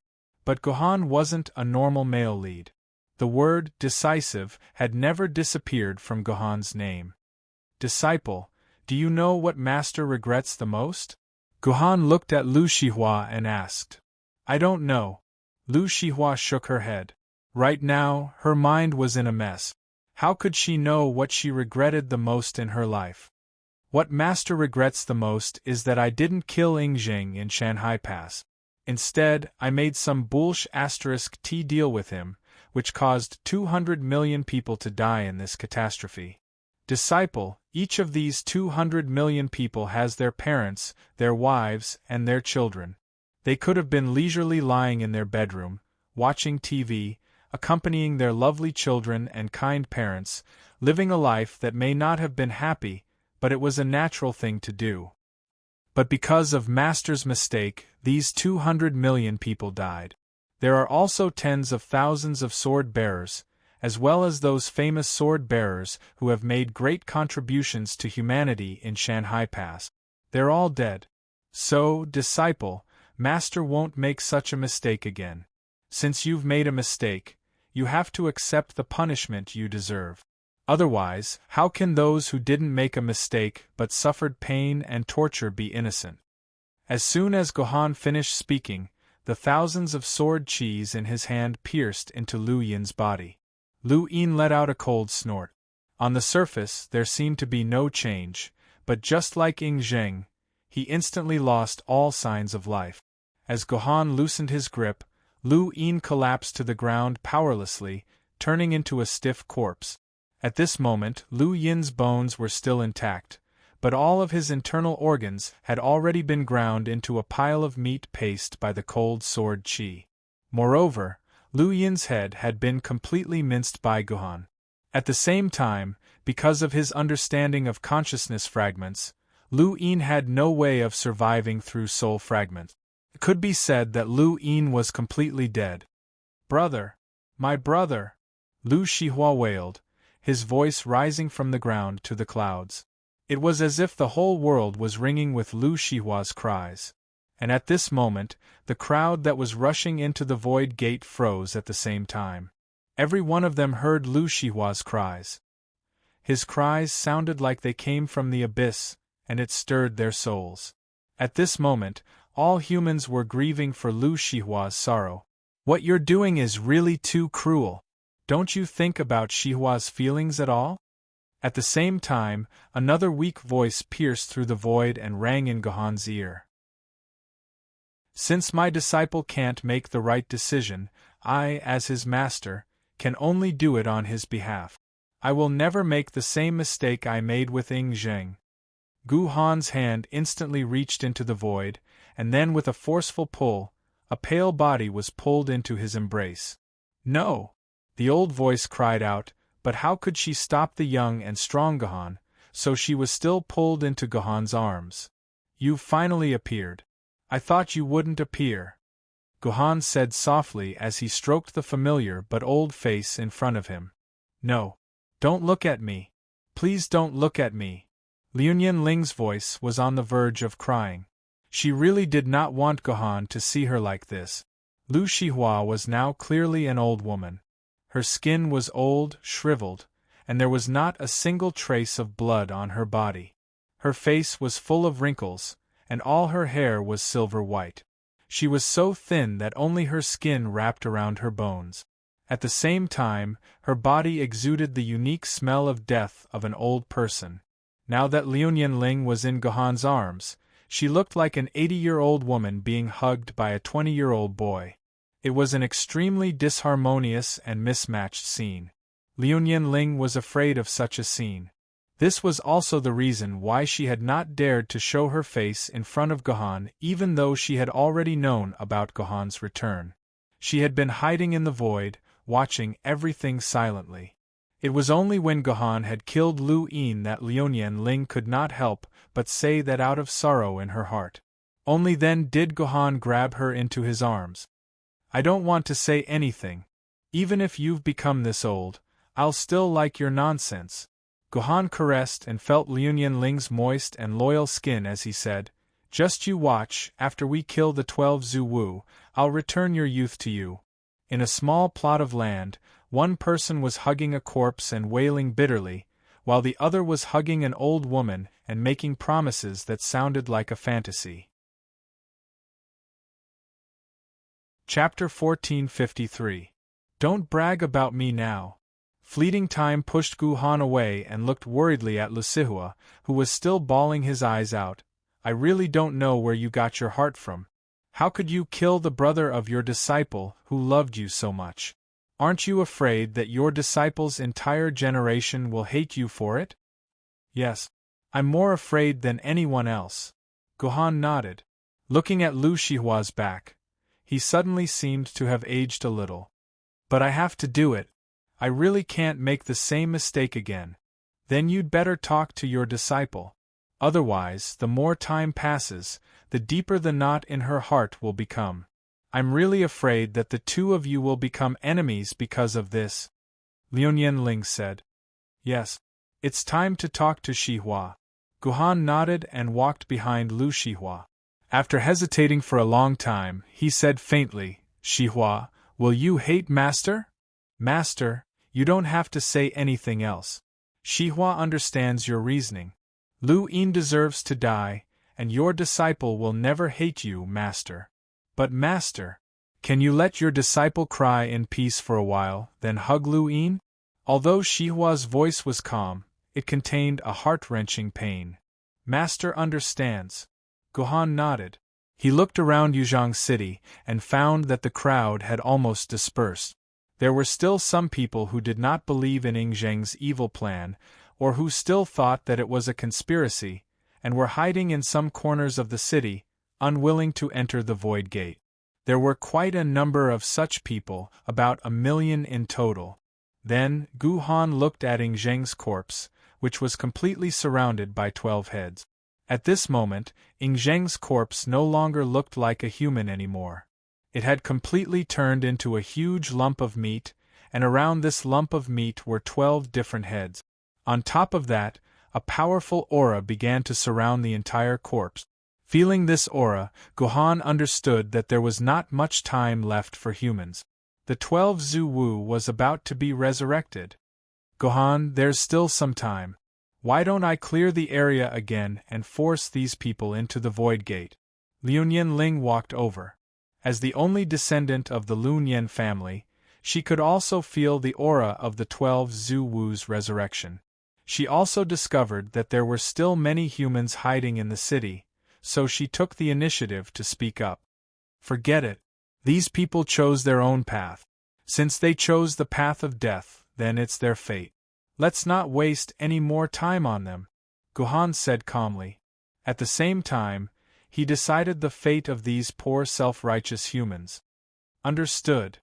But Gohan wasn't a normal male lead. The word decisive had never disappeared from Gohan's name. Disciple, do you know what Master regrets the most? Gohan looked at Lu Shihua and asked. I don't know. Lu Shihua shook her head. Right now, her mind was in a mess. How could she know what she regretted the most in her life? What Master regrets the most is that I didn't kill Ying in Shanghai Pass. Instead, I made some *T deal with him, which caused 200 million people to die in this catastrophe. Disciple, each of these 200 million people has their parents, their wives, and their children. They could have been leisurely lying in their bedroom, watching TV, accompanying their lovely children and kind parents, living a life that may not have been happy, but it was a natural thing to do. But because of Master's mistake, these 200 million people died. There are also tens of thousands of sword-bearers, as well as those famous sword-bearers who have made great contributions to humanity in Shanghai Pass. They're all dead. So, disciple, Master won't make such a mistake again. Since you've made a mistake, you have to accept the punishment you deserve. Otherwise, how can those who didn't make a mistake but suffered pain and torture be innocent? As soon as Gohan finished speaking, the thousands of sword chis in his hand pierced into Lu Yin's body. Lu Yin let out a cold snort. On the surface, there seemed to be no change, but just like Ying Zheng, he instantly lost all signs of life. As Gohan loosened his grip, Lu Yin collapsed to the ground powerlessly, turning into a stiff corpse. At this moment, Lu Yin's bones were still intact, but all of his internal organs had already been ground into a pile of meat paste by the cold sword chi. Moreover, Lu Yin's head had been completely minced by Gohan. At the same time, because of his understanding of consciousness fragments, Lu Yin had no way of surviving through soul fragments. It could be said that Lu Yin was completely dead. Brother! My brother! Lu Shihua wailed, his voice rising from the ground to the clouds. It was as if the whole world was ringing with Lu Shihua's cries. And at this moment, the crowd that was rushing into the void gate froze at the same time. Every one of them heard Lu Shihua's cries. His cries sounded like they came from the abyss, and it stirred their souls. At this moment, all humans were grieving for Lu Shihua's sorrow. What you're doing is really too cruel. Don't you think about Shihua's feelings at all? At the same time, another weak voice pierced through the void and rang in Gohan's ear. Since my disciple can't make the right decision, I, as his master, can only do it on his behalf. I will never make the same mistake I made with Ying Zheng. Gohan's hand instantly reached into the void, and then with a forceful pull, a pale body was pulled into his embrace. No! The old voice cried out, but how could she stop the young and strong Gohan, so she was still pulled into Gohan's arms. You've finally appeared. I thought you wouldn't appear. Gohan said softly as he stroked the familiar but old face in front of him. No. Don't look at me. Please don't look at me. Liu Ling's voice was on the verge of crying. She really did not want Gohan to see her like this. Lu Shihua was now clearly an old woman. Her skin was old, shriveled, and there was not a single trace of blood on her body. Her face was full of wrinkles, and all her hair was silver white. She was so thin that only her skin wrapped around her bones. At the same time, her body exuded the unique smell of death of an old person. Now that Liu Ling was in Gohan's arms, she looked like an 80-year-old woman being hugged by a 20-year-old boy. It was an extremely disharmonious and mismatched scene. Liu Ling was afraid of such a scene. This was also the reason why she had not dared to show her face in front of Gohan, even though she had already known about Gohan's return. She had been hiding in the void, watching everything silently. It was only when Gohan had killed Lu Yin that Liuyan Ling could not help but say that out of sorrow in her heart. Only then did Gohan grab her into his arms. I don't want to say anything. Even if you've become this old, I'll still like your nonsense. Gohan caressed and felt Liuyan Ling's moist and loyal skin as he said, just you watch, after we kill the 12 Zuwu, I'll return your youth to you. In a small plot of land, one person was hugging a corpse and wailing bitterly, while the other was hugging an old woman and making promises that sounded like a fantasy. Chapter 1453. Don't brag about me now. Fleeting time pushed Gohan away and looked worriedly at Lucihua, who was still bawling his eyes out. I really don't know where you got your heart from. How could you kill the brother of your disciple who loved you so much? Aren't you afraid that your disciple's entire generation will hate you for it? Yes. I'm more afraid than anyone else. Gohan nodded. Looking at Lu Shihua's back, he suddenly seemed to have aged a little. But I have to do it. I really can't make the same mistake again. Then you'd better talk to your disciple. Otherwise, the more time passes, the deeper the knot in her heart will become. I'm really afraid that the two of you will become enemies because of this. Liuyan Ling said. Yes. It's time to talk to Shihua. Gohan nodded and walked behind Lu Shihua. After hesitating for a long time, he said faintly, Shihua, will you hate Master? Master, you don't have to say anything else. Shihua understands your reasoning. Lu Yin deserves to die, and your disciple will never hate you, Master. But Master, can you let your disciple cry in peace for a while, then hug Lu Yin? Although Shihua's voice was calm, it contained a heart-wrenching pain. Master understands. Gohan nodded. He looked around Yuzhang City and found that the crowd had almost dispersed. There were still some people who did not believe in Yingzheng's evil plan, or who still thought that it was a conspiracy, and were hiding in some corners of the city, unwilling to enter the Void Gate. There were quite a number of such people, about 1 million in total. Then, Gohan looked at Yingzheng's corpse, which was completely surrounded by 12 heads. At this moment, Yingzheng's corpse no longer looked like a human anymore. It had completely turned into a huge lump of meat, and around this lump of meat were 12 different heads. On top of that, a powerful aura began to surround the entire corpse. Feeling this aura, Gohan understood that there was not much time left for humans. The 12 Zuwu was about to be resurrected. Gohan, there's still some time. Why don't I clear the area again and force these people into the Void Gate? Liuyan Ling walked over. As the only descendant of the Lunyan family, she could also feel the aura of the 12 Zuwu's resurrection. She also discovered that there were still many humans hiding in the city, so she took the initiative to speak up. Forget it. These people chose their own path. Since they chose the path of death, then it's their fate. Let's not waste any more time on them, Gohan said calmly. At the same time, he decided the fate of these poor self-righteous humans. Understood.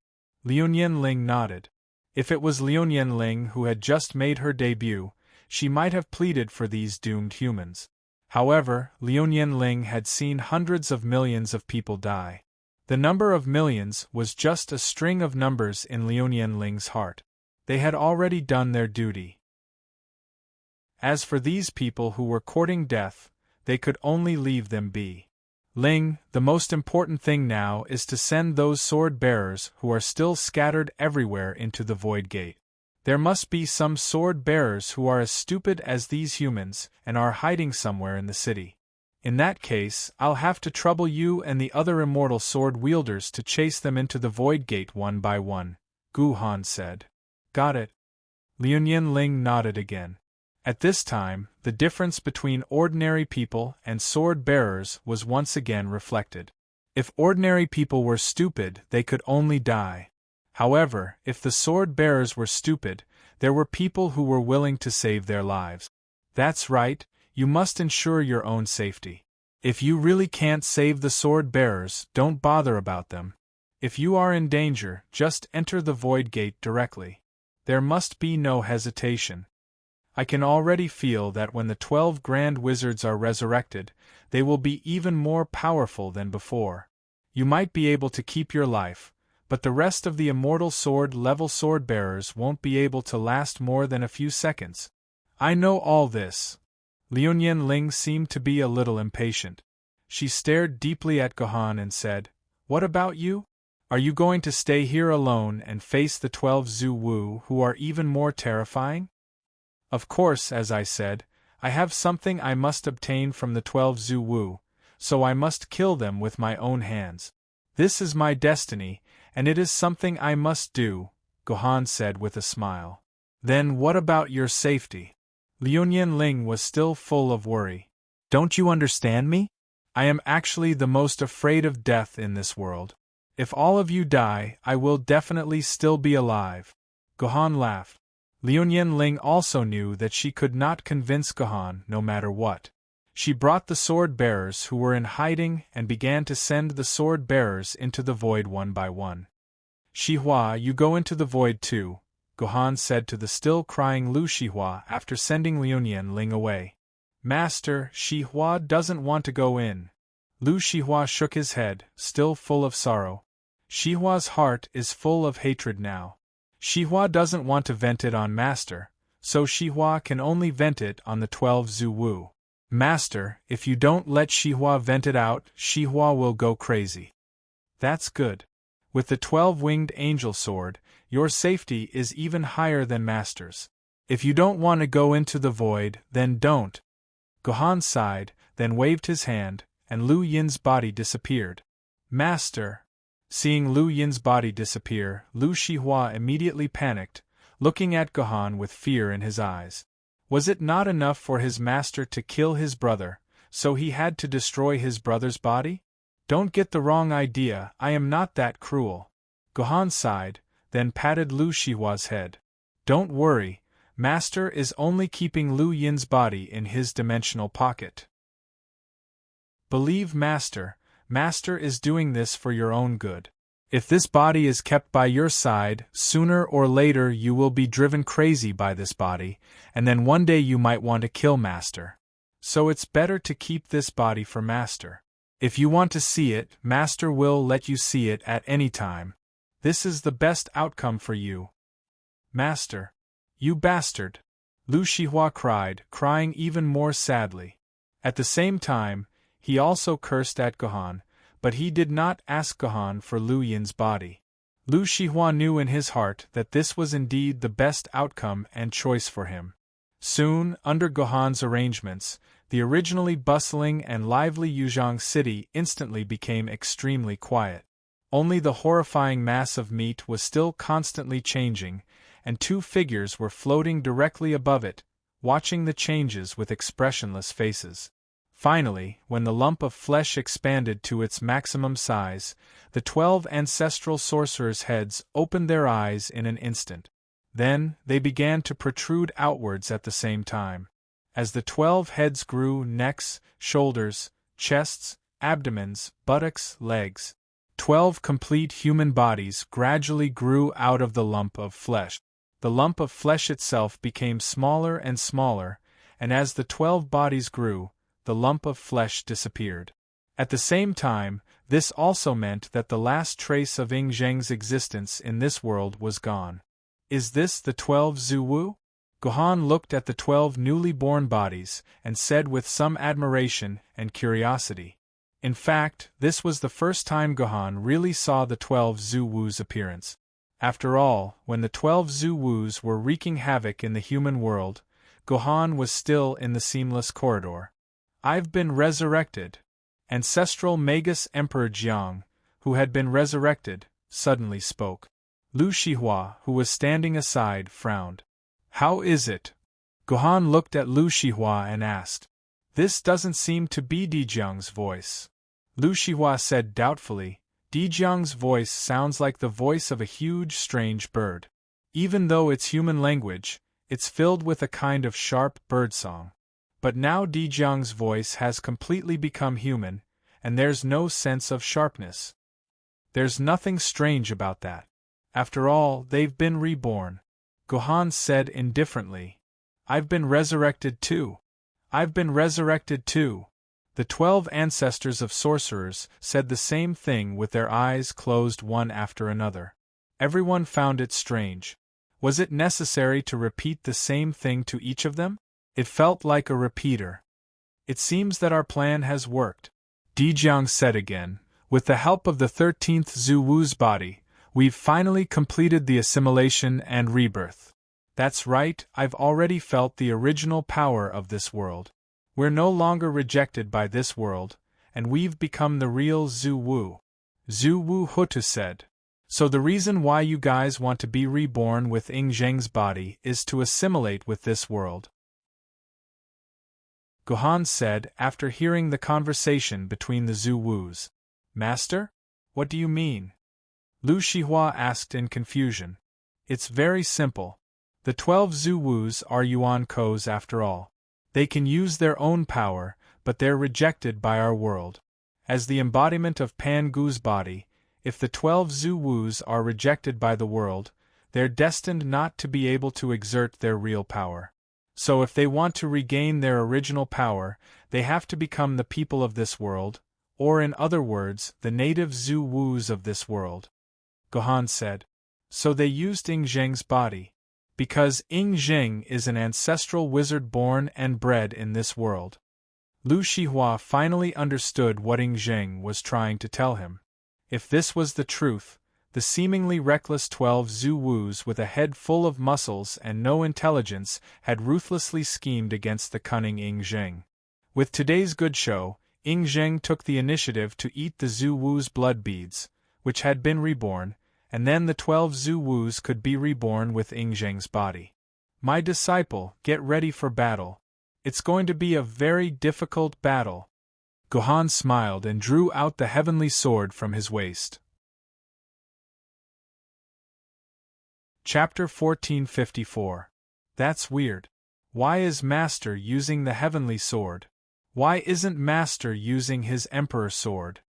Liuyan Ling nodded. If it was Liuyan Ling who had just made her debut, she might have pleaded for these doomed humans. However, Liuyan Ling had seen hundreds of millions of people die. The number of millions was just a string of numbers in Liuyan Ling's heart. They had already done their duty. As for these people who were courting death, they could only leave them be. Ling, the most important thing now is to send those sword-bearers who are still scattered everywhere into the Void Gate. There must be some sword-bearers who are as stupid as these humans and are hiding somewhere in the city. In that case, I'll have to trouble you and the other immortal sword-wielders to chase them into the Void Gate one by one, Gohan said. Got it. Liuyan Ling nodded again. At this time, the difference between ordinary people and sword-bearers was once again reflected. If ordinary people were stupid, they could only die. However, if the sword-bearers were stupid, there were people who were willing to save their lives. That's right, you must ensure your own safety. If you really can't save the sword bearers, don't bother about them. If you are in danger, just enter the void gate directly. There must be no hesitation. I can already feel that when the 12 grand wizards are resurrected, they will be even more powerful than before. You might be able to keep your life, but the rest of the immortal sword-level sword-bearers won't be able to last more than a few seconds. I know all this. Liu Ling seemed to be a little impatient. She stared deeply at Gohan and said, "What about you? Are you going to stay here alone and face the 12 Zhu Wu who are even more terrifying?" "Of course, as I said, I have something I must obtain from the 12 Zhu Wu, so I must kill them with my own hands. This is my destiny, and it is something I must do," Gohan said with a smile. "Then what about your safety?" Liu Ling was still full of worry. "Don't you understand me? I am actually the most afraid of death in this world. If all of you die, I will definitely still be alive." Gohan laughed. Liu Ling also knew that she could not convince Gohan no matter what. She brought the sword-bearers who were in hiding and began to send the sword-bearers into the void one by one. "Xihua, you go into the void too," Gohan said to the still-crying Lu Xihua after sending Liu Ling away. "Master, Xihua doesn't want to go in." Lu Xihua shook his head, still full of sorrow. Xihua's heart is full of hatred now. Xihua doesn't want to vent it on Master, so Xihua can only vent it on the 12 Zhu Wu. "Master, if you don't let Xihua vent it out, Xihua will go crazy." "That's good. With the 12-winged angel sword, your safety is even higher than Master's. If you don't want to go into the void, then don't." Gohan sighed, then waved his hand, and Lu Yin's body disappeared. "Master!" Seeing Lu Yin's body disappear, Lu Xihua immediately panicked, looking at Gohan with fear in his eyes. Was it not enough for his master to kill his brother, so he had to destroy his brother's body? "Don't get the wrong idea, I am not that cruel." Gohan sighed, then patted Lu Xihua's head. "Don't worry, Master is only keeping Lu Yin's body in his dimensional pocket. Believe Master, Master is doing this for your own good. If this body is kept by your side, sooner or later you will be driven crazy by this body, and then one day you might want to kill Master. So it's better to keep this body for Master. If you want to see it, Master will let you see it at any time. This is the best outcome for you." "Master! You bastard!" Lu Xihua cried, crying even more sadly. At the same time, he also cursed at Gohan, but he did not ask Gohan for Lu Yin's body. Lu Xihua knew in his heart that this was indeed the best outcome and choice for him. Soon, under Gohan's arrangements, the originally bustling and lively Yuzhong city instantly became extremely quiet. Only the horrifying mass of meat was still constantly changing, and two figures were floating directly above it, watching the changes with expressionless faces. Finally, when the lump of flesh expanded to its maximum size, the 12 ancestral sorcerers' heads opened their eyes in an instant. Then, they began to protrude outwards at the same time. As the 12 heads grew, necks, shoulders, chests, abdomens, buttocks, legs, 12 complete human bodies gradually grew out of the lump of flesh. The lump of flesh itself became smaller and smaller, and as the 12 bodies grew, the lump of flesh disappeared. At the same time, this also meant that the last trace of Ying Zheng's existence in this world was gone. "Is this the 12 Zhu Wu?" Gohan looked at the 12 newly born bodies, and said with some admiration and curiosity. In fact, this was the first time Gohan really saw the 12 Zhu Wu's appearance. After all, when the 12 Zhu Wus were wreaking havoc in the human world, Gohan was still in the seamless corridor. "I've been resurrected." Ancestral Magus Emperor Jiang, who had been resurrected, suddenly spoke. Lu Xihua, who was standing aside, frowned. "How is it?" Gohan looked at Lu Xihua and asked. "This doesn't seem to be Dijiang's voice." Lu Xihua said doubtfully, "Dijiang's voice sounds like the voice of a huge strange bird. Even though it's human language, it's filled with a kind of sharp birdsong." But now Dijiang's voice has completely become human, and there's no sense of sharpness. There's nothing strange about that. After all, they've been reborn. Gohan said indifferently. I've been resurrected too. I've been resurrected too. The 12 ancestors of sorcerers said the same thing with their eyes closed one after another. Everyone found it strange. Was it necessary to repeat the same thing to each of them? It felt like a repeater. It seems that our plan has worked, Dijiang said again. With the help of the 13th Zhu Wu's body, we've finally completed the assimilation and rebirth. That's right, I've already felt the original power of this world. We're no longer rejected by this world, and we've become the real Zhu Wu. Zhu Wu Hutu said. So the reason why you guys want to be reborn with Ying Zheng's body is to assimilate with this world. Gohan said after hearing the conversation between the Zhu Wus. Master? What do you mean? Lu Shihua asked in confusion. It's very simple. The 12 Zhu Wus are Yuan Kos after all. They can use their own power, but they're rejected by our world. As the embodiment of Pan Gu's body, if the 12 Zhu Wus are rejected by the world, they're destined not to be able to exert their real power. So if they want to regain their original power, they have to become the people of this world, or in other words, the native Zhu Wus of this world. Gohan said. So they used Ying Zheng's body. Because Ying Zheng is an ancestral wizard born and bred in this world. Lu Shihua finally understood what Ying Zheng was trying to tell him. If this was the truth, the seemingly reckless 12 Zhu Wus with a head full of muscles and no intelligence had ruthlessly schemed against the cunning Ying Zheng. With today's good show, Ying Zheng took the initiative to eat the Zhu Wu's blood beads, which had been reborn, and then the 12 Zhu Wus could be reborn with Ying Zheng's body. My disciple, get ready for battle. It's going to be a very difficult battle. Gohan smiled and drew out the heavenly sword from his waist. Chapter 1454. That's weird. Why is Master using the heavenly sword? Why isn't Master using his Emperor sword?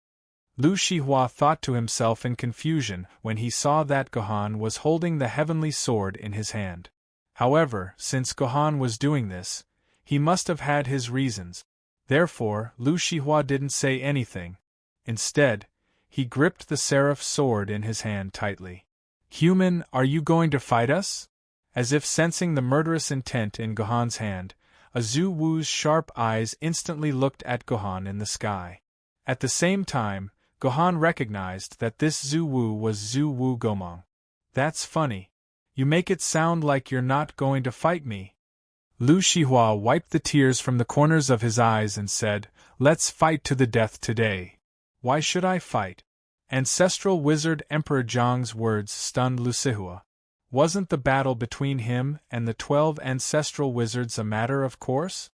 Lu Shihua thought to himself in confusion when he saw that Gohan was holding the heavenly sword in his hand. However, since Gohan was doing this, he must have had his reasons. Therefore, Lu Shihua didn't say anything. Instead, he gripped the seraph sword in his hand tightly. Human, are you going to fight us? As if sensing the murderous intent in Gohan's hand, a Zhu Wu's sharp eyes instantly looked at Gohan in the sky. At the same time, Gohan recognized that this Zhu Wu was Zhu Wu Gomang. That's funny. You make it sound like you're not going to fight me. Lu Shihua wiped the tears from the corners of his eyes and said, Let's fight to the death today. Why should I fight? Ancestral Wizard Emperor Zhang's words stunned Lu Shihua. Wasn't the battle between him and the 12 ancestral wizards a matter of course?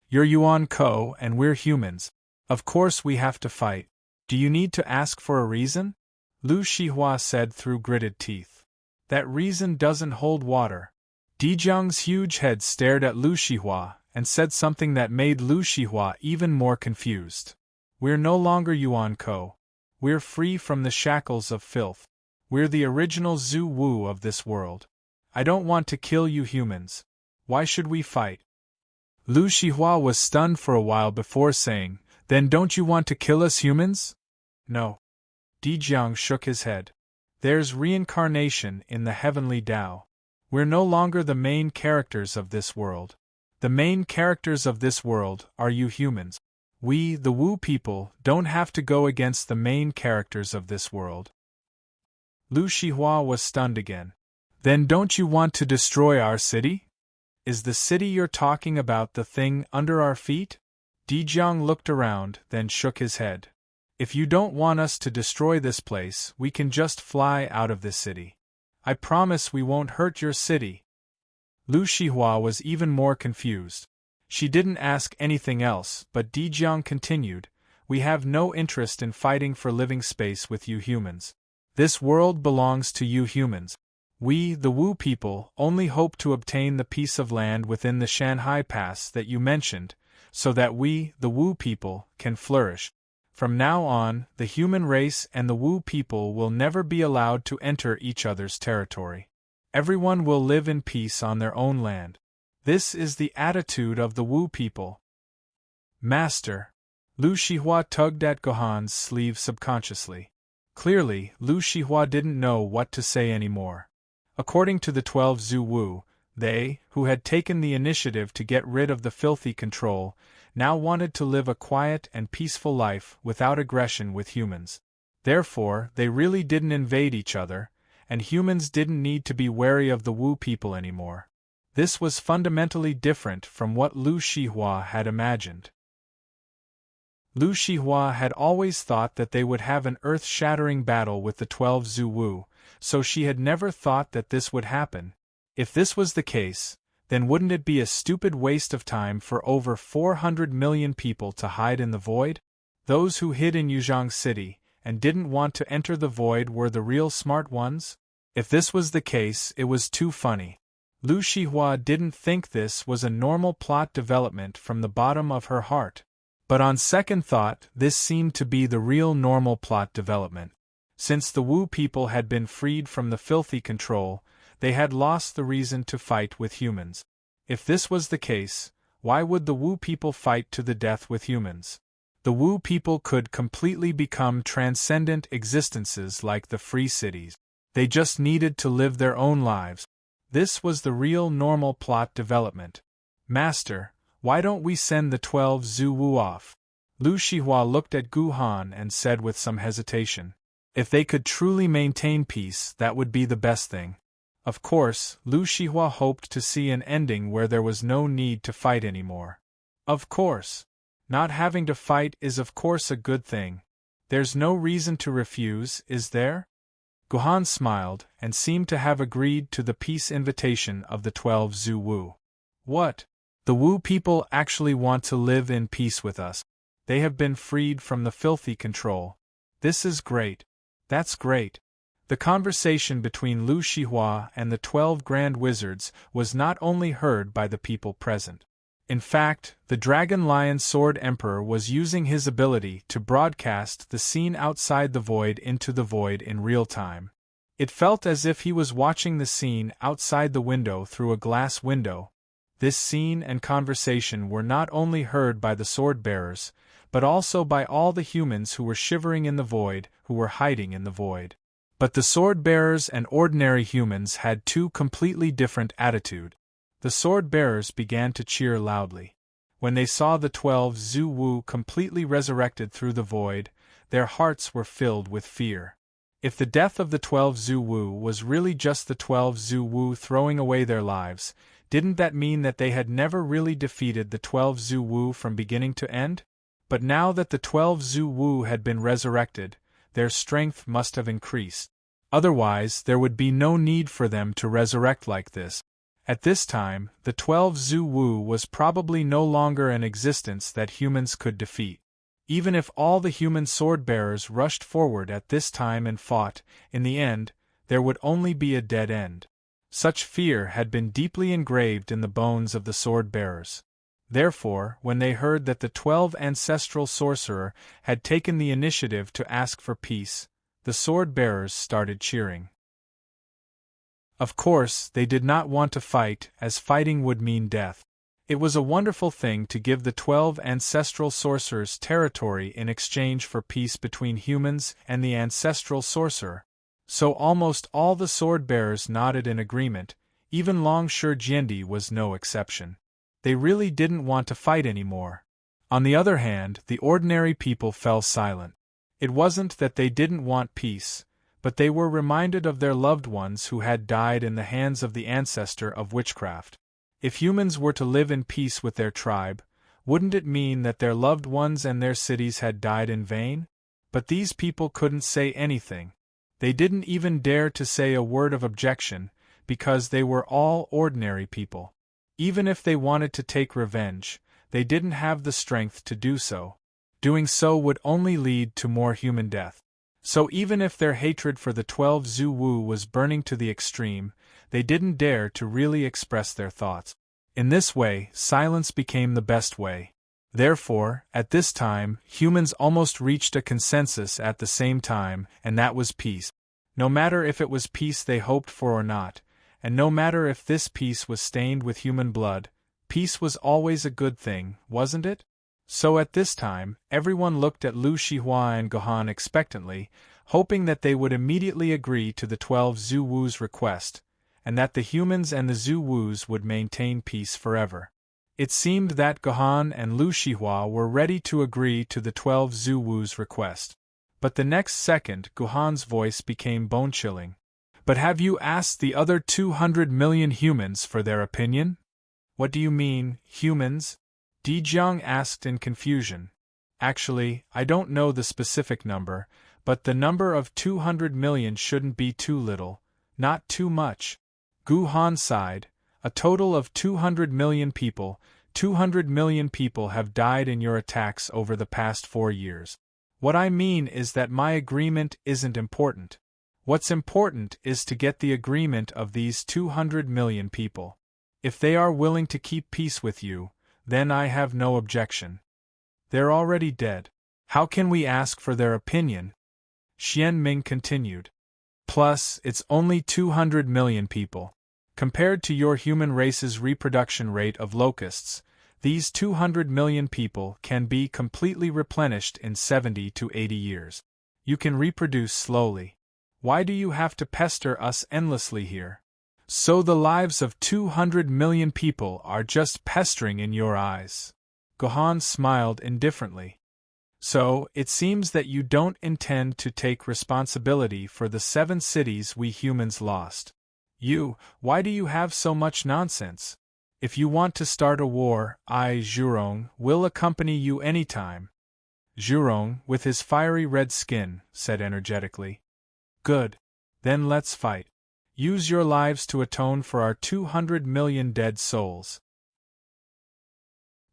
You're Yuan Ko and we're humans. Of course we have to fight. Do you need to ask for a reason? Lu Shihua said through gritted teeth. That reason doesn't hold water. Dijiang's huge head stared at Lu Shihua and said something that made Lu Shihua even more confused. We're no longer Yuan Ko. We're free from the shackles of filth. We're the original Zhu Wu of this world. I don't want to kill you humans. Why should we fight? Lu Shihua was stunned for a while before saying, Then don't you want to kill us humans? No. Dijiang shook his head. There's reincarnation in the heavenly Tao. We're no longer the main characters of this world. The main characters of this world are you humans. We, the Wu people, don't have to go against the main characters of this world. Lu Shihua was stunned again. Then don't you want to destroy our city? Is the city you're talking about the thing under our feet? Dijiang looked around, then shook his head. If you don't want us to destroy this place, we can just fly out of this city. I promise we won't hurt your city. Lu Shihua was even more confused. She didn't ask anything else, but Dijiang continued, We have no interest in fighting for living space with you humans. This world belongs to you humans. We, the Wu people, only hope to obtain the piece of land within the Shanhai Pass that you mentioned, so that we, the Wu people, can flourish. From now on, the human race and the Wu people will never be allowed to enter each other's territory. Everyone will live in peace on their own land. This is the attitude of the Wu people. Master. Lu Shihua tugged at Gohan's sleeve subconsciously. Clearly, Lu Shihua didn't know what to say anymore. According to the 12 Zhu Wu, they, who had taken the initiative to get rid of the filthy control, now wanted to live a quiet and peaceful life without aggression with humans. Therefore, they really didn't invade each other, and humans didn't need to be wary of the Wu people anymore. This was fundamentally different from what Lu Shihua had imagined. Lu Shihua had always thought that they would have an earth-shattering battle with the 12 Zhu Wu, so she had never thought that this would happen. If this was the case, then wouldn't it be a stupid waste of time for over 400 million people to hide in the void? Those who hid in Yuzhang City and didn't want to enter the void were the real smart ones? If this was the case, it was too funny. Lu Shihua didn't think this was a normal plot development from the bottom of her heart. But on second thought, this seemed to be the real normal plot development. Since the Wu people had been freed from the filthy control, they had lost the reason to fight with humans. If this was the case, why would the Wu people fight to the death with humans? The Wu people could completely become transcendent existences like the free cities. They just needed to live their own lives. This was the real normal plot development. Master, why don't we send the 12 Zhu Wu off? Lu Shihua looked at Gu Han and said with some hesitation. If they could truly maintain peace, that would be the best thing. Of course, Lu Shihua hoped to see an ending where there was no need to fight anymore. Of course. Not having to fight is of course a good thing. There's no reason to refuse, is there? Guhan smiled, and seemed to have agreed to the peace invitation of the 12 Zhu Wu. What? The Wu people actually want to live in peace with us. They have been freed from the filthy control. This is great. That's great. The conversation between Lu Shihua and the 12 Grand Wizards was not only heard by the people present. In fact, the Dragon Lion Sword Emperor was using his ability to broadcast the scene outside the void into the void in real time. It felt as if he was watching the scene outside the window through a glass window. This scene and conversation were not only heard by the sword bearers, but also by all the humans who were shivering in the void, who were hiding in the void. But the sword bearers and ordinary humans had two completely different attitudes. The sword bearers began to cheer loudly. When they saw the 12 Zhu Wu completely resurrected through the void, their hearts were filled with fear. If the death of the 12 Zhu Wu was really just the 12 Zhu Wu throwing away their lives, didn't that mean that they had never really defeated the 12 Zhu Wu from beginning to end? But now that the 12 Zhu Wu had been resurrected, their strength must have increased. Otherwise, there would be no need for them to resurrect like this. At this time, the 12 Zhu Wu was probably no longer an existence that humans could defeat. Even if all the human sword-bearers rushed forward at this time and fought, in the end, there would only be a dead end. Such fear had been deeply engraved in the bones of the sword-bearers. Therefore, when they heard that the 12 ancestral sorcerer had taken the initiative to ask for peace, the sword-bearers started cheering. Of course, they did not want to fight, as fighting would mean death. It was a wonderful thing to give the 12 ancestral sorcerers territory in exchange for peace between humans and the ancestral sorcerer. So almost all the sword-bearers nodded in agreement, even Long Shi Jiandi was no exception. They really didn't want to fight anymore. On the other hand, the ordinary people fell silent. It wasn't that they didn't want peace, but they were reminded of their loved ones who had died in the hands of the ancestor of witchcraft. If humans were to live in peace with their tribe, wouldn't it mean that their loved ones and their cities had died in vain? But these people couldn't say anything. They didn't even dare to say a word of objection, because they were all ordinary people. Even if they wanted to take revenge, they didn't have the strength to do so. Doing so would only lead to more human death. So even if their hatred for the 12 Zhu Wu was burning to the extreme, they didn't dare to really express their thoughts. In this way, silence became the best way. Therefore, at this time, humans almost reached a consensus at the same time, and that was peace. No matter if it was peace they hoped for or not, and no matter if this peace was stained with human blood, peace was always a good thing, wasn't it? So at this time, everyone looked at Lu Shihua and Gohan expectantly, hoping that they would immediately agree to the 12 Zhu Wu's request, and that the humans and the Zhu Wus would maintain peace forever. It seemed that Gohan and Lu Shihua were ready to agree to the 12 Zhu Wu's request. But the next second, Gohan's voice became bone-chilling. But have you asked the other 200 million humans for their opinion? What do you mean, humans? Dijiang asked in confusion. Actually, I don't know the specific number, but the number of 200 million shouldn't be too little, not too much. Gohan sighed. A total of 200 million people, 200 million people have died in your attacks over the past 4 years. What I mean is that my agreement isn't important. What's important is to get the agreement of these 200 million people. If they are willing to keep peace with you, then I have no objection. They're already dead. How can we ask for their opinion? Xian Ming continued. Plus, it's only 200 million people. Compared to your human race's reproduction rate of locusts, these 200 million people can be completely replenished in 70 to 80 years. You can reproduce slowly. Why do you have to pester us endlessly here? So the lives of 200 million people are just pestering in your eyes. Gohan smiled indifferently. So, it seems that you don't intend to take responsibility for the 7 cities we humans lost. Why do you have so much nonsense? If you want to start a war, I, Zhurong, will accompany you anytime. Zhurong, with his fiery red skin, said energetically. Good. Then let's fight. Use your lives to atone for our 200 million dead souls.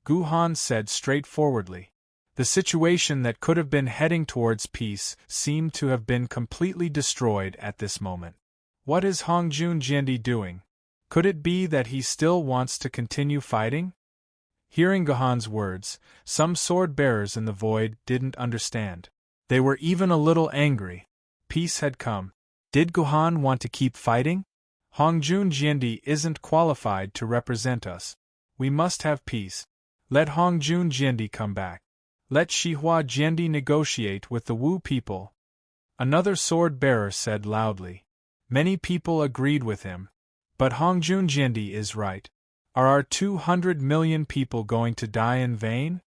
Gohan said straightforwardly. The situation that could have been heading towards peace seemed to have been completely destroyed at this moment. What is Hongjun Jiandi doing? Could it be that he still wants to continue fighting? Hearing Gohan's words, some sword-bearers in the void didn't understand. They were even a little angry. Peace had come. Did Gohan want to keep fighting? Hongjun Jiandi isn't qualified to represent us. We must have peace. Let Hongjun Jiandi come back. Let Shihua Jiandi negotiate with the Wu people. Another sword-bearer said loudly. Many people agreed with him. But Hongjun Jiandi is right. Are our 200 million people going to die in vain?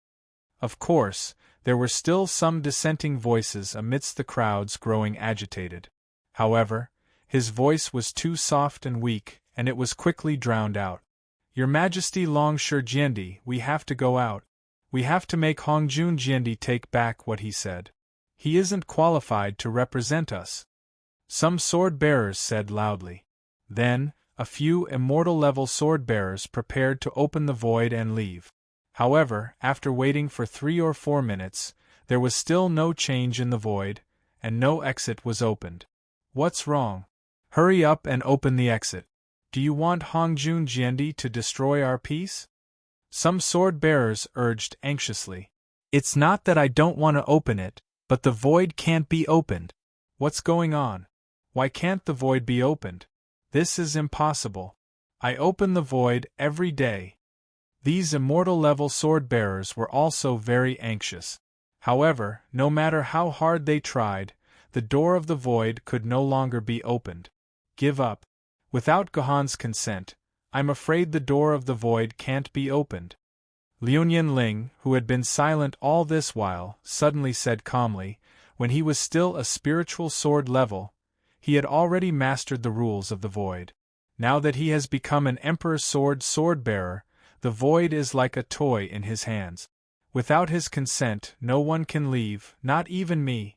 Of course, there were still some dissenting voices amidst the crowds growing agitated. However, his voice was too soft and weak, and it was quickly drowned out. Your Majesty Longsher Jiandi, we have to go out. We have to make Hongjun Jiandi take back what he said. He isn't qualified to represent us. Some sword-bearers said loudly. Then, a few immortal-level sword-bearers prepared to open the void and leave. However, after waiting for 3 or 4 minutes, there was still no change in the void, and no exit was opened. What's wrong? Hurry up and open the exit. Do you want Hongjun Jiandi to destroy our peace? Some sword-bearers urged anxiously. It's not that I don't want to open it, but the void can't be opened. What's going on? Why can't the void be opened? This is impossible. I open the void every day. These immortal-level sword-bearers were also very anxious. However, no matter how hard they tried, the door of the void could no longer be opened. Give up. Without Gohan's consent, I'm afraid the door of the void can't be opened. Liuyan Ling, who had been silent all this while, suddenly said calmly, when he was still a spiritual sword level, he had already mastered the rules of the void. Now that he has become an Emperor's sword-bearer, the void is like a toy in his hands. Without his consent, no one can leave, not even me.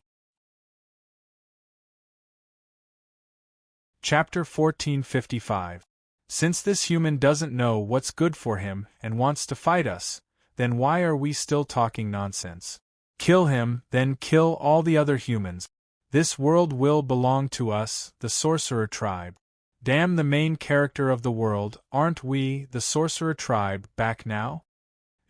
Chapter 1455. Since this human doesn't know what's good for him and wants to fight us, then why are we still talking nonsense? Kill him, then kill all the other humans. This world will belong to us, the sorcerer tribe. Damn the main character of the world, aren't we, the sorcerer tribe, back now?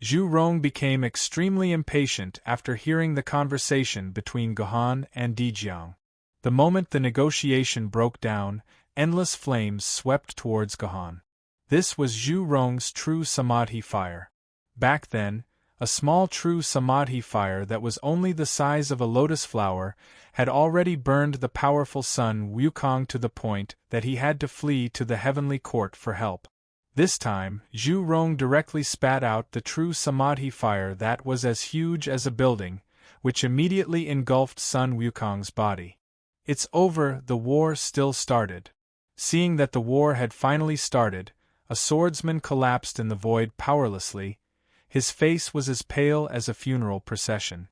Zhu Rong became extremely impatient after hearing the conversation between Gohan and Dijiang. The moment the negotiation broke down, endless flames swept towards Gohan. This was Zhu Rong's true Samadhi fire. Back then, a small true Samadhi fire that was only the size of a lotus flower had already burned the powerful Sun Wukong to the point that he had to flee to the heavenly court for help. This time, Zhu Rong directly spat out the true Samadhi fire that was as huge as a building, which immediately engulfed Sun Wukong's body. It's over, the war still started. Seeing that the war had finally started, a swordsman collapsed in the void powerlessly. His face was as pale as a funeral procession.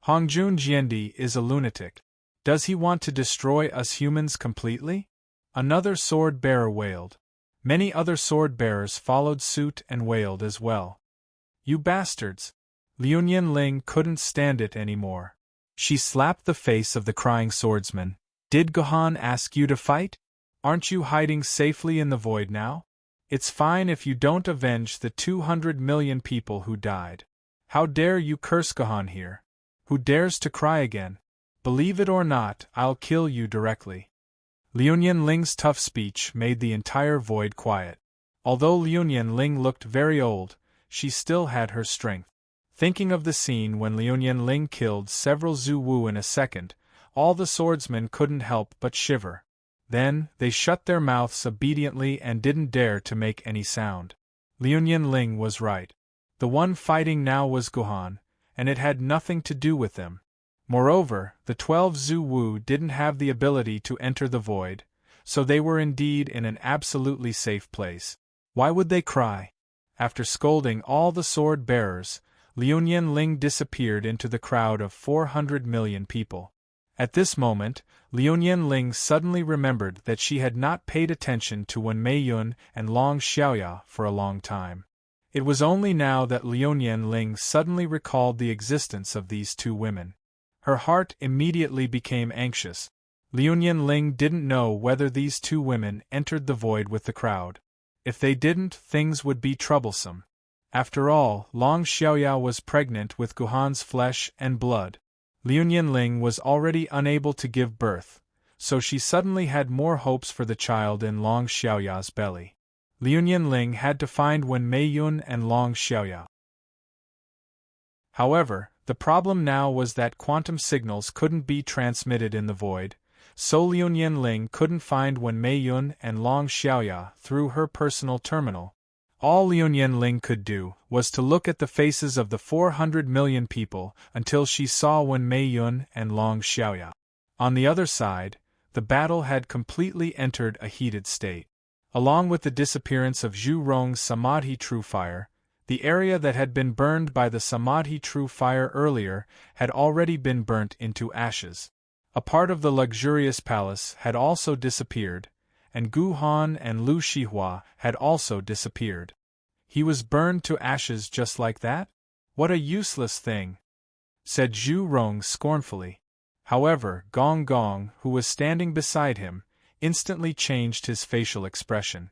Hongjun Jiandi is a lunatic. Does he want to destroy us humans completely? Another sword-bearer wailed. Many other sword-bearers followed suit and wailed as well. You bastards! Liu Ling couldn't stand it anymore. She slapped the face of the crying swordsman. Did Gohan ask you to fight? Aren't you hiding safely in the void now? It's fine if you don't avenge the 200 million people who died. How dare you curse Gohan here? Who dares to cry again? Believe it or not, I'll kill you directly. Liu Ling's tough speech made the entire void quiet. Although Liu Ling looked very old, she still had her strength. Thinking of the scene when Liu Ling killed several Zhu Wu in a second, all the swordsmen couldn't help but shiver. Then, they shut their mouths obediently and didn't dare to make any sound. Liu Ling was right. The one fighting now was Gohan, and it had nothing to do with them. Moreover, the 12 Zhu Wu didn't have the ability to enter the void, so they were indeed in an absolutely safe place. Why would they cry? After scolding all the sword-bearers, Liu Ling disappeared into the crowd of 400 million people. At this moment, Liu Ling suddenly remembered that she had not paid attention to Wen Meiyun and Long Xiaoya for a long time. It was only now that Liu Ling suddenly recalled the existence of these two women. Her heart immediately became anxious. Liu Ling didn't know whether these two women entered the void with the crowd. If they didn't, things would be troublesome. After all, Long Xiaoya was pregnant with Gohan's flesh and blood. Liu Ling was already unable to give birth, so she suddenly had more hopes for the child in Long Xiaoya's belly. Liu Ling had to find Wen Meiyun and Long Xiaoya. However, the problem now was that quantum signals couldn't be transmitted in the void, so Liu Ling couldn't find Wen Meiyun and Long Xiaoya through her personal terminal. All Liu Ling could do was to look at the faces of the 400 million people until she saw Wen Meiyun and Long Xiaoya. On the other side, the battle had completely entered a heated state. Along with the disappearance of Zhu Rong's Samadhi True Fire, the area that had been burned by the Samadhi True Fire earlier had already been burnt into ashes. A part of the luxurious palace had also disappeared, and Gu Han and Lu Shihua had also disappeared. He was burned to ashes just like that? What a useless thing, said Zhu Rong scornfully. However, Gong Gong, who was standing beside him, instantly changed his facial expression.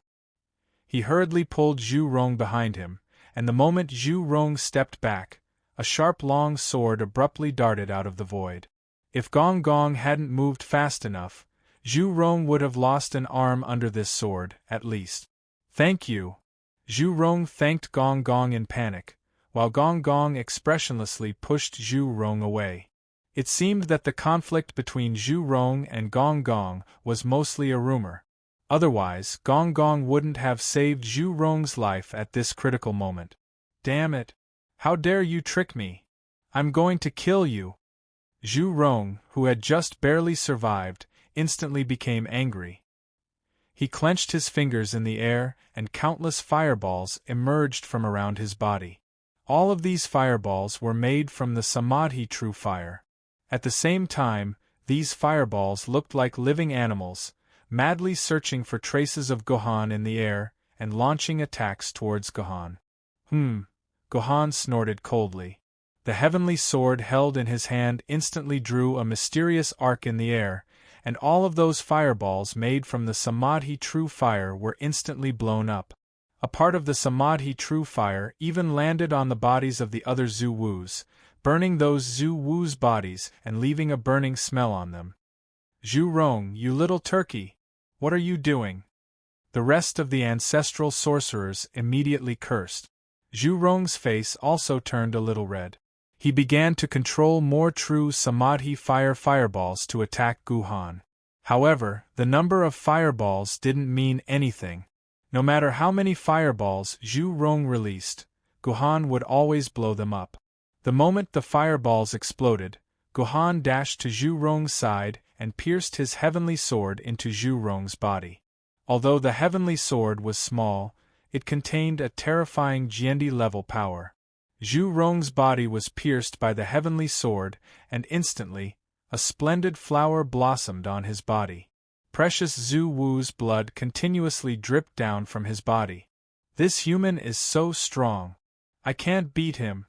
He hurriedly pulled Zhu Rong behind him, and the moment Zhu Rong stepped back, a sharp long sword abruptly darted out of the void. If Gong Gong hadn't moved fast enough, Zhu Rong would have lost an arm under this sword, at least. Thank you. Zhu Rong thanked Gong Gong in panic, while Gong Gong expressionlessly pushed Zhu Rong away. It seemed that the conflict between Zhu Rong and Gong Gong was mostly a rumor. Otherwise, Gong Gong wouldn't have saved Zhu Rong's life at this critical moment. Damn it! How dare you trick me? I'm going to kill you! Zhu Rong, who had just barely survived, instantly became angry. He clenched his fingers in the air, and countless fireballs emerged from around his body. All of these fireballs were made from the Samadhi True Fire. At the same time, these fireballs looked like living animals, madly searching for traces of Gohan in the air and launching attacks towards Gohan. Gohan snorted coldly. The heavenly sword held in his hand instantly drew a mysterious arc in the air, and all of those fireballs made from the Samadhi true fire were instantly blown up. A part of the Samadhi true fire even landed on the bodies of the other Zhu Wus, burning those Zhu Wus' bodies and leaving a burning smell on them. Zhu Rong, you little turkey! What are you doing? The rest of the ancestral sorcerers immediately cursed. Zhu Rong's face also turned a little red. He began to control more true Samadhi fireballs to attack Gu Han. However, the number of fireballs didn't mean anything. No matter how many fireballs Zhu Rong released, Gu Han would always blow them up. The moment the fireballs exploded, Gu Han dashed to Zhu Rong's side and pierced his heavenly sword into Zhu Rong's body. Although the heavenly sword was small, it contained a terrifying Jiandi-level power. Zhu Rong's body was pierced by the heavenly sword, and instantly, a splendid flower blossomed on his body. Precious Zhu Wu's blood continuously dripped down from his body. This human is so strong. I can't beat him.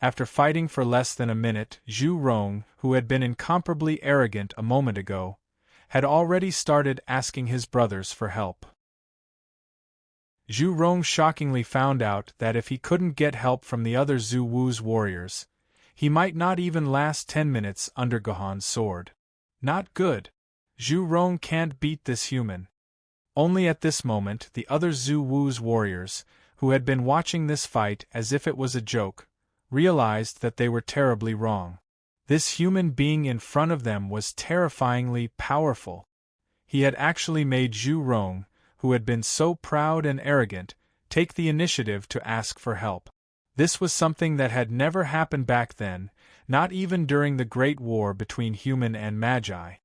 After fighting for less than a minute, Zhu Rong, who had been incomparably arrogant a moment ago, had already started asking his brothers for help. Zhu Rong shockingly found out that if he couldn't get help from the other Zhu Wu's warriors, he might not even last 10 minutes under Gu Han's sword. Not good. Zhu Rong can't beat this human. Only at this moment the other Zhu Wu's warriors, who had been watching this fight as if it was a joke, realized that they were terribly wrong. This human being in front of them was terrifyingly powerful. He had actually made Zhu Rong, who had been so proud and arrogant, take the initiative to ask for help. This was something that had never happened back then, not even during the Great War between human and magi.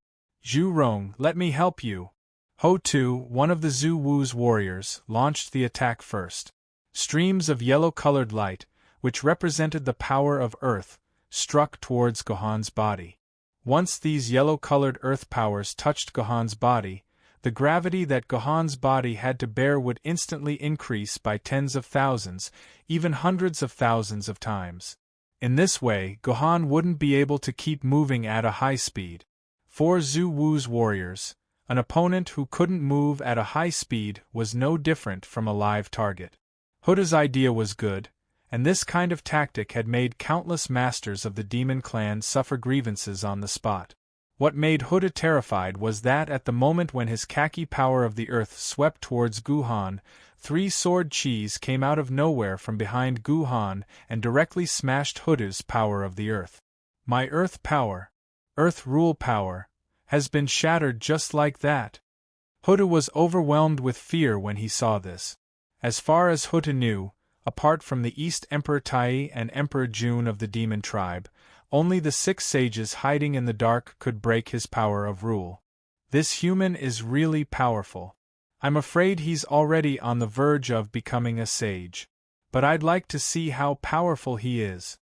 Zhu Rong, let me help you. Ho Tu, one of the Zhu Wu's warriors, launched the attack first. Streams of yellow-colored light, which represented the power of earth, struck towards Gu Han's body. Once these yellow-colored earth powers touched Gu Han's body, the gravity that Gu Han's body had to bear would instantly increase by tens of thousands, even hundreds of thousands of times. In this way, Gu Han wouldn't be able to keep moving at a high speed. For Zhu Wu's warriors, an opponent who couldn't move at a high speed was no different from a live target. Huda's idea was good, and this kind of tactic had made countless masters of the demon clan suffer grievances on the spot. What made Huda terrified was that at the moment when his khaki power of the earth swept towards Gu Han, 3 sword chis came out of nowhere from behind Gu Han and directly smashed Huda's power of the earth. My earth power, earth rule power, has been shattered just like that. Huda was overwhelmed with fear when he saw this. As far as Huda knew, apart from the East Emperor Tai and Emperor Jun of the demon tribe, only the 6 sages hiding in the dark could break his power of rule. This human is really powerful. I'm afraid he's already on the verge of becoming a sage. But I'd like to see how powerful he is.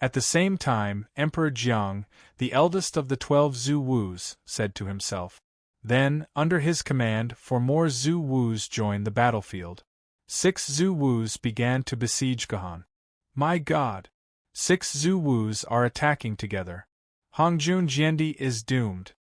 At the same time, Emperor Jiang, the eldest of the 12 Zhu Wus, said to himself. Then, under his command, 4 more Zhu Wus joined the battlefield. 6 Zhu Wus began to besiege Gu Han. My God! 6 Zhu Wus are attacking together. Hongjun Jiandi is doomed.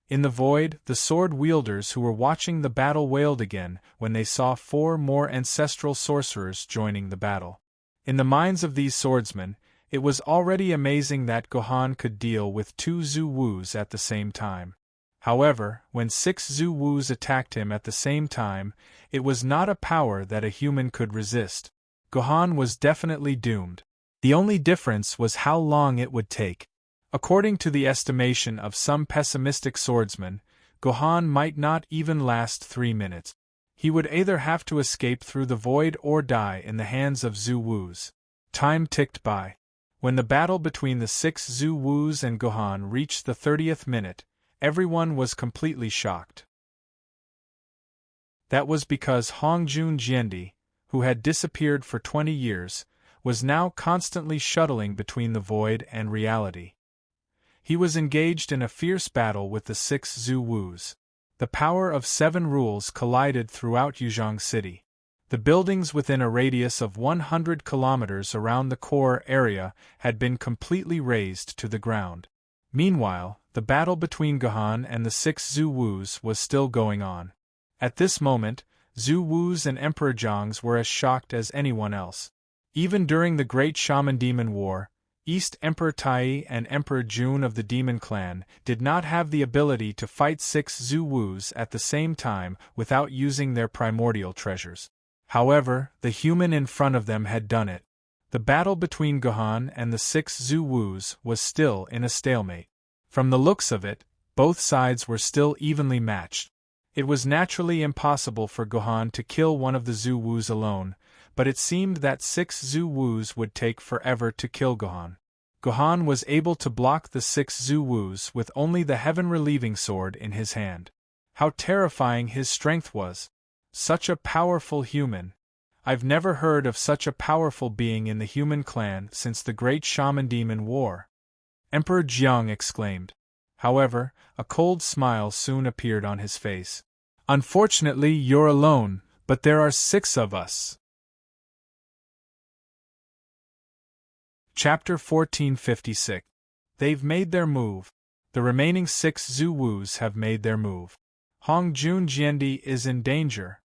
In the void, the sword-wielders who were watching the battle wailed again when they saw 4 more ancestral sorcerers joining the battle. In the minds of these swordsmen, it was already amazing that Gu Han could deal with 2 Zhu Wus at the same time. However, when 6 Zhu Wus attacked him at the same time, it was not a power that a human could resist. Gu Han was definitely doomed. The only difference was how long it would take. According to the estimation of some pessimistic swordsmen, Gu Han might not even last 3 minutes. He would either have to escape through the void or die in the hands of Zhu Wus. Time ticked by. When the battle between the 6 Zhu Wus and Gu Han reached the 30th minute, everyone was completely shocked. That was because Hongjun Jiandi, who had disappeared for 20 years, was now constantly shuttling between the void and reality. He was engaged in a fierce battle with the 6 Zhu Wus. The power of 7 rules collided throughout Yuzhong City. The buildings within a radius of 100 kilometers around the core area had been completely razed to the ground. Meanwhile, the battle between Gohan and the 6 Zhu Wus was still going on. At this moment, Zhu Wus and Emperor Jiang's were as shocked as anyone else. Even during the Great Shaman-Demon War, East Emperor Tai and Emperor Jun of the Demon Clan did not have the ability to fight 6 Zhu Wus at the same time without using their primordial treasures. However, the human in front of them had done it. The battle between Gohan and the 6 Zhu Wus was still in a stalemate. From the looks of it, both sides were still evenly matched. It was naturally impossible for Gohan to kill one of the Zhu Wus alone, but it seemed that 6 Zhu Wus would take forever to kill Gohan. Gohan was able to block the 6 Zhu Wus with only the heaven-relieving sword in his hand. How terrifying his strength was! Such a powerful human! I've never heard of such a powerful being in the human clan since the Great Shaman-Demon War. Emperor Jiang exclaimed. However, a cold smile soon appeared on his face. Unfortunately, you're alone, but there are 6 of us. Chapter 1456. They've made their move. The remaining 6 Zhu Wus have made their move. Hong Jun Jiendi is in danger.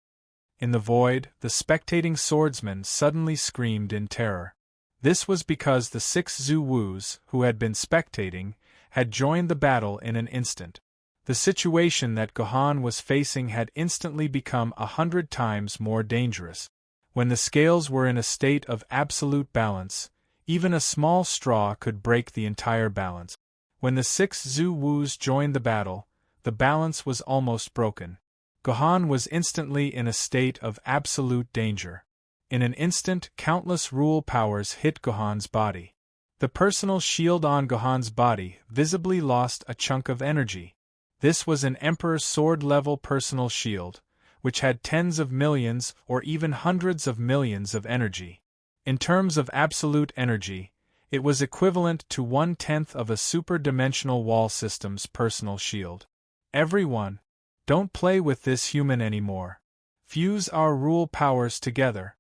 In the void, the spectating swordsman suddenly screamed in terror. This was because the 6 Zhu Wus, who had been spectating, had joined the battle in an instant. The situation that Gohan was facing had instantly become 100 times more dangerous. When the scales were in a state of absolute balance, even a small straw could break the entire balance. When the 6 Zhu Wus joined the balance was almost broken. Gohan was instantly in a state of absolute danger. In an instant, countless rule powers hit Gohan's body. The personal shield on Gohan's body visibly lost a chunk of energy. This was an Emperor's sword-level personal shield, which had tens of millions or even hundreds of millions of energy. In terms of absolute energy, it was equivalent to 1/10 of a super-dimensional wall system's personal shield. Everyone, don't play with this human anymore. Fuse our rule powers together.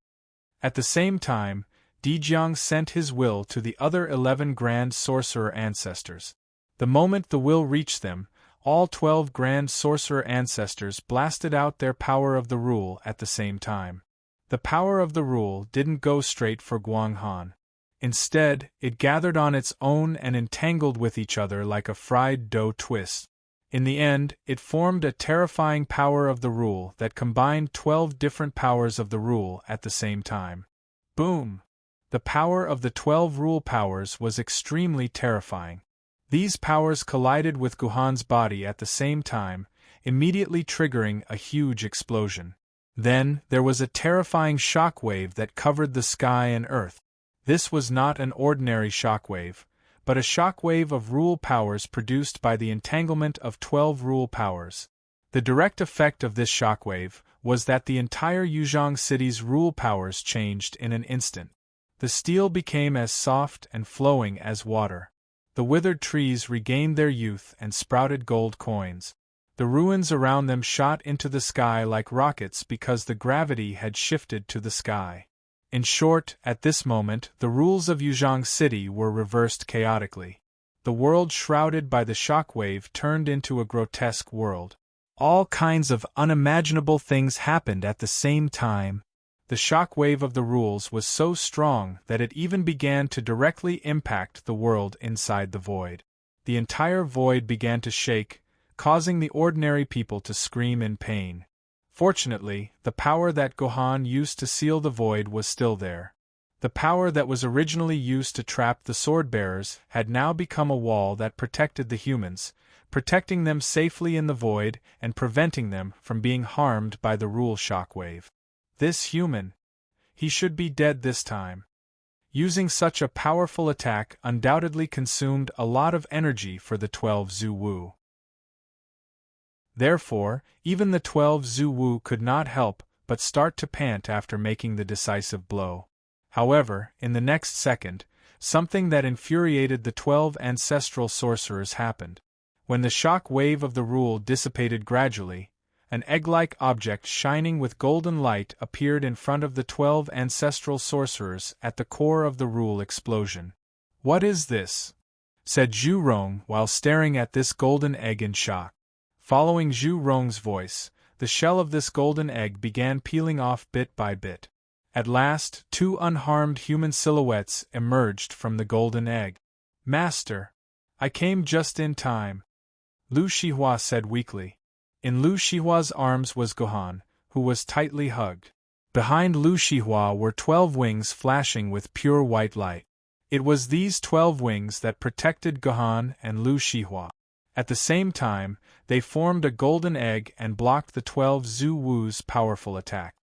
At the same time, Dijiang sent his will to the other 11 Grand Sorcerer Ancestors. The moment the will reached them, all 12 Grand Sorcerer Ancestors blasted out their power of the rule at the same time. The power of the rule didn't go straight for Guanghan. Instead, it gathered on its own and entangled with each other like a fried dough twist. In the end, it formed a terrifying power of the rule that combined 12 different powers of the rule at the same time. Boom! The power of the 12 rule powers was extremely terrifying. These powers collided with Gohan's body at the same time, immediately triggering a huge explosion. Then, there was a terrifying shockwave that covered the sky and earth. This was not an ordinary shockwave, but a shockwave of rule powers produced by the entanglement of 12 rule powers. The direct effect of this shockwave was that the entire Yuzhong city's rule powers changed in an instant. The steel became as soft and flowing as water. The withered trees regained their youth and sprouted gold coins. The ruins around them shot into the sky like rockets because the gravity had shifted to the sky. In short, at this moment, the rules of Yuzhong City were reversed chaotically. The world shrouded by the shockwave turned into a grotesque world. All kinds of unimaginable things happened at the same time. The shockwave of the rules was so strong that it even began to directly impact the world inside the void. The entire void began to shake, causing the ordinary people to scream in pain. Fortunately, the power that Gohan used to seal the void was still there. The power that was originally used to trap the sword-bearers had now become a wall that protected the humans, protecting them safely in the void and preventing them from being harmed by the rule shockwave. This human, he should be dead this time. Using such a powerful attack undoubtedly consumed a lot of energy for the 12 Zhu Wu. Therefore, even the 12 Zhu Wu could not help but start to pant after making the decisive blow. However, in the next second, something that infuriated the 12 ancestral sorcerers happened. When the shock wave of the rule dissipated gradually, An egg-like object shining with golden light appeared in front of the 12 ancestral sorcerers at the core of the rule explosion. "What is this?" said Zhu Rong while staring at this golden egg in shock. Following Zhu Rong's voice, the shell of this golden egg began peeling off bit by bit. At last, 2 unharmed human silhouettes emerged from the golden egg. "Master! I came just in time," Lu Shihua said weakly. In Lu Shihua's arms was Gohan, who was tightly hugged. Behind Lu Shihua were 12 wings flashing with pure white light. It was these 12 wings that protected Gohan and Lu Shihua. At the same time, they formed a golden egg and blocked the 12 Zhu Wu's powerful attack.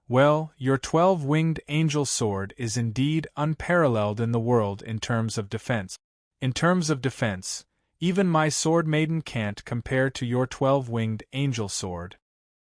"Well, your 12-winged angel sword is indeed unparalleled in the world in terms of defense. In terms of defense, even my sword Maiden can't compare to your 12-winged angel sword,"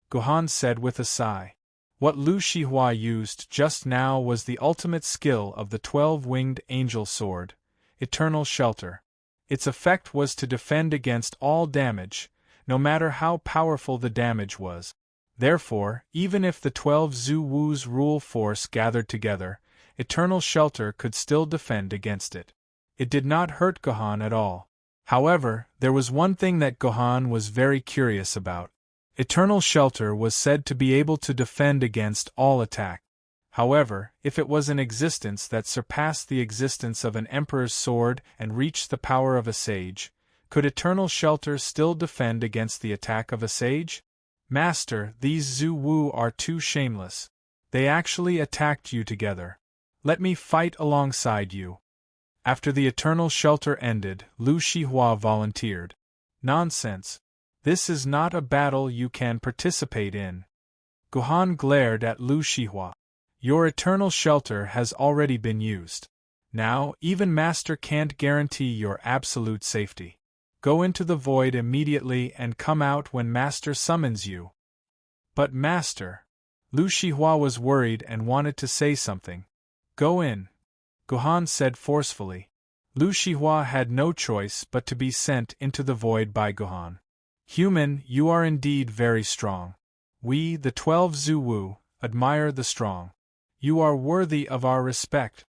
Gohan said with a sigh. What Lu Shihua used just now was the ultimate skill of the 12-winged angel sword, Eternal Shelter. Its effect was to defend against all damage, no matter how powerful the damage was. Therefore, even if the 12 Zhu Wu's rule force gathered together, Eternal Shelter could still defend against it. It did not hurt Gohan at all. However, there was one thing that Gohan was very curious about. Eternal Shelter was said to be able to defend against all attack. However, if it was an existence that surpassed the existence of an emperor's sword and reached the power of a sage, could Eternal Shelter still defend against the attack of a sage? "Master, these Zhu Wu are too shameless. They actually attacked you together. Let me fight alongside you." After the Eternal Shelter ended, Lu Shihua volunteered. "Nonsense. This is not a battle you can participate in." Gohan glared at Lu Shihua. "Your Eternal Shelter has already been used. Now, even Master can't guarantee your absolute safety. Go into the void immediately and come out when Master summons you." "But Master..." Lu Shihua was worried and wanted to say something. "Go in," Gohan said forcefully. Lu Shihua had no choice but to be sent into the void by Gohan. "Human, you are indeed very strong. We, the 12 Zhu Wu, admire the strong. You are worthy of our respect."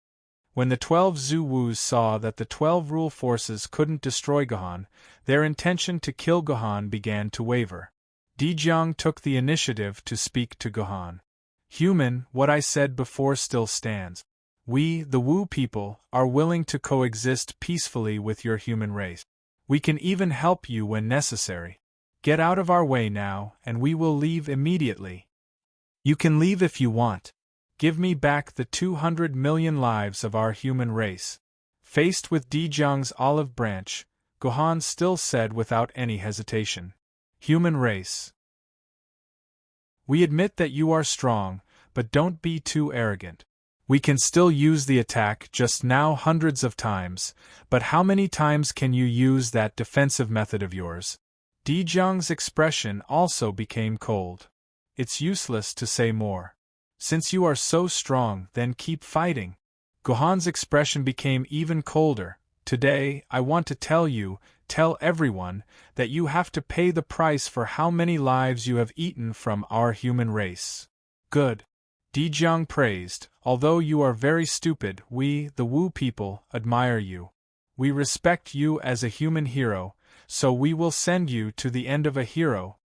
When the 12 Zhu Wus saw that the 12 rule forces couldn't destroy Gohan, their intention to kill Gohan began to waver. Dijiang took the initiative to speak to Gohan. "Human, what I said before still stands. We, the Wu people, are willing to coexist peacefully with your human race. We can even help you when necessary. Get out of our way now, and we will leave immediately." "You can leave if you want. Give me back the 200 million lives of our human race." Faced with Dijiang's olive branch, Gohan still said without any hesitation, "Human race. We admit that you are strong, but don't be too arrogant. We can still use the attack just now hundreds of times, but how many times can you use that defensive method of yours?" Dijiang's expression also became cold. "It's useless to say more. Since you are so strong, then keep fighting." Gohan's expression became even colder. "Today, I want to tell everyone, that you have to pay the price for how many lives you have eaten from our human race." "Good," Dijiang praised. "Although you are very stupid, we, the Wu people, admire you. We respect you as a human hero, so we will send you to the end of a hero.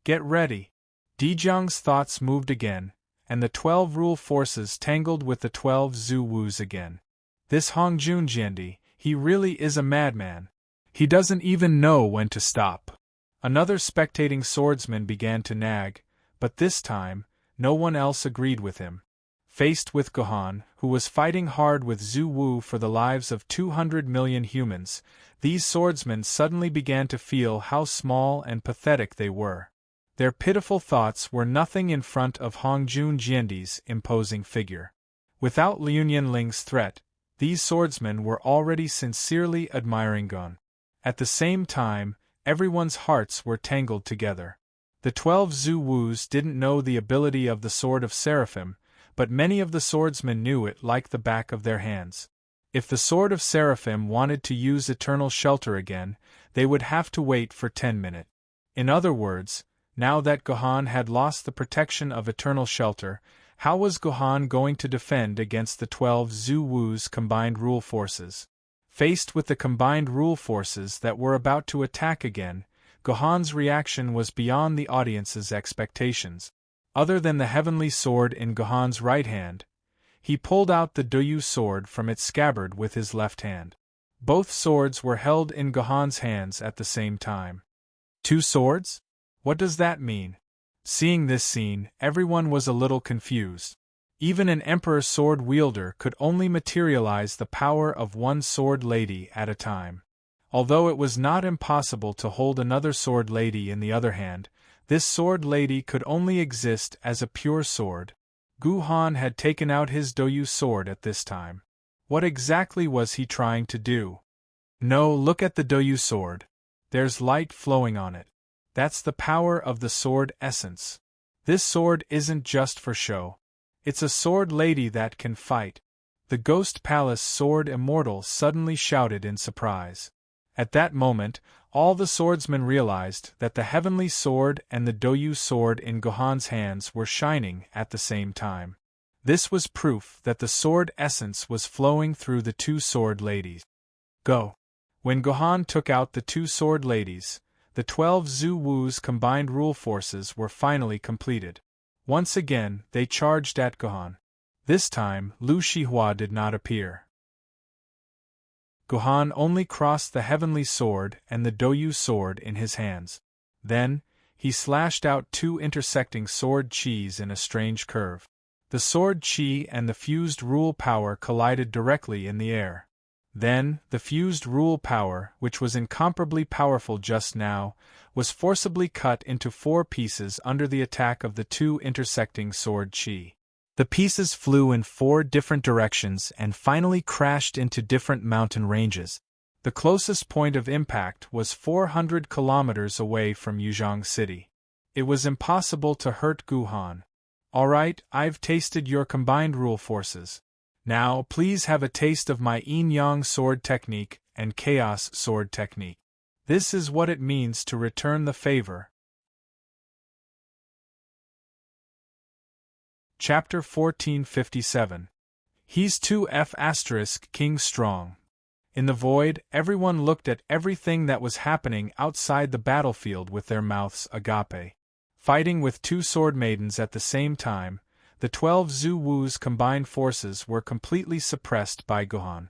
Get ready." Dijiang's thoughts moved again, and the 12 rule forces tangled with the 12 Zhu Wus again. "This Hongjun Jiandi, he really is a madman. He doesn't even know when to stop." Another spectating swordsman began to nag, but this time, no one else agreed with him. Faced with Gohan, who was fighting hard with Zhu Wu for the lives of 200 million humans, these swordsmen suddenly began to feel how small and pathetic they were. Their pitiful thoughts were nothing in front of Hongjun Jiandi's imposing figure. Without Liu Yanling's threat, these swordsmen were already sincerely admiring Gon. At the same time, everyone's hearts were tangled together. The 12 Zhu Wus didn't know the ability of the Sword of Seraphim, but many of the swordsmen knew it like the back of their hands. If the Sword of Seraphim wanted to use Eternal Shelter again, they would have to wait for 10 minutes. In other words, Now that Gohan had lost the protection of eternal shelter, how was Gohan going to defend against the 12 Zhu Wu's combined rule forces? Faced with the combined rule forces that were about to attack again, Gohan's reaction was beyond the audience's expectations. Other than the heavenly sword in Gohan's right hand, he pulled out the Doyu sword from its scabbard with his left hand. Both swords were held in Gohan's hands at the same time. 2 swords? What does that mean? Seeing this scene, everyone was a little confused. Even an emperor sword wielder could only materialize the power of one sword lady at a time. Although it was not impossible to hold another sword lady in the other hand, this sword lady could only exist as a pure sword. Gohan had taken out his Doyu sword at this time. What exactly was he trying to do? No, look at the Doyu sword. There's light flowing on it. That's the power of the sword essence. This sword isn't just for show. It's a sword lady that can fight. The Ghost Palace Sword Immortal suddenly shouted in surprise. At that moment, all the swordsmen realized that the heavenly sword and the Doyu sword in Gohan's hands were shining at the same time. This was proof that the sword essence was flowing through the 2 sword ladies. Go! When Gohan took out the 2 sword ladies, the 12 Zhu Wu's combined rule forces were finally completed. Once again, they charged at Gohan. This time, Lu Shihua did not appear. Gohan only crossed the heavenly sword and the Doyu sword in his hands. Then, he slashed out 2 intersecting sword chis in a strange curve. The sword chi and the fused rule power collided directly in the air. Then, the fused rule power, which was incomparably powerful just now, was forcibly cut into 4 pieces under the attack of the 2 intersecting sword chi. The pieces flew in 4 different directions and finally crashed into different mountain ranges. The closest point of impact was 400 kilometers away from Yuzhong City. It was impossible to hurt Gohan. Alright, I've tasted your combined rule forces. Now, please have a taste of my yin-yang sword technique and chaos sword technique. This is what it means to return the favor. Chapter 1457. He's 2F** King Strong. In the void, everyone looked at everything that was happening outside the battlefield with their mouths agape. Fighting with 2 sword maidens at the same time, the 12 Zhu Wu's combined forces were completely suppressed by Gohan.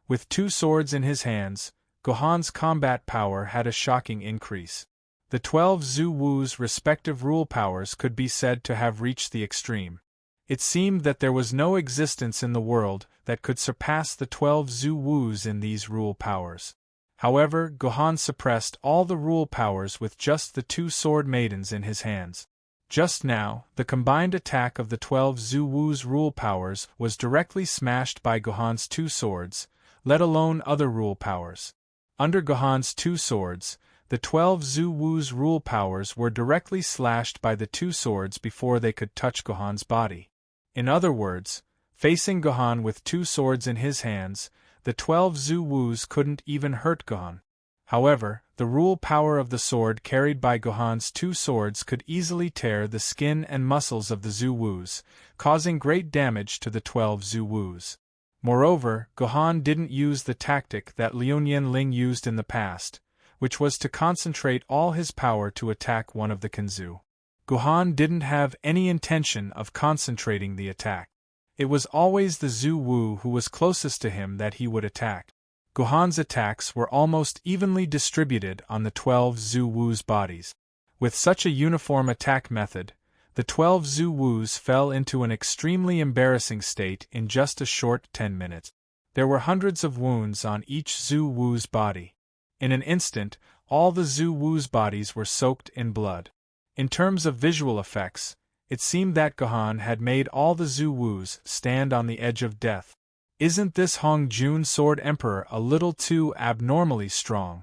With 2 swords in his hands, Gohan's combat power had a shocking increase. The 12 Zhu Wu's respective rule powers could be said to have reached the extreme. It seemed that there was no existence in the world that could surpass the 12 Zhu Wu's in these rule powers. However, Gohan suppressed all the rule powers with just the 2 sword maidens in his hands. Just now, the combined attack of the 12 Zhu Wu's rule powers was directly smashed by Gohan's 2 swords, let alone other rule powers. Under Gohan's 2 swords, the 12 Zhu Wu's rule powers were directly slashed by the 2 swords before they could touch Gohan's body. In other words, facing Gohan with 2 swords in his hands, the 12 Zhu Wu's couldn't even hurt Gohan. However, the rule power of the sword carried by Gohan's 2 swords could easily tear the skin and muscles of the Zhu Wu's, causing great damage to the 12 Zhu Wu's. Moreover, Gohan didn't use the tactic that Liu Ling used in the past, which was to concentrate all his power to attack one of the Kanzu. Gohan didn't have any intention of concentrating the attack. It was always the Zhu Wu who was closest to him that he would attack. Gohan's attacks were almost evenly distributed on the 12 Zhu Wu's bodies. With such a uniform attack method, the 12 Zhu Wu's fell into an extremely embarrassing state in just a short 10 minutes. There were hundreds of wounds on each Zhu Wu's body. In an instant, all the Zhu Wu's bodies were soaked in blood. In terms of visual effects, it seemed that Gohan had made all the Zhu Wu's stand on the edge of death. Isn't this Hong Jun Sword Emperor a little too abnormally strong?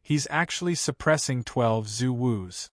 He's actually suppressing 12 Zhu Wu's.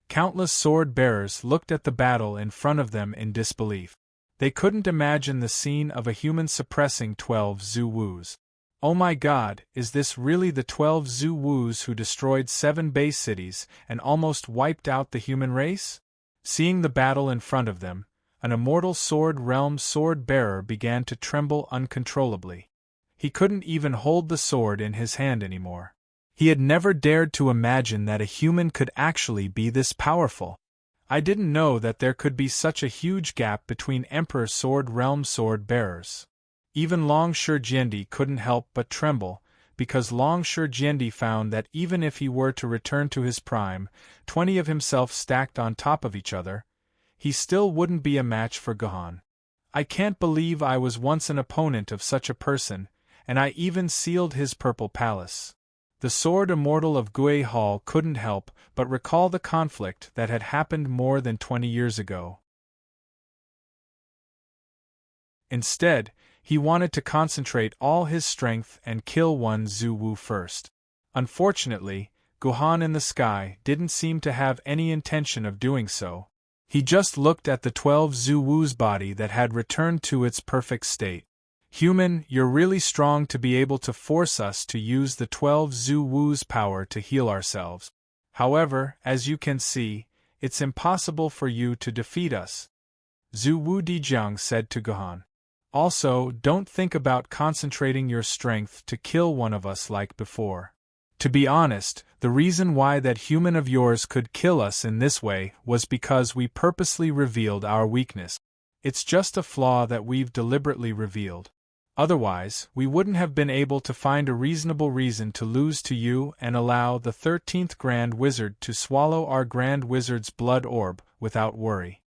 Countless sword bearers looked at the battle in front of them in disbelief. They couldn't imagine the scene of a human suppressing 12 Zhu Wu's. Oh my god, is this really the 12 Zhu Wus who destroyed 7 base cities and almost wiped out the human race? Seeing the battle in front of them, an immortal sword realm sword-bearer began to tremble uncontrollably. He couldn't even hold the sword in his hand anymore. He had never dared to imagine that a human could actually be this powerful. I didn't know that there could be such a huge gap between Emperor Sword Realm sword-bearers. Even Long Shijiendi couldn't help but tremble, because Long Shijiendi found that even if he were to return to his prime, 20 of himself stacked on top of each other, he still wouldn't be a match for Gohan. I can't believe I was once an opponent of such a person, and I even sealed his purple palace. The sword immortal of Gui Hall couldn't help but recall the conflict that had happened more than 20 years ago. Instead, he wanted to concentrate all his strength and kill one Zhu Wu first. Unfortunately, Gohan in the sky didn't seem to have any intention of doing so. He just looked at the 12 Zhu Wu's body that had returned to its perfect state. Human, you're really strong to be able to force us to use the 12 Zhu Wu's power to heal ourselves. However, as you can see, it's impossible for you to defeat us, Zhu Wu Dijiang said to Gohan. Also, don't think about concentrating your strength to kill one of us like before. To be honest, the reason why that human of yours could kill us in this way was because we purposely revealed our weakness. It's just a flaw that we've deliberately revealed. Otherwise, we wouldn't have been able to find a reasonable reason to lose to you and allow the 13th Grand Wizard to swallow our Grand Wizard's blood orb without worry.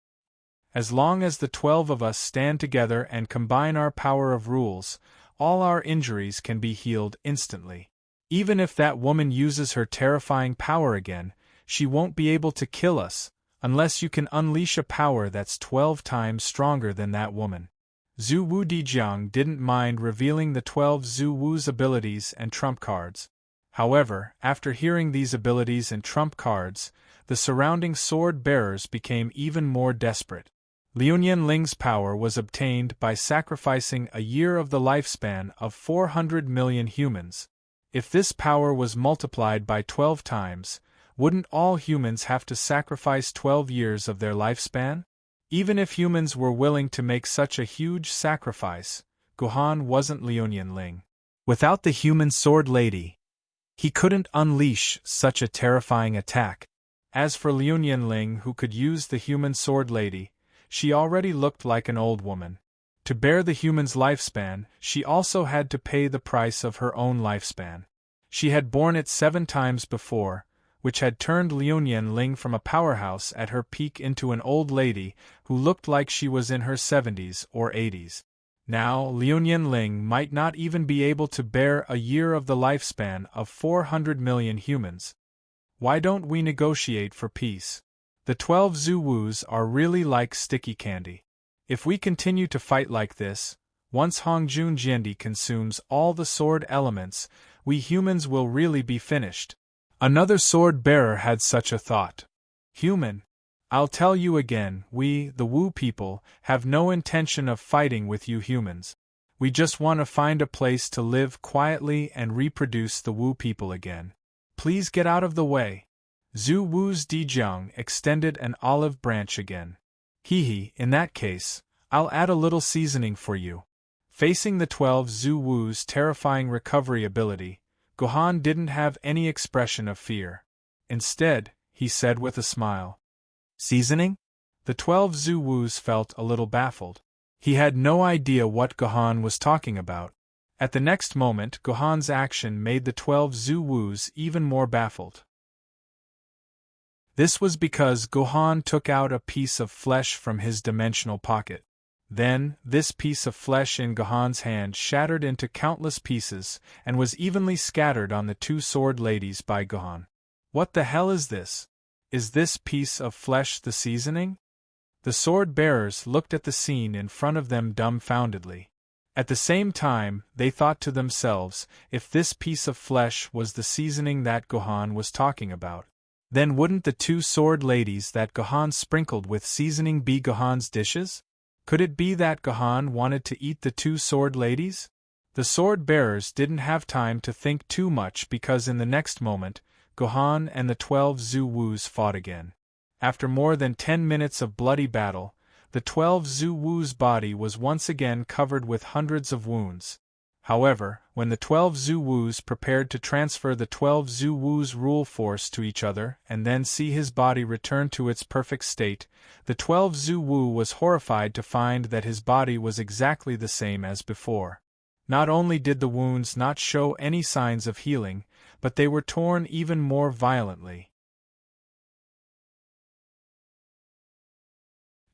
As long as the 12 of us stand together and combine our power of rules, all our injuries can be healed instantly. Even if that woman uses her terrifying power again, she won't be able to kill us, unless you can unleash a power that's 12 times stronger than that woman. Zhu Wu Dijiang didn't mind revealing the 12 Zhu Wu's abilities and trump cards. However, after hearing these abilities and trump cards, the surrounding sword-bearers became even more desperate. Liuyan Ling's power was obtained by sacrificing a year of the lifespan of 400 million humans. If this power was multiplied by 12 times, wouldn't all humans have to sacrifice 12 years of their lifespan? Even if humans were willing to make such a huge sacrifice, Gohan wasn't Liuyan Ling. Without the human sword lady, he couldn't unleash such a terrifying attack. As for Liuyan Ling, who could use the human sword lady, she already looked like an old woman. To bear the human's lifespan, she also had to pay the price of her own lifespan. She had borne it 7 times before, which had turned Liuyan Ling from a powerhouse at her peak into an old lady who looked like she was in her 70s or 80s. Now, Liuyan Ling might not even be able to bear a year of the lifespan of 400 million humans. Why don't we negotiate for peace? The 12 Zhu Wus are really like sticky candy. If we continue to fight like this, once Hongjun Jiandi consumes all the sword elements, we humans will really be finished. Another sword-bearer had such a thought. Human, I'll tell you again, we, the Wu people, have no intention of fighting with you humans. We just want to find a place to live quietly and reproduce the Wu people again. Please get out of the way. Zhu Wu's Dijiang extended an olive branch again. Hee, in that case, I'll add a little seasoning for you. Facing the 12 Zhu Wu's terrifying recovery ability, Gohan didn't have any expression of fear. Instead, he said with a smile, "Seasoning?" The 12 Zhu Wus felt a little baffled. He had no idea what Gohan was talking about. At the next moment, Gohan's action made the 12 Zhu Wus even more baffled. This was because Gohan took out a piece of flesh from his dimensional pocket. Then, this piece of flesh in Gohan's hand shattered into countless pieces and was evenly scattered on the 2 sword ladies by Gohan. What the hell is this? Is this piece of flesh the seasoning? The sword-bearers looked at the scene in front of them dumbfoundedly. At the same time, they thought to themselves, if this piece of flesh was the seasoning that Gohan was talking about, then wouldn't the 2 sword ladies that Gohan sprinkled with seasoning be Gohan's dishes? Could it be that Gohan wanted to eat the 2 sword ladies? The sword-bearers didn't have time to think too much because in the next moment, Gohan and the 12 Zu-Wus fought again. After more than 10 minutes of bloody battle, the 12 Zu-Wu's body was once again covered with hundreds of wounds. However, when the 12 Zu-Wus prepared to transfer the 12 Zu-Wu's rule force to each other and then see his body return to its perfect state, the 12 Zu-Wu was horrified to find that his body was exactly the same as before. Not only did the wounds not show any signs of healing, but they were torn even more violently.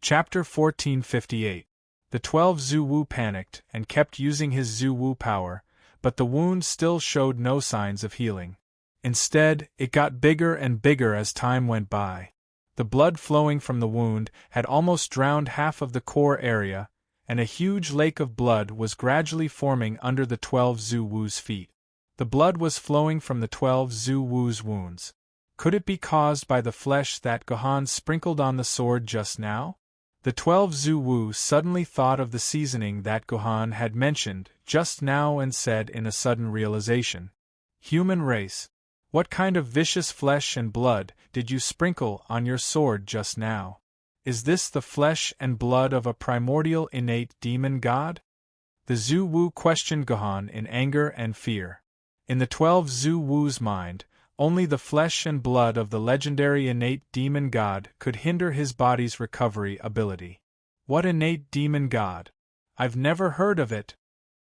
Chapter 1458. The 12 Zu-Wu panicked and kept using his Zu-Wu power, but the wound still showed no signs of healing. Instead, it got bigger and bigger as time went by. The blood flowing from the wound had almost drowned half of the core area, and a huge lake of blood was gradually forming under the 12 Zu-Wu's feet. The blood was flowing from the 12 Zu-Wu's wounds. Could it be caused by the flesh that Gohan sprinkled on the sword just now? The 12 Zu-Wu suddenly thought of the seasoning that Gohan had mentioned just now and said in a sudden realization, "Human race, what kind of vicious flesh and blood did you sprinkle on your sword just now? Is this the flesh and blood of a primordial innate demon god?" The Zu-Wu questioned Gohan in anger and fear. In the 12 Zu-Wu's mind, only the flesh and blood of the legendary innate demon god could hinder his body's recovery ability. What innate demon god? I've never heard of it.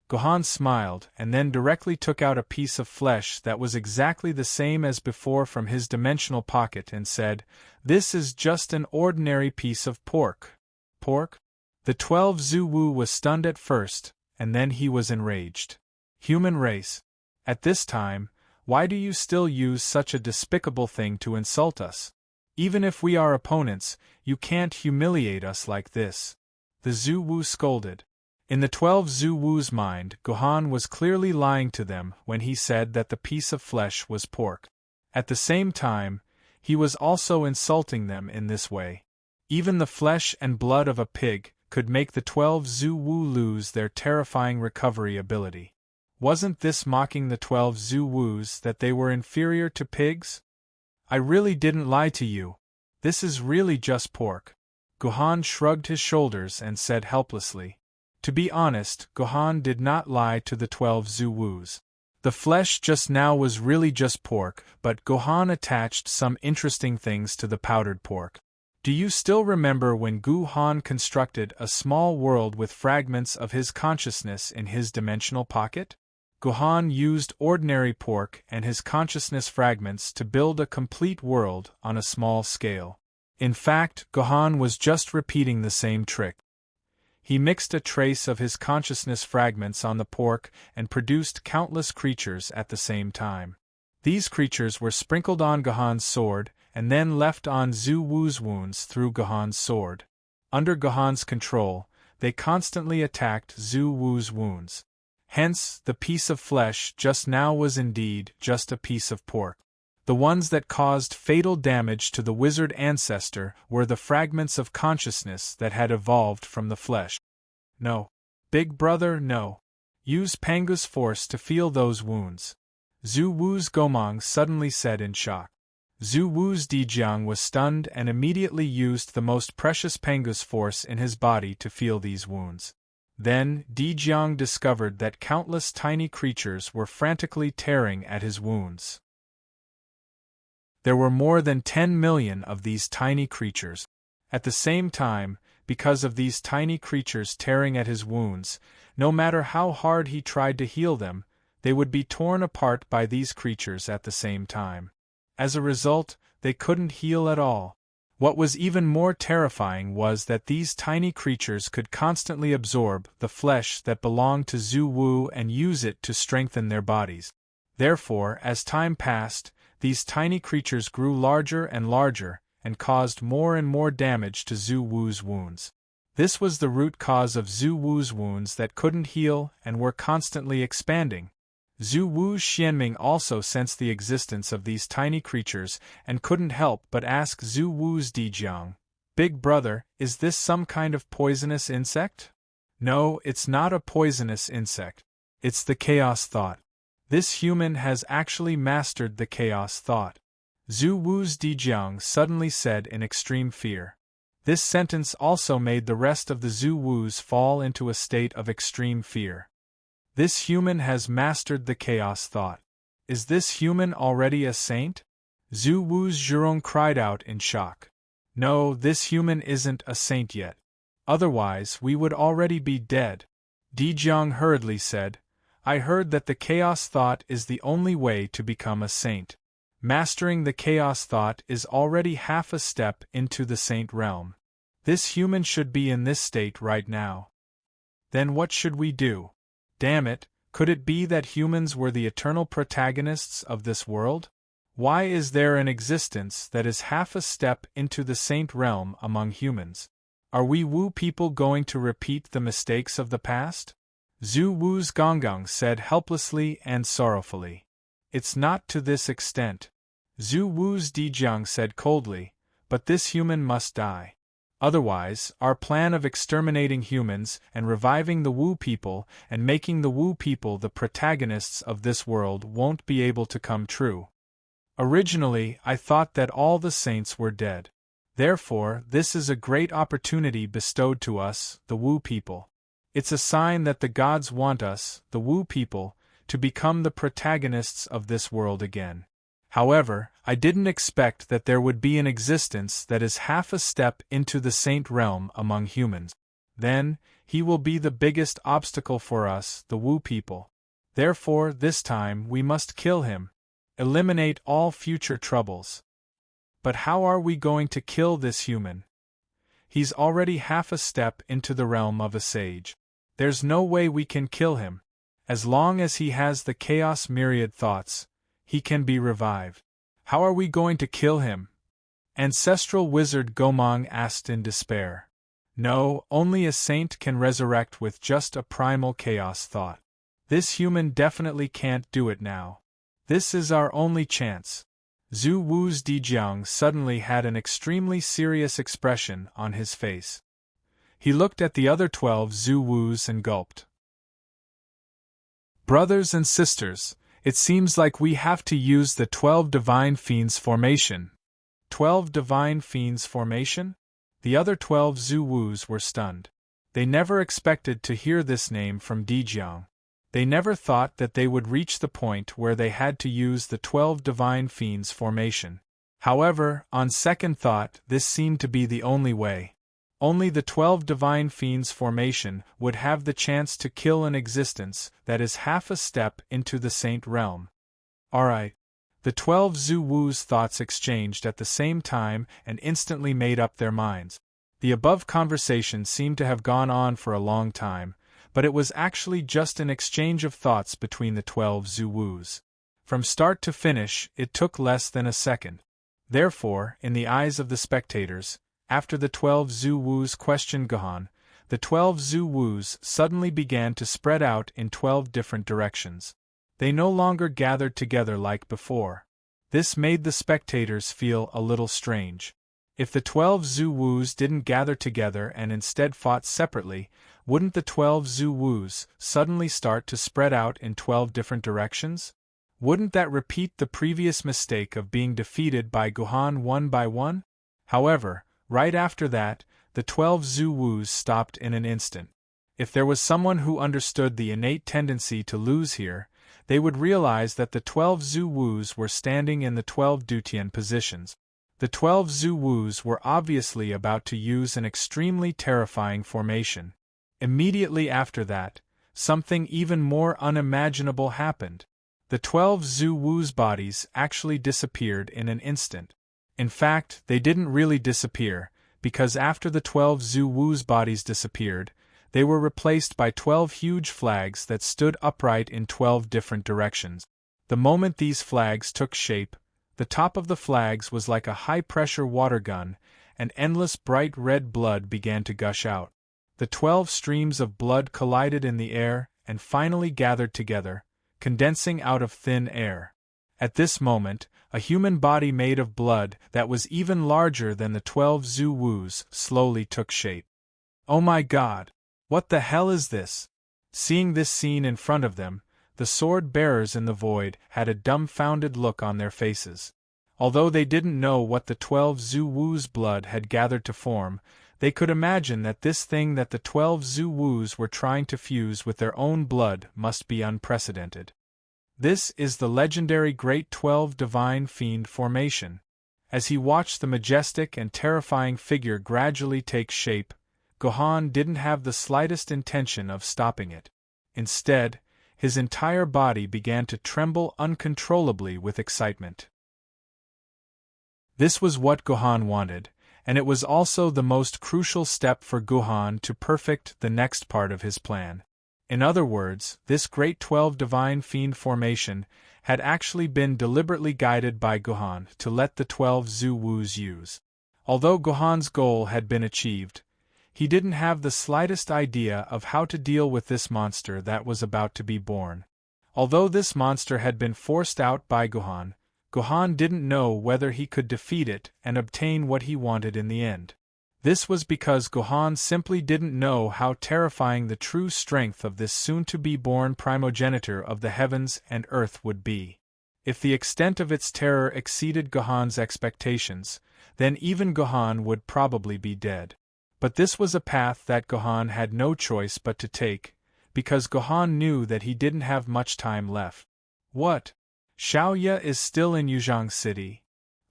Gohan smiled and then directly took out a piece of flesh that was exactly the same as before from his dimensional pocket and said, "This is just an ordinary piece of pork." Pork? The 12 Zu-Wu was stunned at first, and then he was enraged. Human race. At this time, why do you still use such a despicable thing to insult us? Even if we are opponents, you can't humiliate us like this. The Zu-Wu scolded. In the 12 Zu-Wu's mind, Gohan was clearly lying to them when he said that the piece of flesh was pork. At the same time, he was also insulting them in this way. Even the flesh and blood of a pig could make the 12 Zu-Wu lose their terrifying recovery ability. Wasn't this mocking the 12 Zu-Wus that they were inferior to pigs? I really didn't lie to you. This is really just pork. Gohan shrugged his shoulders and said helplessly. To be honest, Gohan did not lie to the 12 Zu-Wus. The flesh just now was really just pork, but Gohan attached some interesting things to the powdered pork. Do you still remember when Gohan constructed a small world with fragments of his consciousness in his dimensional pocket? Gohan used ordinary pork and his consciousness fragments to build a complete world on a small scale. In fact, Gohan was just repeating the same trick. He mixed a trace of his consciousness fragments on the pork and produced countless creatures at the same time. These creatures were sprinkled on Gohan's sword and then left on Zu-Wu's wounds through Gohan's sword. Under Gohan's control, they constantly attacked Zu-Wu's wounds. Hence, the piece of flesh just now was indeed just a piece of pork. The ones that caused fatal damage to the wizard ancestor were the fragments of consciousness that had evolved from the flesh. No. Big brother, no. Use Pangu's force to feel those wounds. Zu-Wu's Gomang suddenly said in shock. Zu-Wu's Dijiang was stunned and immediately used the most precious Pangu's force in his body to feel these wounds. Then, Dijiang discovered that countless tiny creatures were frantically tearing at his wounds. There were more than 10 million of these tiny creatures. At the same time, because of these tiny creatures tearing at his wounds, no matter how hard he tried to heal them, they would be torn apart by these creatures at the same time. As a result, they couldn't heal at all. What was even more terrifying was that these tiny creatures could constantly absorb the flesh that belonged to Zu-Wu and use it to strengthen their bodies. Therefore, as time passed, these tiny creatures grew larger and larger, and caused more and more damage to Zu-Wu's wounds. This was the root cause of Zu-Wu's wounds that couldn't heal and were constantly expanding. Zu-Wu's Xianming also sensed the existence of these tiny creatures and couldn't help but ask Zu-Wu's Dijiang, "Big brother, is this some kind of poisonous insect?" "No, it's not a poisonous insect. It's the chaos thought. This human has actually mastered the chaos thought. Zhu Wu's Dijiang suddenly said in extreme fear. This sentence also made the rest of the Zhu Wus fall into a state of extreme fear. This human has mastered the chaos thought. Is this human already a saint? Zhu Wu's Zhurong cried out in shock. No, this human isn't a saint yet. Otherwise, we would already be dead. Dijiang hurriedly said, I heard that the chaos thought is the only way to become a saint. Mastering the chaos thought is already half a step into the saint realm. This human should be in this state right now. Then what should we do? Damn it, could it be that humans were the eternal protagonists of this world? Why is there an existence that is half a step into the saint realm among humans? Are we Wu people going to repeat the mistakes of the past? Zhu Wu's Gonggang said helplessly and sorrowfully. It's not to this extent. Zhu Wu's Dijiang said coldly, but this human must die. Otherwise, our plan of exterminating humans and reviving the Wu people and making the Wu people the protagonists of this world won't be able to come true. Originally, I thought that all the saints were dead. Therefore, this is a great opportunity bestowed to us, the Wu people. It's a sign that the gods want us, the Wu people, to become the protagonists of this world again. However, I didn't expect that there would be an existence that is half a step into the saint realm among humans. Then, he will be the biggest obstacle for us, the Wu people. Therefore, this time we must kill him. Eliminate all future troubles. But how are we going to kill this human? He's already half a step into the realm of a sage. There's no way we can kill him. As long as he has the chaos myriad thoughts, he can be revived. How are we going to kill him? Ancestral wizard Gomang asked in despair. No, only a saint can resurrect with just a primal chaos thought. This human definitely can't do it now. This is our only chance. Zhu Wu's Dijiang suddenly had an extremely serious expression on his face. He looked at the other 12 Zhu Wus and gulped. Brothers and sisters, it seems like we have to use the 12 Divine Fiends formation. 12 Divine Fiends formation? The other 12 Zhu Wus were stunned. They never expected to hear this name from Dijiang. They never thought that they would reach the point where they had to use the 12 Divine Fiends formation. However, on second thought, this seemed to be the only way. Only the 12 Divine Fiends formation would have the chance to kill an existence that is half a step into the saint realm. Alright. The 12 Zhu Wu's thoughts exchanged at the same time and instantly made up their minds. The above conversation seemed to have gone on for a long time, but it was actually just an exchange of thoughts between the 12 Zhu Wus. From start to finish, it took less than a second. Therefore, in the eyes of the spectators, after the 12 Zhu Wus questioned Gohan, the 12 Zhu Wus suddenly began to spread out in 12 different directions. They no longer gathered together like before. This made the spectators feel a little strange. If the 12 Zhu Wus didn't gather together and instead fought separately, wouldn't the 12 Zhu Wus suddenly start to spread out in 12 different directions? Wouldn't that repeat the previous mistake of being defeated by Gohan one by one? However, right after that, the 12 Zhu Wus stopped in an instant. If there was someone who understood the innate tendency to lose here, they would realize that the 12 Zhu Wus were standing in the 12 Dutian positions. The 12 Zhu Wus were obviously about to use an extremely terrifying formation. Immediately after that, something even more unimaginable happened. The 12 Zhu Wus' bodies actually disappeared in an instant. In fact, they didn't really disappear, because after the 12 Zhu Wus' bodies disappeared, they were replaced by 12 huge flags that stood upright in 12 different directions. The moment these flags took shape, the top of the flags was like a high-pressure water gun, and endless bright red blood began to gush out. The 12 streams of blood collided in the air and finally gathered together, condensing out of thin air. At this moment, a human body made of blood that was even larger than the 12 Zhu Wus slowly took shape. Oh my God! What the hell is this? Seeing this scene in front of them, the sword-bearers in the void had a dumbfounded look on their faces. Although they didn't know what the 12 Zu-Wu's blood had gathered to form, they could imagine that this thing that the 12 Zu-Wus were trying to fuse with their own blood must be unprecedented. This is the legendary Great 12 Divine Fiend formation. As he watched the majestic and terrifying figure gradually take shape, Gohan didn't have the slightest intention of stopping it. Instead, his entire body began to tremble uncontrollably with excitement. This was what Gohan wanted, and it was also the most crucial step for Gohan to perfect the next part of his plan. In other words, this Great 12 Divine Fiend formation had actually been deliberately guided by Gohan to let the 12 Zu-Wus use. Although Gohan's goal had been achieved, he didn't have the slightest idea of how to deal with this monster that was about to be born. Although this monster had been forced out by Gohan, Gohan didn't know whether he could defeat it and obtain what he wanted in the end. This was because Gohan simply didn't know how terrifying the true strength of this soon-to-be-born primogenitor of the heavens and earth would be. If the extent of its terror exceeded Gohan's expectations, then even Gohan would probably be dead. But this was a path that Gohan had no choice but to take, because Gohan knew that he didn't have much time left. What? Xiaoya is still in Yuzhang City?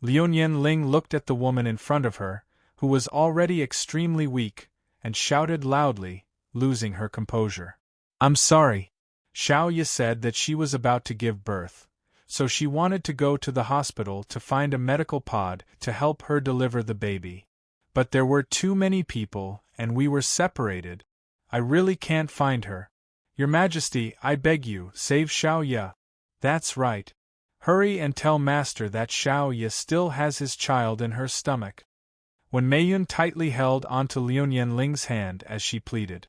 Liu Ling looked at the woman in front of her, who was already extremely weak, and shouted loudly, losing her composure. I'm sorry. Xiaoya said that she was about to give birth, so she wanted to go to the hospital to find a medical pod to help her deliver the baby. But there were too many people, and we were separated. I really can't find her. Your Majesty, I beg you, save Xiaoya. That's right. Hurry and tell Master that Xiaoya still has his child in her stomach. When Meiyun tightly held onto Liu Ling's hand as she pleaded.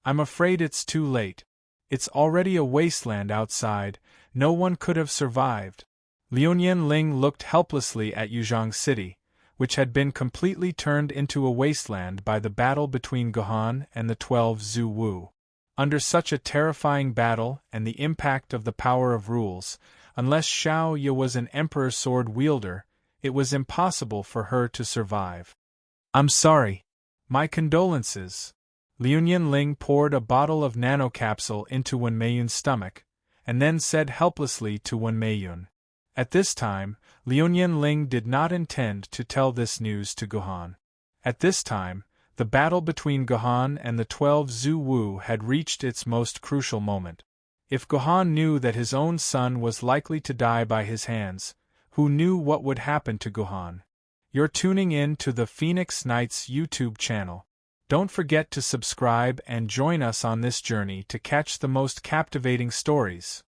I'm afraid it's too late. It's already a wasteland outside, no one could have survived. Liu Ling looked helplessly at Yuzhang City, which had been completely turned into a wasteland by the battle between Gohan and the 12 Zu-Wu. Under such a terrifying battle and the impact of the power of rules, unless Xiaoya was an emperor sword wielder, it was impossible for her to survive. I'm sorry. My condolences. Liu Ling poured a bottle of nanocapsule into Wen Meiyun's stomach, and then said helplessly to Wen Meiyun. At this time, Liu Ling did not intend to tell this news to Gohan. At this time, the battle between Gohan and the 12 Zu-Wu had reached its most crucial moment. If Gohan knew that his own son was likely to die by his hands, who knew what would happen to Gohan? You're tuning in to the Phoenix Knights YouTube channel. Don't forget to subscribe and join us on this journey to catch the most captivating stories.